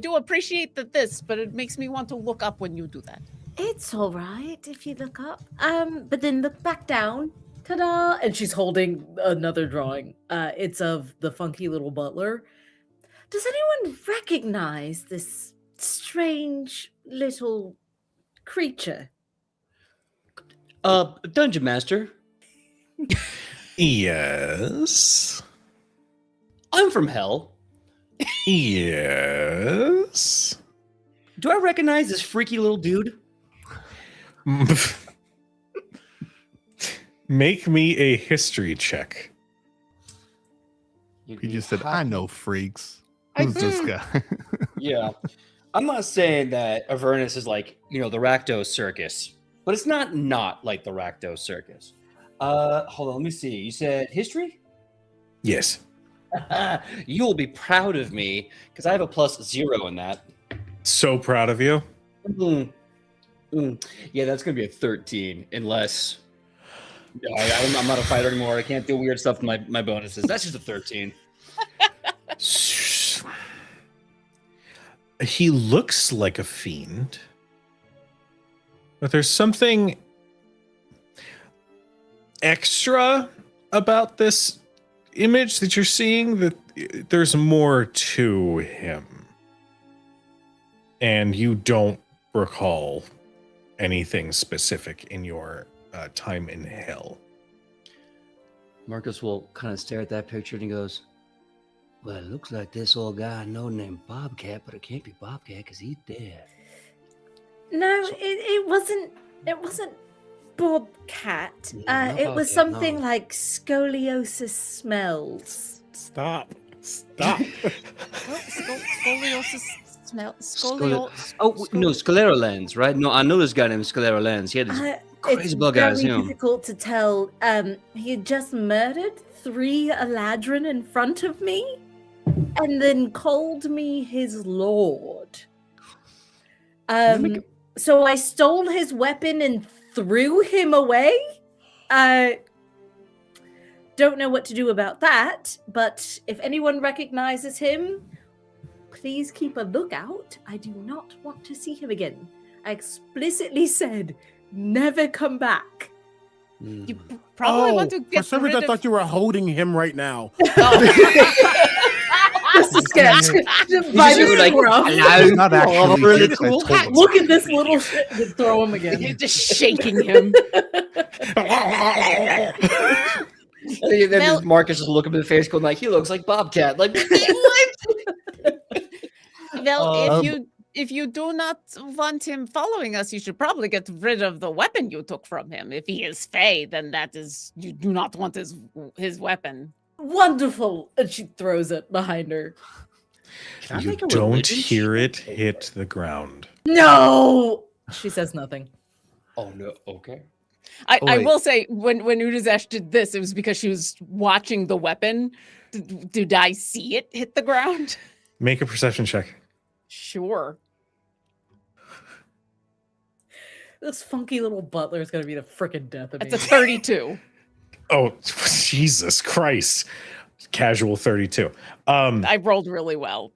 do appreciate this, but it makes me want to look up when you do that. It's all right if you look up. But then look back down. Ta-da! And she's holding another drawing. It's of the funky little butler. Does anyone recognize this strange little creature? Dungeon Master. Yes. I'm from hell. Yes. Do I recognize this freaky little dude? Make me a history check. He just said, I know freaks. Who's this guy? Yeah. I'm not saying that Avernus is like, the Rakdos circus, but it's not like the Rakdos Circus. Hold on, let me see. You said history? Yes. You will be proud of me because I have a +0 in that. So proud of you. Yeah, that's gonna be a 13, unless I'm not a fighter anymore. I can't do weird stuff with my bonuses. That's just a 13. He looks like a fiend, but there's something extra about this image that you're seeing, that there's more to him. And you don't recall anything specific in your time in hell. Marcus will kind of stare at that picture and he goes, well, it looks like this old guy I know named Bobcat, but it can't be Bobcat because he's dead. No, it wasn't Bobcat. No, It was Bobcat, something no. like scoliosis smells. Stop. Scoliosis smell. No, Sclerolens, right? No, I know this guy named Sclerolens. He had this crazy It's bug eyes. very Him. difficult to tell. He had just murdered 3 Eladrin in front of me, and then called me his lord. So I stole his weapon and threw him away. Don't know what to do about that, but if anyone recognizes him, please keep a lookout. I do not want to see him again. I explicitly said, never come back. You probably want to for get some rid reason, I of... thought you were holding him right now. This is sketch. By You the like, scruff. It's not actually really fixed, I cool. told him. Look at this little shit and throw him again. You're just shaking him. And then Well- Marcus just look him in the face, going like, he looks like Bobcat. Like, Well, if you do not want him following us, you should probably get rid of the weapon you took from him. If he is Fey, then that is, you do not want his weapon. Wonderful. And she throws it behind her. Can I You make a don't religion hear check? it hit the ground. No! She says nothing. Oh no, okay. I wait. will say, when Udazesh did this, it was because she was watching the weapon. Did I see it hit the ground? Make a perception check. Sure. This funky little butler is going to be the frickin' death of me. It's a 32. Oh, Jesus Christ. Casual 32. I rolled really well.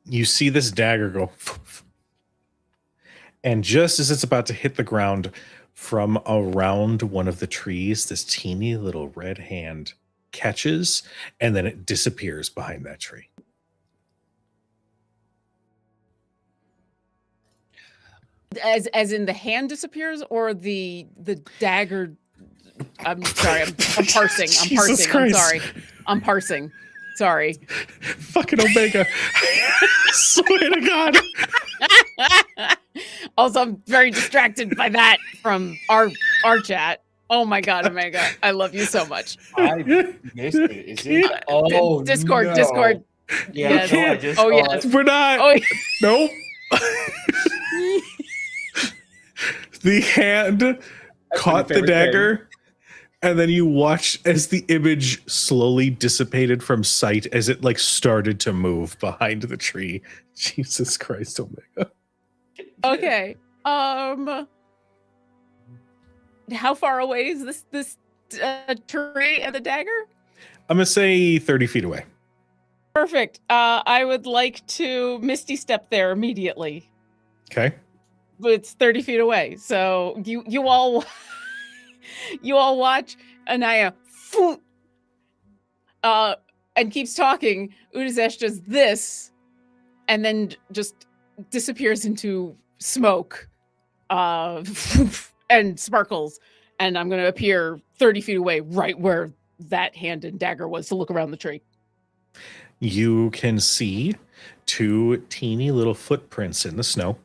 You see this dagger go, and just as it's about to hit the ground, from around one of the trees, this teeny little red hand catches, and then it disappears behind that tree. As in the hand disappears, or the dagger. I'm sorry. I'm parsing. I'm Jesus parsing. Christ. I'm sorry. I'm parsing. Sorry. Fucking Omega. Swear to God. Also, I'm very distracted by that from our chat. Oh my God, Omega, I love you so much. I missed it. Is it? Oh, Discord, no. Discord. Yeah, Yes. no, I just Oh, saw yes. it. We're not. Oh, Nope. The hand caught the favorite dagger, and then you watch as the image slowly dissipated from sight as it like started to move behind the tree. Jesus Christ, Omega. okay. How far away is this tree and the dagger? I'm gonna say 30 feet away. Perfect. I would like to Misty Step there immediately. Okay. But it's 30 feet away. So you all you all watch Anaya and keeps talking. Udazesh does this and then just disappears into smoke and sparkles. And I'm gonna appear 30 feet away, right where that hand and dagger was, to look around the tree. You can see 2 teeny little footprints in the snow.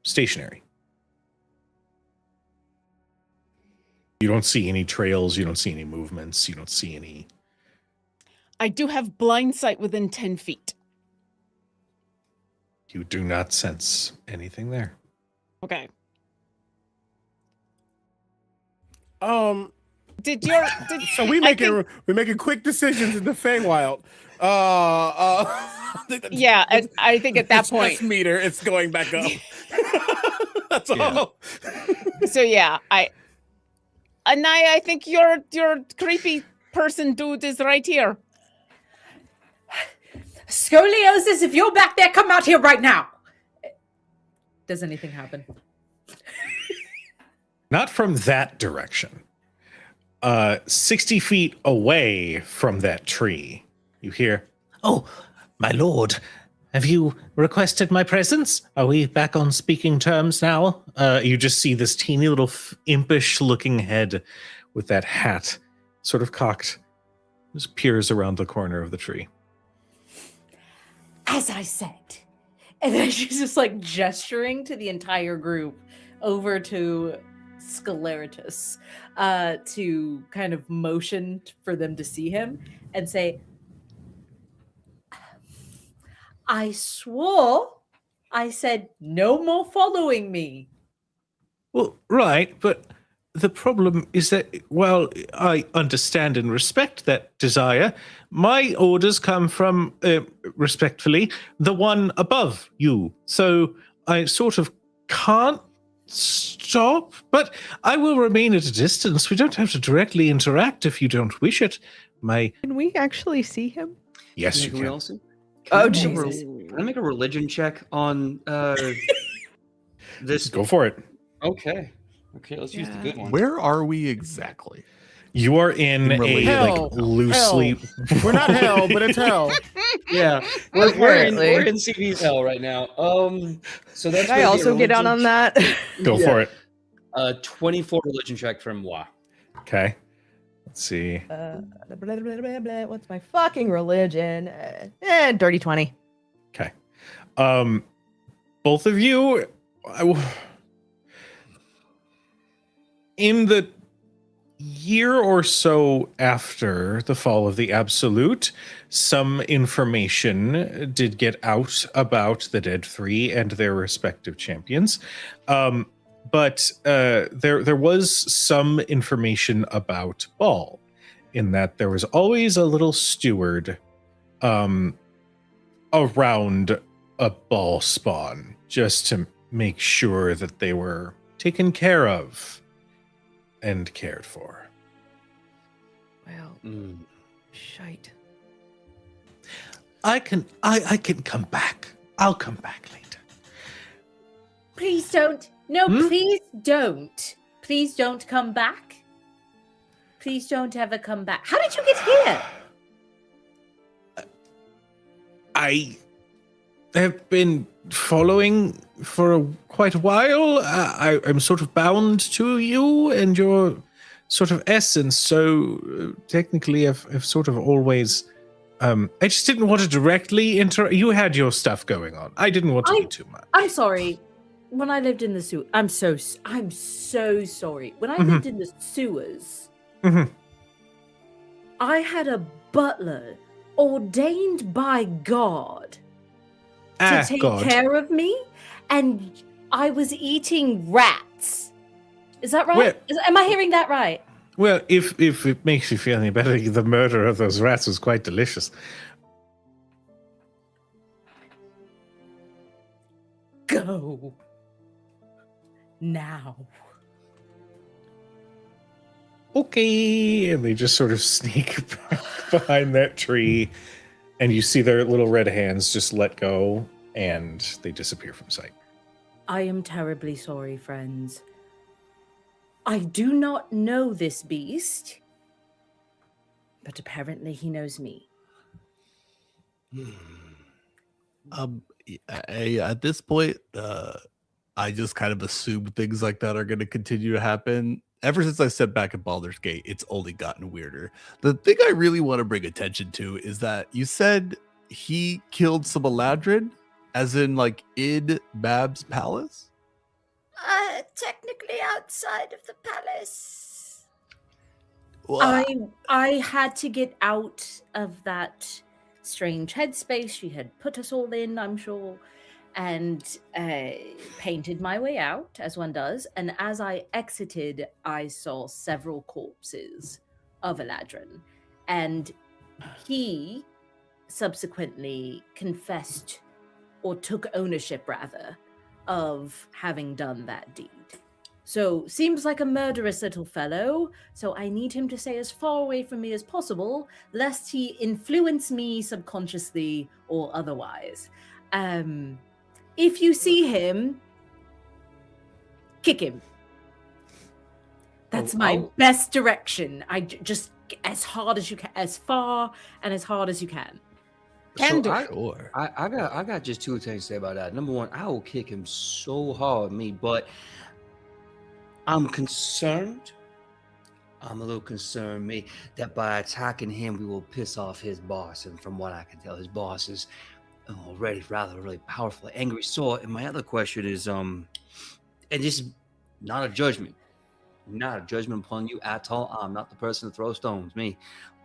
Stationary. You don't see any trails. You don't see any movements. You don't see any. I do have blind sight within 10 feet. You do not sense anything there. Okay. Did So we making quick decisions in the Feywild. Yeah, and I think at that point, this meter, it's going back up. That's Yeah. all. so yeah, Anaya, I think your creepy person dude is right here. Scoliosis, if you're back there, come out here right now. Does anything happen? Not from that direction. 60 feet away from that tree, you hear, "Oh, my lord, have you requested my presence? Are we back on speaking terms now?" You just see this teeny little impish-looking head with that hat sort of cocked, just peers around the corner of the tree. As I said. And then she's just like gesturing to the entire group over to Scleritus to kind of motion for them to see him and say, I swore I said no more following me. Well, right, but the problem is that while I understand and respect that desire, my orders come from, respectfully, the one above you. So I sort of can't stop, but I will remain at a distance. We don't have to directly interact if you don't wish it. Can we actually see him? Yes, you Can we can. also? Oh, I make a Jesus. Can I make a religion check on this? Go for it. Okay. Okay, let's use the Yeah. good one. Where are we exactly? You are in In a relation- Hell. like loosely. We're not hell, but it's hell. Yeah, we're Apparently. in CV's hell right now. So that's. Can I gonna be a also get on religion that? Go for it. 24 religion check from Wa. Okay. Let's see. Blah, blah, blah, blah, blah. What's my fucking religion? Dirty 20. Okay. Both of you, in the year or so after the fall of the Absolute, some information did get out about the Dead Three and their respective champions. But there was some information about Ball, in that there was always a little steward around a Ball spawn, just to make sure that they were taken care of and cared for. Well, Mm. shite. I can come back. I'll come back later. Please don't. No, Hmm? please don't. Please don't come back. Please don't ever come back. How did you get here? I have been following for quite a while. I'm sort of bound to you and your sort of essence. So technically, I've sort of always. I just didn't want to directly You had your stuff going on. I didn't want to be too much. I'm sorry. When I lived in the sewer, I'm so sorry. When I lived in the sewers, Mhm. I had a butler ordained by God to take God. care of me, and I was eating rats. Is that right? Well- Am I hearing that right? Well, if it makes you feel any better, the murder of those rats was quite delicious. Go now. Okay, and they just sort of sneak back behind that tree, and you see their little red hands just let go, and they disappear from sight. I am terribly sorry, friends. I do not know this beast, but apparently he knows me. At this point, I just kind of assume things like that are going to continue to happen. Ever since I stepped back at Baldur's Gate, it's only gotten weirder. The thing I really want to bring attention to is that you said he killed some Eladrin, as in like in Bab's palace. Technically outside of the palace. Well, I had to get out of that strange headspace she had put us all in, I'm sure. and painted my way out, as one does. And as I exited, I saw several corpses of Eladrin. And he subsequently confessed, or took ownership, rather, of having done that deed. So, seems like a murderous little fellow, so I need him to stay as far away from me as possible, lest he influence me subconsciously or otherwise. If you see him, kick him. That's my best direction. Just as hard as you can, as far and as hard as you can. Can do. Sure. I got just two things to say about that. Number one, I will kick him so hard, but I'm concerned. I'm a little concerned, that by attacking him, we will piss off his boss. And from what I can tell, his boss is already rather really powerful, angry sword. And my other question is, and this is not a judgment upon you at all. I'm not the person to throw stones, me.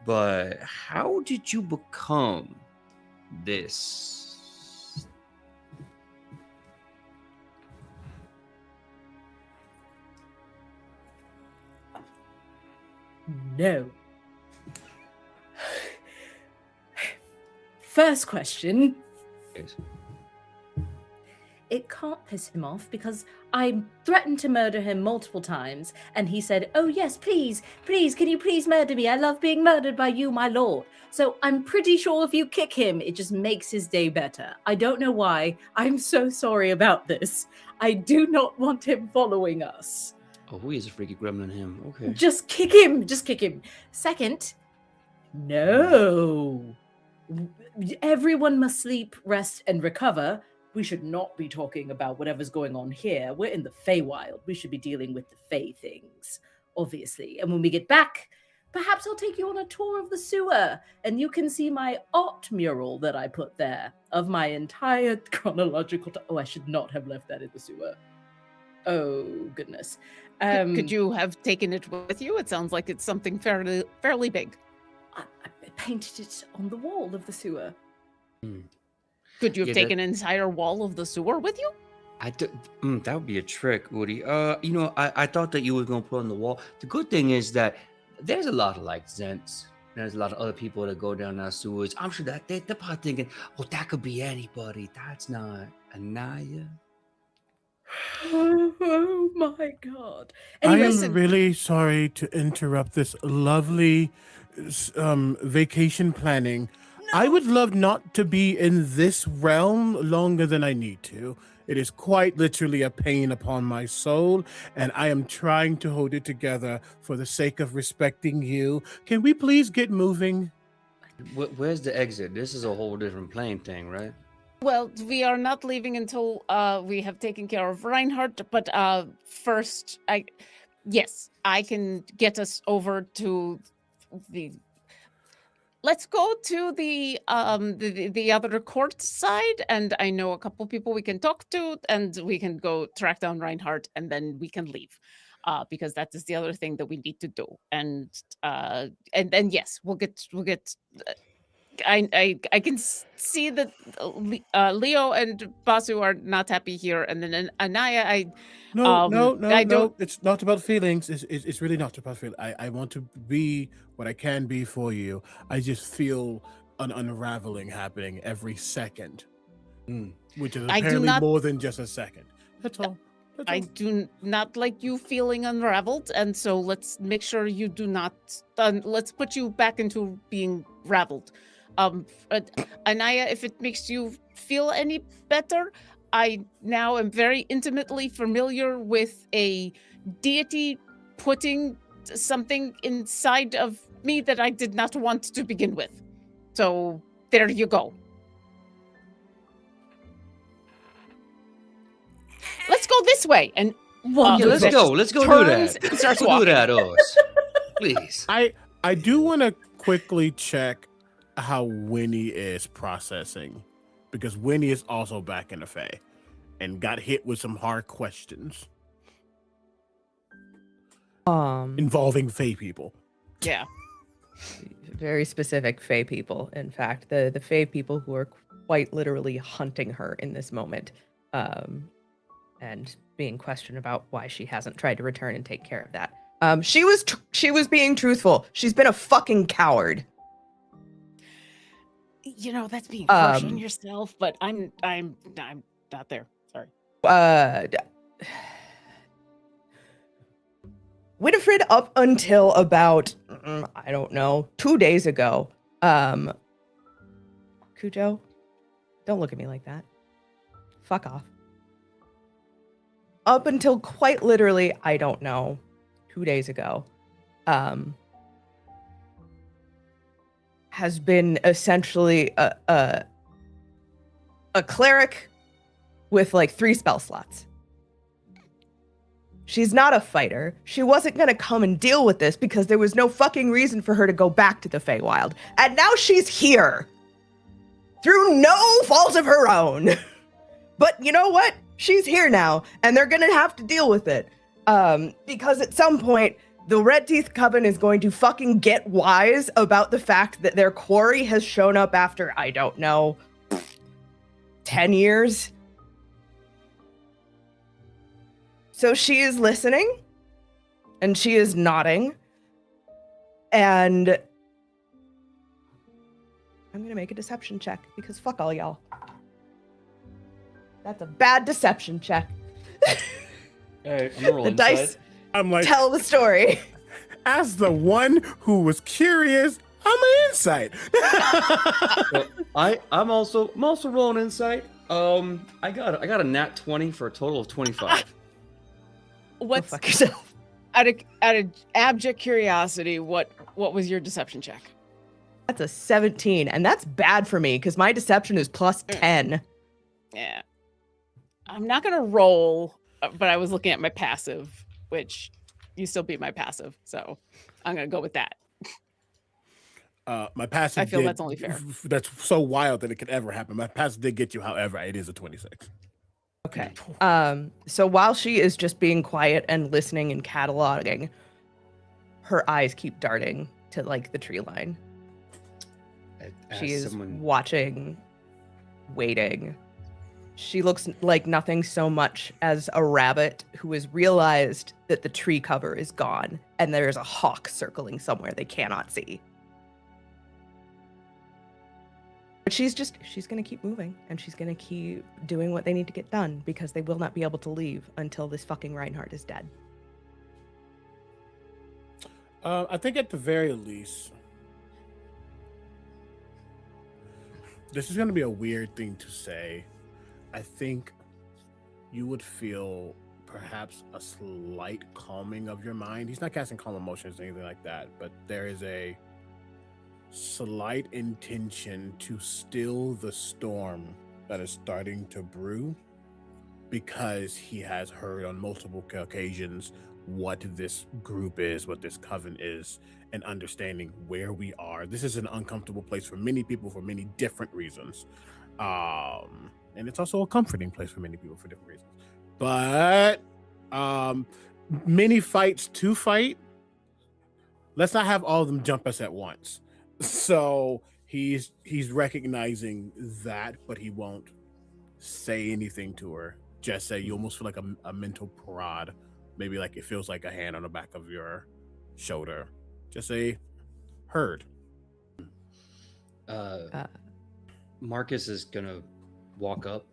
But how did you become this? No. First question. Yes. It can't piss him off because I threatened to murder him multiple times, and he said, "Oh yes, please, can you please murder me? I love being murdered by you, my lord." So I'm pretty sure if you kick him, it just makes his day better. I don't know why. I'm so sorry about this. I do not want him following us. Oh, who is a freaky gremlin, him? Okay. Just kick him. Second, no. Everyone must sleep, rest, and recover. We should not be talking about whatever's going on here. We're in the Feywild. We should be dealing with the Fey things, obviously. And when we get back, perhaps I'll take you on a tour of the sewer, and you can see my art mural that I put there of my entire chronological... I should not have left that in the sewer. Oh, goodness. Could you have taken it with you? It sounds like it's something fairly big. I painted it on the wall of the sewer. Could you have taken an entire wall of the sewer with you? That would be a trick, Woody. I thought that you were going to put on the wall. The good thing is that there's a lot of Zents. There's a lot of other people that go down our sewers. I'm sure that they're probably thinking, "Oh, that could be anybody. That's not Anaya." Oh my God! I am really sorry to interrupt this lovely vacation planning. I would love not to be in this realm longer than I need to. It is quite literally a pain upon my soul, and I am trying to hold it together for the sake of respecting you. Can we please get moving? Where's the exit? This is a whole different plane thing, right? Well, we are not leaving until we have taken care of Reinhardt, but first, I can get us over to the... Let's go to the other court side, and I know a couple people we can talk to, and we can go track down Reinhardt, and then we can leave, because that is the other thing that we need to do. And then yes, we'll get. I can see that Leo and Basu are not happy here, and then Anaya, No. It's not about feelings. It's really not about feelings. I want to be what I can be for you. I just feel an unraveling happening every second, which is apparently more than just a second. That's all. I do not like you feeling unraveled, and so let's make sure you do not. Let's put you back into being raveled. Anaya, if it makes you feel any better, I now am very intimately familiar with a deity putting something inside of me that I did not want to begin with. So there you go. Let's go this way. And let's go. Let's go do that. Starts do that, Oz. Please. I do want to quickly check how Winnie is processing, because Winnie is also back in the Fae and got hit with some hard questions involving Fae people. Yeah. Very specific Fae people. In fact, the Fae people who are quite literally hunting her in this moment, and being questioned about why she hasn't tried to return and take care of that. She was being truthful. She's been a fucking coward. You know, that's being harsh on Um, yourself, but I'm not there. Sorry. d- Winifred, up until about, I don't know, 2 days ago, Cujo, don't look at me like that. Fuck off. Up until quite literally, I don't know, 2 days ago, has been essentially a cleric with like 3 spell slots. She's not a fighter. She wasn't going to come and deal with this because there was no fucking reason for her to go back to the Feywild. And now she's here. Through no fault of her own. But you know what? She's here now, and they're going to have to deal with it. Because at some point, the Red Teeth Coven is going to fucking get wise about the fact that their quarry has shown up after, I don't know, 10 years. So she is listening, and she is nodding, and I'm going to make a deception check, because fuck all y'all. That's a bad deception check. Hey, I'm gonna roll The inside. dice I'm like, tell the story. as the one who was curious, I'm an insight. Well, I'm also rolling insight. I got a nat 20 for a total of 25. Go What's fuck yourself. out of abject curiosity? What was your deception check? That's a 17, and that's bad for me, because my deception is plus 10. Yeah, I'm not gonna roll, but I was looking at my passive, which you still beat my passive, so I'm gonna go with that. My passive. I feel that's only fair. That's so wild that it could ever happen. My passive did get you, however, it is a 26. Okay. So while she is just being quiet and listening and cataloging, her eyes keep darting to like the tree line. She is watching, waiting. She looks like nothing so much as a rabbit who has realized that the tree cover is gone and there is a hawk circling somewhere they cannot see. But she's going to keep moving, and she's going to keep doing what they need to get done, because they will not be able to leave until this fucking Reinhardt is dead. I think at the very least, this is going to be a weird thing to say. I think you would feel perhaps a slight calming of your mind. He's not casting calm emotions or anything like that, but there is a slight intention to still the storm that is starting to brew, because he has heard on multiple occasions what this group is, what this coven is, and understanding where we are. This is an uncomfortable place for many people for many different reasons. And it's also a comforting place for many people for different reasons. But many fights to fight. Let's not have all of them jump us at once. So he's recognizing that, but he won't say anything to her. Just say, you almost feel like a mental prod, maybe like it feels like a hand on the back of your shoulder. Just say, heard. Marcus is gonna walk up.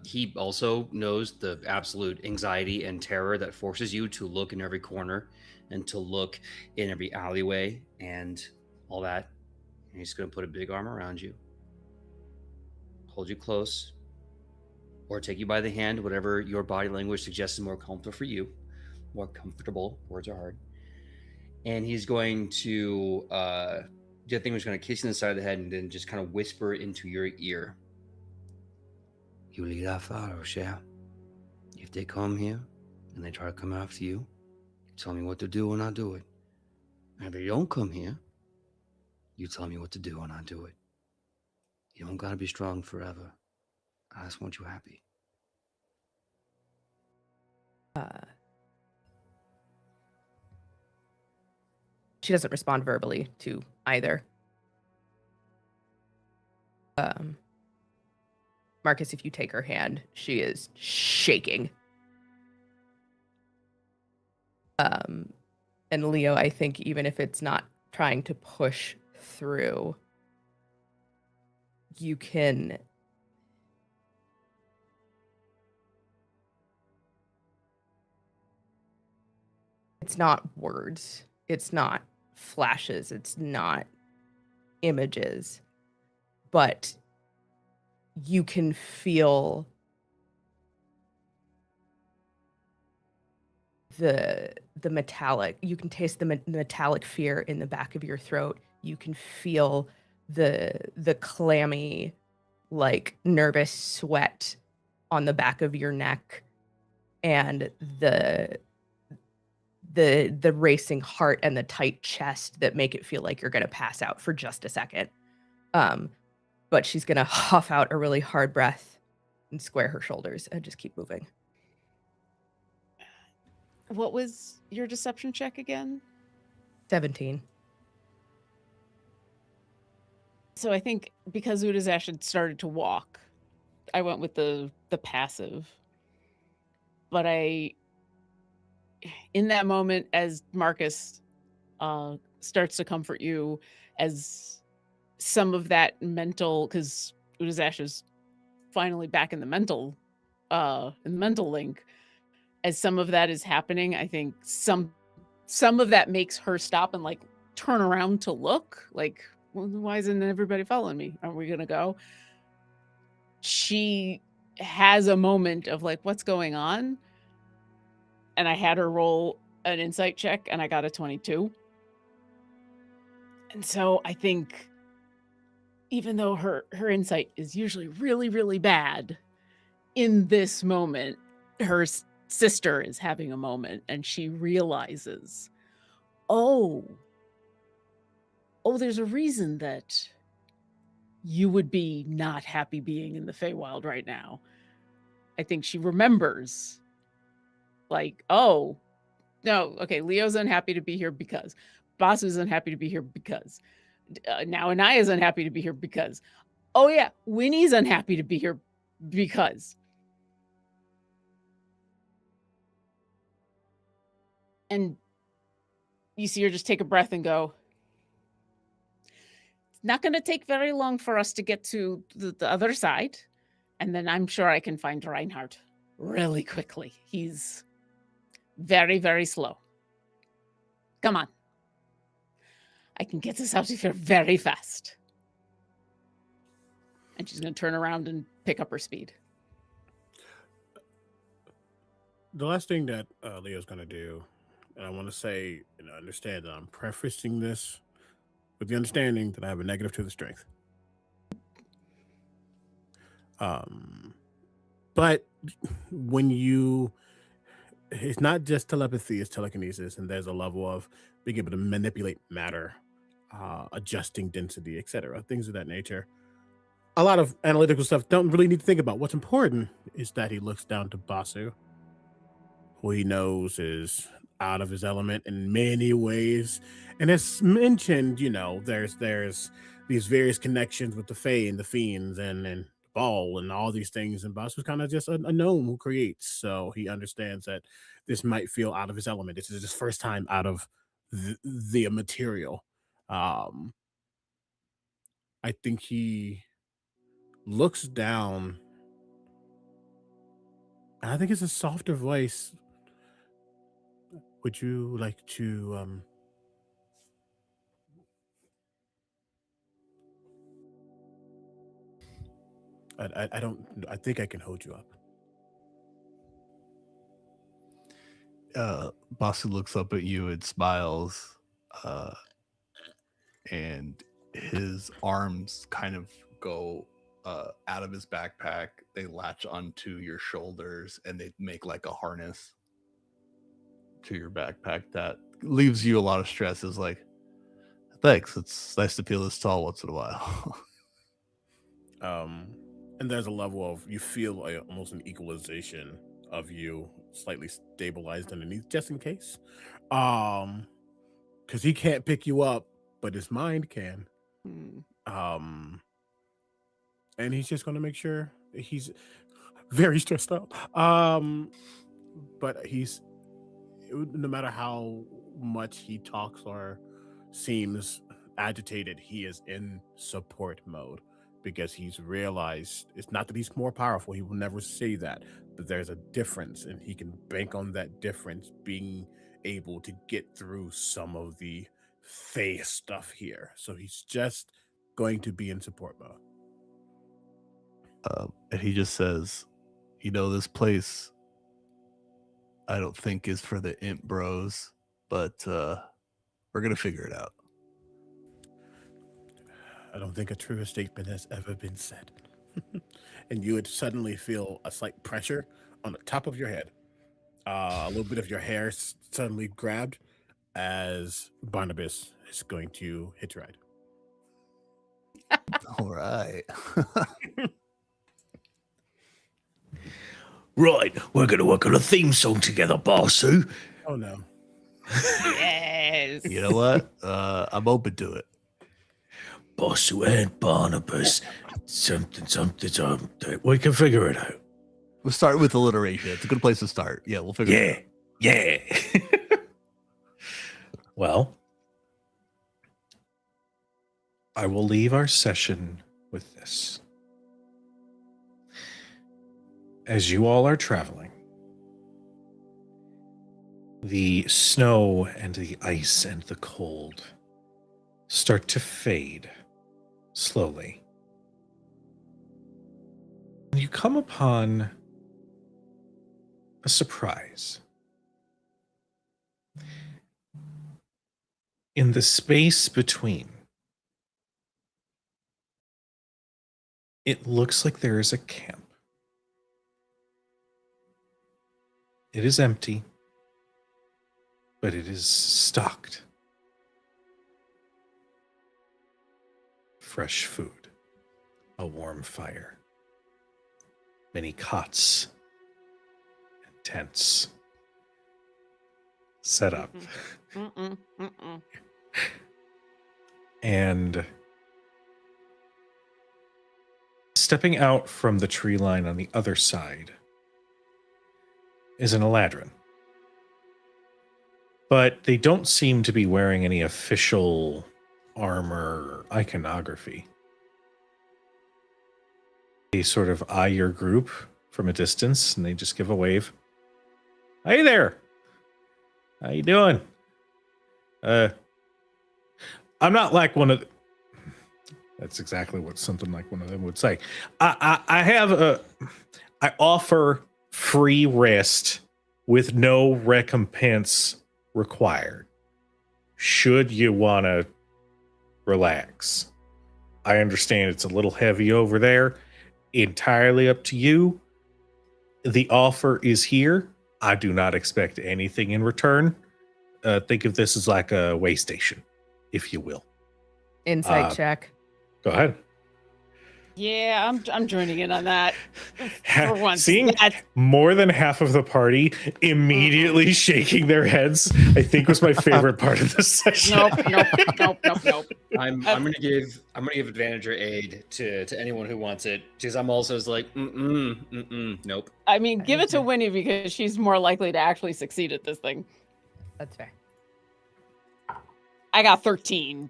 He also knows the absolute anxiety and terror that forces you to look in every corner and to look in every alleyway and all that. And he's going to put a big arm around you, hold you close, or take you by the hand, whatever your body language suggests is more comfortable for you. More comfortable, words are hard. And he's going to, the other thing was going to kiss you in the side of the head and then just kind of whisper into your ear. You lead our followers, yeah? If they come here and they try to come after you, tell me what to do and I'll do it. And if they don't come here, you tell me what to do and I'll do it. You don't gotta be strong forever. I just want you happy. She doesn't respond verbally to either. Marcus, if you take her hand, she is shaking. And Leo, I think even if it's not trying to push through, you can it's not words, it's not flashes, it's not images, but you can feel the metallic, you can taste the metallic fear in the back of your throat. You can feel the clammy, like nervous sweat on the back of your neck, and the racing heart and the tight chest that make it feel like you're going to pass out for just a second. But she's going to huff out a really hard breath and square her shoulders and just keep moving. What was your deception check again? 17. So I think because Udazash had started to walk, I went with the passive. But in that moment, as Marcus starts to comfort you, as some of that mental, because Udazash is finally back in the mental link, as some of that is happening, I think some of that makes her stop and like turn around to look, like, well, why isn't everybody following me? Are we gonna go? She has a moment of like, what's going on? And I had her roll an insight check and I got a 22. And so I think even though her insight is usually really, really bad, in this moment, her sister is having a moment and she realizes, oh, there's a reason that you would be not happy being in the Feywild right now. I think she remembers, like, oh, no, okay, Leo's unhappy to be here because Basu's unhappy to be here because now Anaya's unhappy to be here because, oh yeah, Winnie's unhappy to be here because. And you see her just take a breath and go, it's not going to take very long for us to get to the other side. And then I'm sure I can find Reinhardt really quickly. He's very, very slow. Come on. I can get us out of here very fast. And she's going to turn around and pick up her speed. The last thing that Leo's going to do, and I want to say, understand that I'm prefacing this with the understanding that I have a negative to the strength. But when it's not just telepathy, it's telekinesis, and there's a level of being able to manipulate matter, adjusting density, etc., things of that nature. A lot of analytical stuff don't really need to think about. What's important is that he looks down to Basu, who he knows is out of his element in many ways. And as mentioned, there's these various connections with the Fae and the Fiends and Ball and all these things. And Basu's kind of just a gnome who creates. So he understands that this might feel out of his element. This is his first time out of the material. I think he looks down. I think it's a softer voice. Would you like to I think I can hold you up. Basu looks up at you and smiles, and his arms kind of go out of his backpack. They latch onto your shoulders and they make like a harness to your backpack that leaves you a lot of stress. Is like, thanks, it's nice to feel this tall once in a while. And there's a level of, you feel like almost an equalization of you slightly stabilized underneath, just in case. Because he can't pick you up, but his mind can. and he's just going to make sure he's very stressed out. But he's no matter how much he talks or seems agitated, he is in support mode because he's realized it's not that he's more powerful. He will never say that, but there's a difference, and he can bank on that difference being able to get through some of the face stuff here. So he's just going to be in support mode. And he just says, this place I don't think is for the imp bros, but we're going to figure it out. I don't think a truer statement has ever been said. And you would suddenly feel a slight pressure on the top of your head. A little bit of your hair suddenly grabbed as Barnabas is going to hitch-ride. All right. Right, we're going to work on a theme song together, Basu. Oh, no. Yes. You know what? I'm open to it. Basu and Barnabas. Something. We can figure it out. We'll start with alliteration. It's a good place to start. Yeah, we'll figure it out. Yeah. Well, I will leave our session with this. As you all are traveling, the snow and the ice and the cold start to fade slowly. And you come upon a surprise. In the space between, it looks like there is a camp. It is empty, but it is stocked. Fresh food, a warm fire, many cots and tents set up. And stepping out from the tree line on the other side is an Eladrin. But they don't seem to be wearing any official armor or iconography. They sort of eye your group from a distance and they just give a wave. Hey there! How you doing? I'm not like one of that's exactly what something like one of them would say. I offer free rest with no recompense required. Should you want to relax. I understand it's a little heavy over there. Entirely up to you. The offer is here. I do not expect anything in return. Think of this as like a way station, if you will. Insight check. Go ahead. Yeah, I'm joining in on that. For once. Seeing more than half of the party immediately shaking their heads, I think was my favorite part of this session. Nope. I'm gonna give advantage or aid to anyone who wants it, because I'm also like nope. I mean, give it to Winnie because she's more likely to actually succeed at this thing. That's fair. I got 13,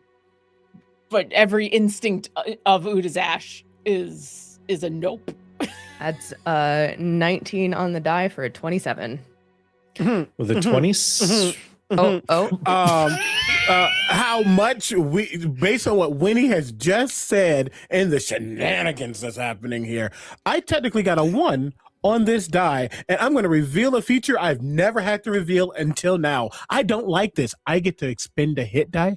but every instinct of Udazash is a nope. That's 19 on the die for a 27. With a 20. How much based on what Winnie has just said and the shenanigans that's happening here, I technically got a 1 on this die, and I'm going to reveal a feature I've never had to reveal until now. I don't like this. I get to expend a hit die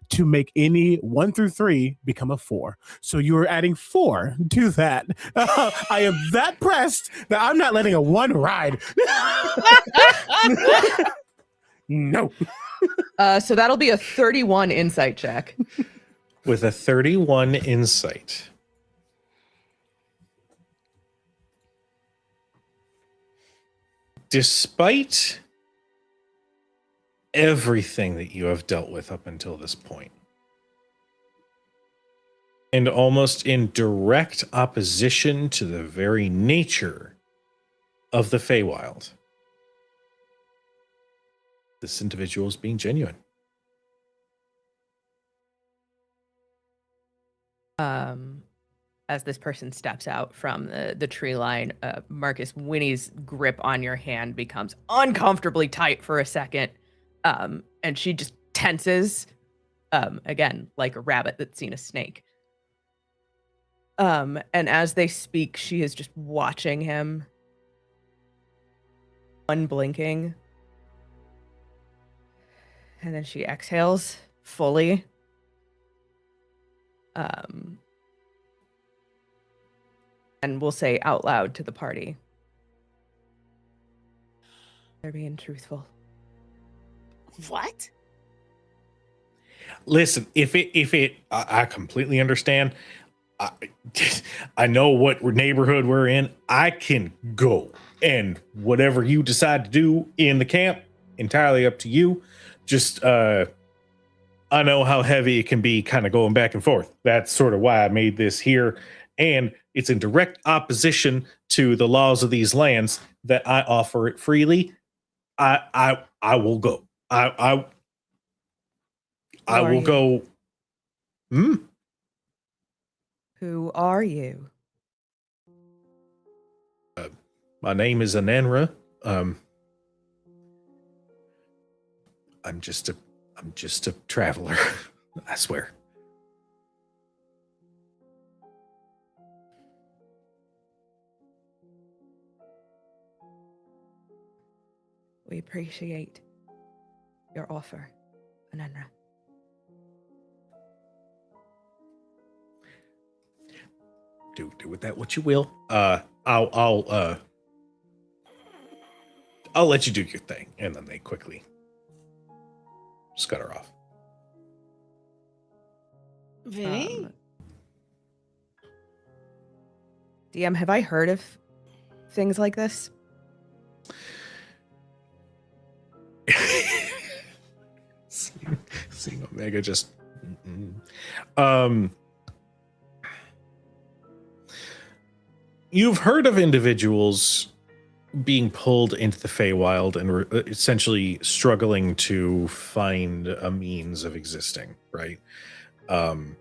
to make any 1 through 3 become a 4. So you are adding 4 to that. I am that pressed that I'm not letting a 1 ride. No. So that'll be a 31 insight check. With a 31 insight. Despite everything that you have dealt with up until this point, and almost in direct opposition to the very nature of the Feywild. This individual is being genuine. As this person steps out from the tree line, Marcus, Winnie's grip on your hand becomes uncomfortably tight for a second, and she just tenses, again, like a rabbit that's seen a snake. And as they speak, she is just watching him, unblinking, and then she exhales fully. And we'll say out loud to the party, they're being truthful. What? Listen, I completely understand. I know what neighborhood we're in. I can go, and whatever you decide to do in the camp, entirely up to you. Just, I know how heavy it can be kind of going back and forth. That's sort of why I made this here. And it's in direct opposition to the laws of these lands that I offer it freely. I will go. I will go. Who are you? My name is Anenra. I'm just a traveler. I swear. We appreciate your offer, Anenra. Do with that what you will. I'll let you do your thing, and then they quickly scutter off. Vinny? DM, have I heard of things like this? Seeing Omega just you've heard of individuals being pulled into the Feywild and essentially struggling to find a means of existing, right? The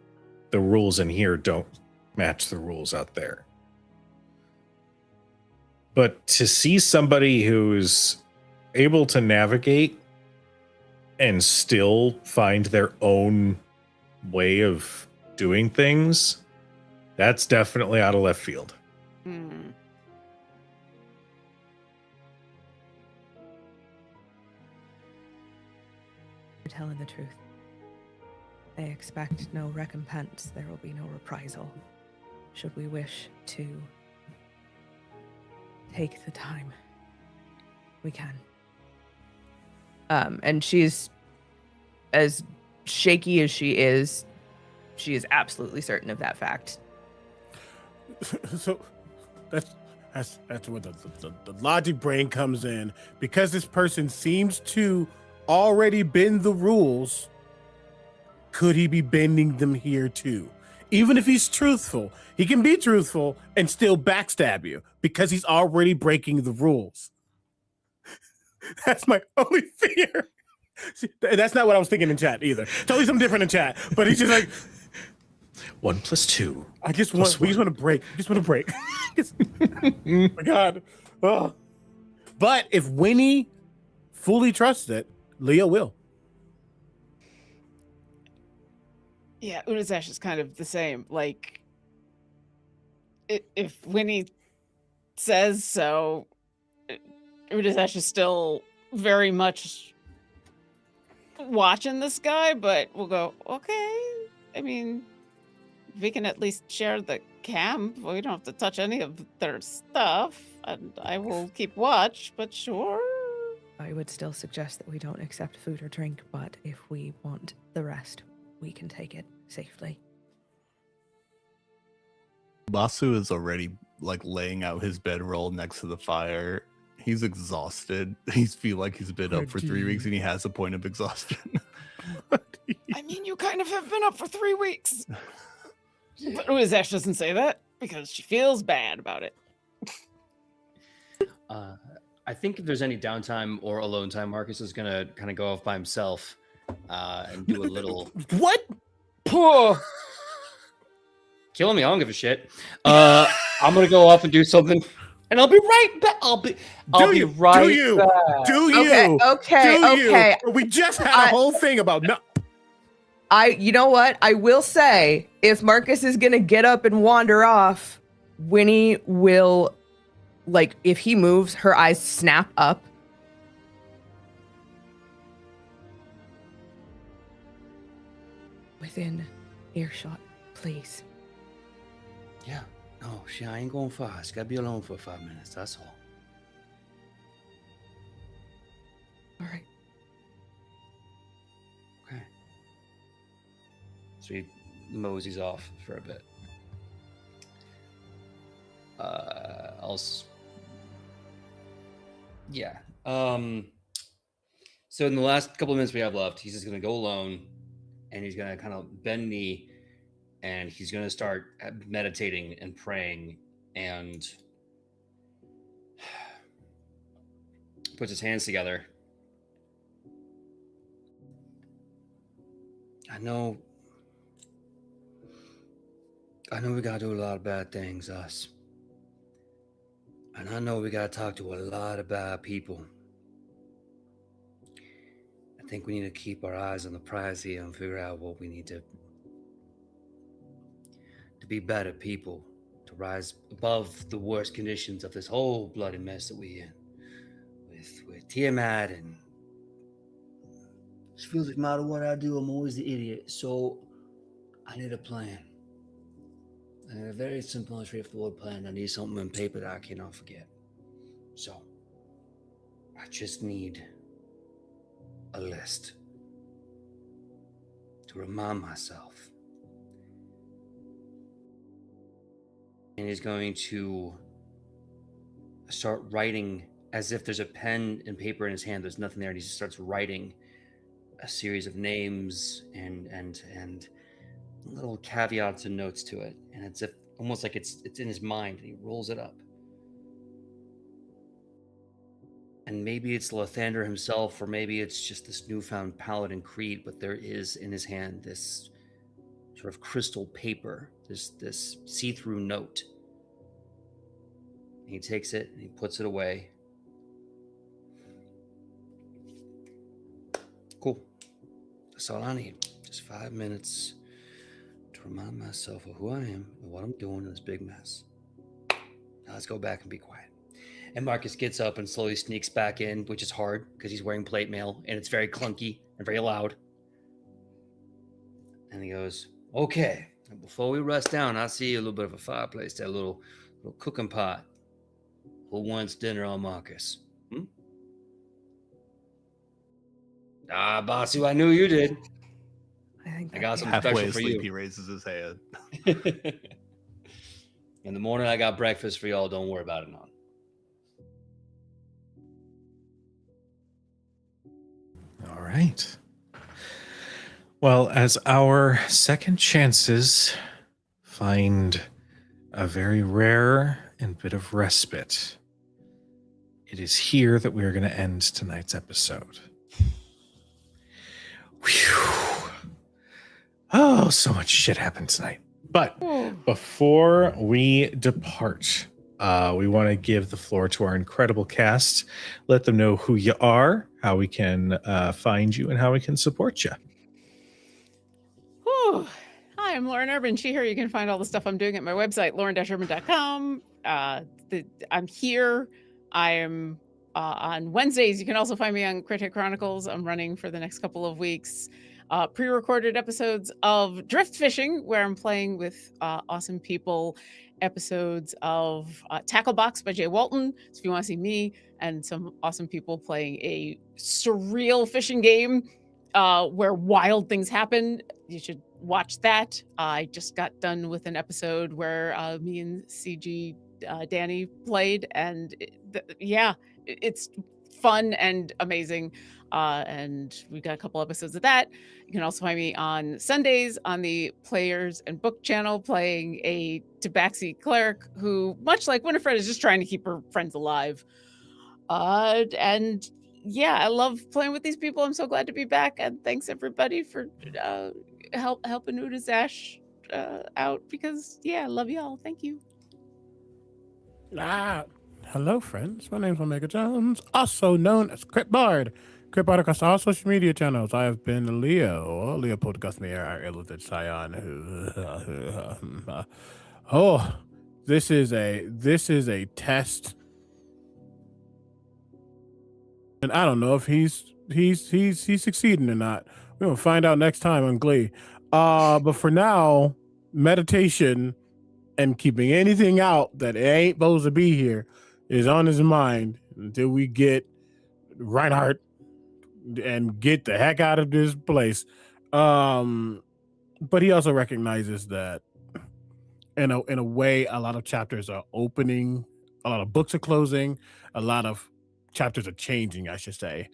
rules in here don't match the rules out there. But to see somebody who's able to navigate and still find their own way of doing things, that's definitely out of left field. Hmm. You're telling the truth. They expect no recompense. There will be no reprisal. Should we wish to take the time, we can. And she's, as shaky as she is absolutely certain of that fact. So that's where the logic brain comes in, because this person seems to already bend the rules. Could he be bending them here too? Even if he's truthful, he can be truthful and still backstab you because he's already breaking the rules. That's my only fear. That's not what I was thinking in chat either. Totally something different in chat. But he's just like 1 + 2. We just want to break. We just want to break. Oh my God. Oh. But if Winnie fully trusts it, Leah will. Yeah, Unazash is kind of the same. Like, if Winnie says so, Unazash is still very much watching this guy, but we'll go, okay. I mean, we can at least share the camp. We don't have to touch any of their stuff, and I will keep watch, but sure. I would still suggest that we don't accept food or drink, but if we want the rest, we can take it safely. Basu is already like laying out his bedroll next to the fire. He's exhausted. He feel like he's been up for 3 weeks and he has a point of exhaustion. I mean, you kind of have been up for 3 weeks. But Uizash doesn't say that because she feels bad about it. I think if there's any downtime or alone time, Marcus is gonna kind of go off by himself and do a little What? killing me. I don't give a shit. I'm gonna go off and do something, and I'll be right back. I'll be right Do you? back. Do you? Okay, Do you? okay. We just had a whole thing about no. You know what? I will say, if Marcus is gonna get up and wander off, Winnie will, like, if he moves, her eyes snap up. Within earshot, please. Yeah. No, I ain't going far. It's gotta be alone for 5 minutes. That's all. All right. Okay. So he moseys off for a bit. Yeah. So in the last couple of minutes we have left, he's just gonna go alone, and he's gonna kind of bend knee, and he's gonna start meditating and praying, and puts his hands together. I know we gotta do a lot of bad things, us. And I know we gotta talk to a lot of bad people. I think we need to keep our eyes on the prize here and figure out what we need to be better people, to rise above the worst conditions of this whole bloody mess that we're in. With Tiamat and... It feels like no matter what I do, I'm always the idiot. So I need a plan. I need a very simple and straightforward plan. I need something on paper that I cannot forget. So I just need a list to remind myself. And he's going to start writing as if there's a pen and paper in his hand. There's nothing there, and he just starts writing a series of names and little caveats and notes to it, and it's almost like it's in his mind, and he rolls it up. And maybe it's Lathander himself, or maybe it's just this newfound paladin creed, but there is in his hand this sort of crystal paper, this see-through note. And he takes it and he puts it away. Cool. That's all I need. Just 5 minutes to remind myself of who I am and what I'm doing in this big mess. Now let's go back and be quiet. And Marcus gets up and slowly sneaks back in, which is hard because he's wearing plate mail and it's very clunky and very loud. And he goes, okay, before we rest down, I see a little bit of a fireplace, that little cooking pot. Who wants dinner on Marcus? Basu, I knew you did. I got some Halfway special for asleep, you. he raises his hand. In the morning, I got breakfast for y'all. Don't worry about it, none. All right. Well, as our second chances find a very rare and bit of respite, it is here that we are going to end tonight's episode. Whew. Oh, so much shit happened tonight. But before we depart, we want to give the floor to our incredible cast. Let them know who you are, how we can find you, and how we can support you. Whew. Hi, I'm Lauren Urban. She, her. You can find all the stuff I'm doing at my website, lauren-urban.com. I'm here. I'm on Wednesdays. You can also find me on Critic Chronicles. I'm running for the next couple of weeks. Pre-recorded episodes of Drift Fishing, where I'm playing with awesome people. Episodes of Tackle Box by Jay Walton. So if you want to see me and some awesome people playing a surreal fishing game where wild things happen, you should watch that. I just got done with an episode where me and CG Danny played, and it's fun and amazing. and we've got a couple episodes of that. You can also find me on Sundays on the Players and Book channel playing a Tabaxi cleric who, much like Winifred, is just trying to keep her friends alive. And yeah, I love playing with these people. I'm so glad to be back, and thanks everybody for helping Udazash out, because yeah, I love y'all. Thank you. Hello, friends. My name's Omega Jones, also known as Crit Bard. Crit Bard across all social media channels. I have been Leopold Guthmere, our illithid scion. Oh, this is a test, and I don't know if he's succeeding or not. We're gonna find out next time on Glee. But for now, meditation and keeping anything out that ain't supposed to be here is on his mind until we get Reinhardt and get the heck out of this place. But he also recognizes that in a way, a lot of chapters are opening, a lot of books are closing, a lot of chapters are changing, I should say,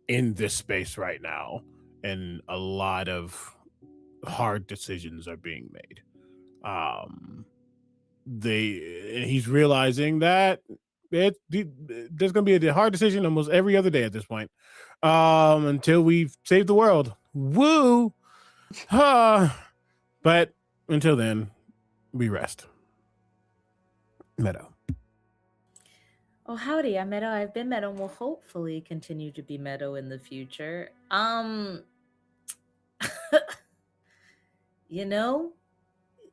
in this space right now, and a lot of hard decisions are being made. He's realizing that there's going to be a hard decision almost every other day at this point, until we've saved the world. Woo! But until then, we rest. Meadow. Oh, howdy, I'm Meadow. I've been Meadow and will hopefully continue to be Meadow in the future. You know,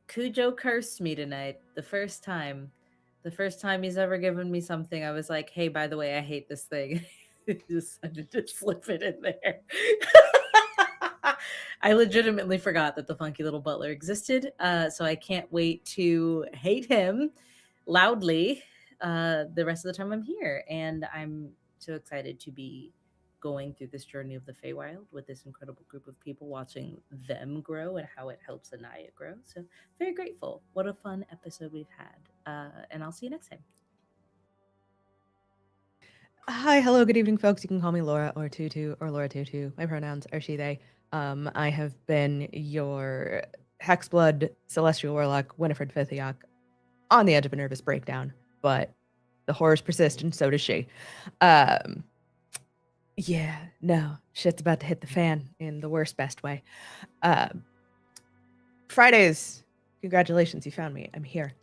Cujo cursed me tonight. The first time he's ever given me something, I was like, hey, by the way, I hate this thing. He decided to slip it in there. I legitimately forgot that the funky little butler existed. So I can't wait to hate him loudly the rest of the time I'm here. And I'm so excited to be going through this journey of the Feywild with this incredible group of people, watching them grow and how it helps Anaya grow. So very grateful. What a fun episode we've had. And I'll see you next time. Hi, hello, good evening, folks. You can call me Laura or Tutu or Laura Tutu. My pronouns are she, they. I have been your Hexblood Celestial Warlock, Winifred Fithiok, on the edge of a nervous breakdown, but the horrors persist, and so does she. Yeah, no, shit's about to hit the fan in the worst, best way. Fridays, congratulations, you found me. I'm here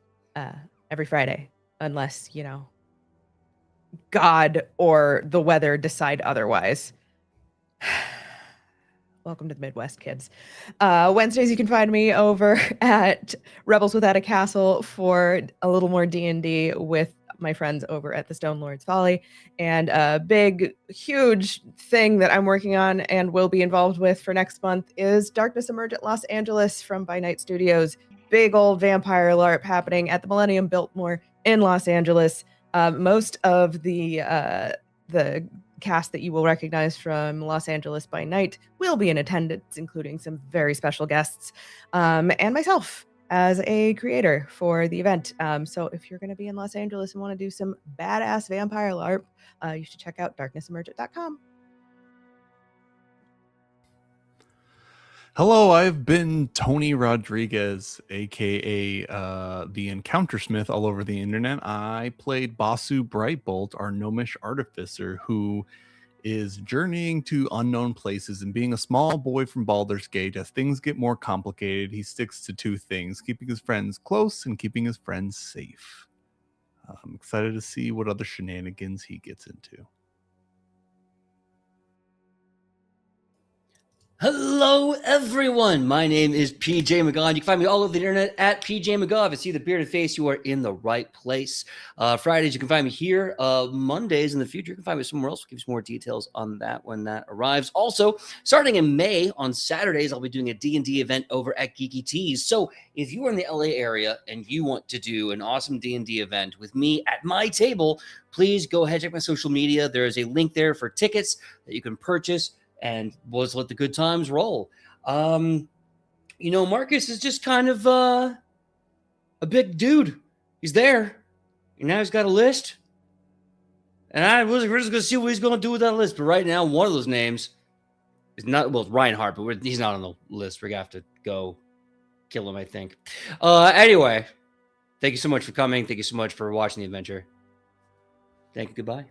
every Friday, unless, God or the weather decide otherwise. Welcome to the Midwest, kids. Wednesdays, you can find me over at Rebels Without a Castle for a little more D&D with my friends over at the Stone Lord's Folly. And a big, huge thing that I'm working on and will be involved with for next month is Darkness Emerge at Los Angeles from By Night Studios. Big old vampire LARP happening at the Millennium Biltmore in Los Angeles. Most of the cast that you will recognize from Los Angeles by Night will be in attendance, including some very special guests, and myself as a creator for the event. So if you're going to be in Los Angeles and want to do some badass vampire LARP, you should check out darknessemergent.com. Hello, I've been Tony Rodriguez, aka the Encounter Smith, all over the internet. I played Basu Brightbolt, our gnomish artificer, who is journeying to unknown places and being a small boy from Baldur's Gate. As things get more complicated, he sticks to two things: keeping his friends close and keeping his friends safe. I'm excited to see what other shenanigans he gets into. Hello, everyone. My name is PJ McGaw. You can find me all over the internet at PJ McGaw. If you see the bearded face, you are in the right place. Fridays, you can find me here. Mondays in the future, you can find me somewhere else. We'll give you some more details on that when that arrives. Also, starting in May, on Saturdays, I'll be doing a D&D event over at Geeky Tees. So if you are in the LA area and you want to do an awesome D&D event with me at my table, please go ahead and check my social media. There is a link there for tickets that you can purchase. And we'll just let the good times roll. Marcus is just kind of a big dude. He's there. And now he's got a list. And we're just going to see what he's going to do with that list. But right now, one of those names is not, well, it's Reinhardt, but he's not on the list. We're going to have to go kill him, I think. Anyway, thank you so much for coming. Thank you so much for watching the adventure. Thank you. Goodbye.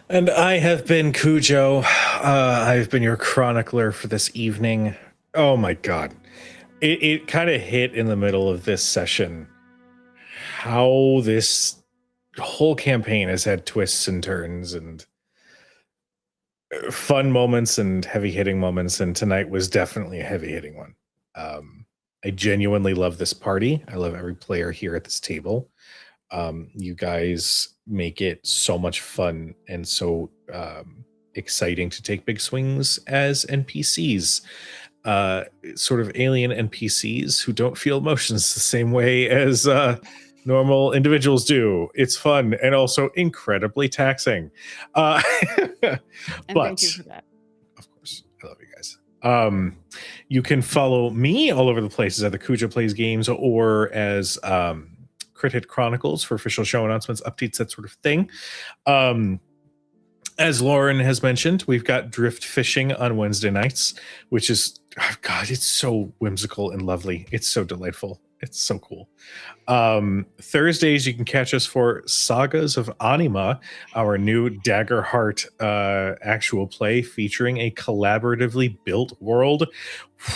And I have been Cujo. I've been your chronicler for this evening. Oh my God. It kind of hit in the middle of this session how this whole campaign has had twists and turns and fun moments and heavy hitting moments. And tonight was definitely a heavy hitting one. I genuinely love this party. I love every player here at this table. You guys make it so much fun and so exciting to take big swings as NPCs, sort of alien NPCs who don't feel emotions the same way as normal individuals do. It's fun and also incredibly taxing. And but thank you for that. of course, I love you guys. You can follow me all over the places at the Cujo Plays Games or as Crit Hit Chronicles for official show announcements, updates, that sort of thing. As Lauren has mentioned, we've got drift fishing on Wednesday nights, which is, oh God, it's so whimsical and lovely. It's so delightful. It's so cool. Thursdays, you can catch us for Sagas of Anima, our new Daggerheart actual play featuring a collaboratively built world.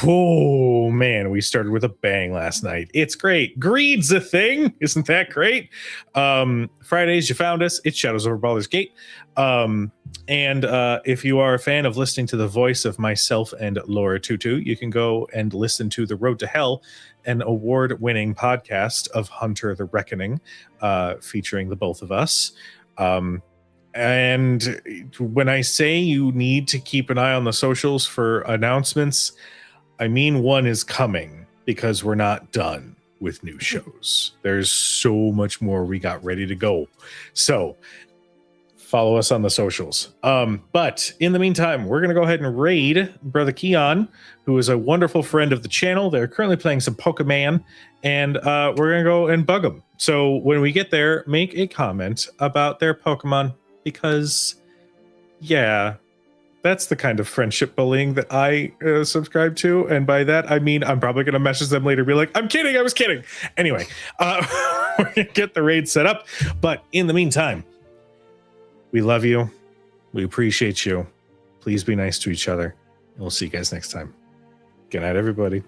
Whoa, man, we started with a bang last night. It's great. Greed's a thing. Isn't that great? Fridays, you found us. It's Shadows Over Baldur's Gate. And if you are a fan of listening to the voice of myself and Laura Tutu, you can go and listen to The Road to Hell, an award-winning podcast of Hunter the Reckoning, featuring the both of us. And when I say you need to keep an eye on the socials for announcements, I mean one is coming because we're not done with new shows. There's so much more we got ready to go. So follow us on the socials. But in the meantime, we're going to go ahead and raid Brother Keon, who is a wonderful friend of the channel. They're currently playing some Pokemon, and we're going to go and bug them. So when we get there, make a comment about their Pokemon, because, yeah, that's the kind of friendship bullying that I subscribe to. And by that, I mean, I'm probably going to message them later and be like, I'm kidding, I was kidding. Anyway, we're going to get the raid set up. But in the meantime, we love you. We appreciate you. Please be nice to each other. And we'll see you guys next time. Good night, everybody.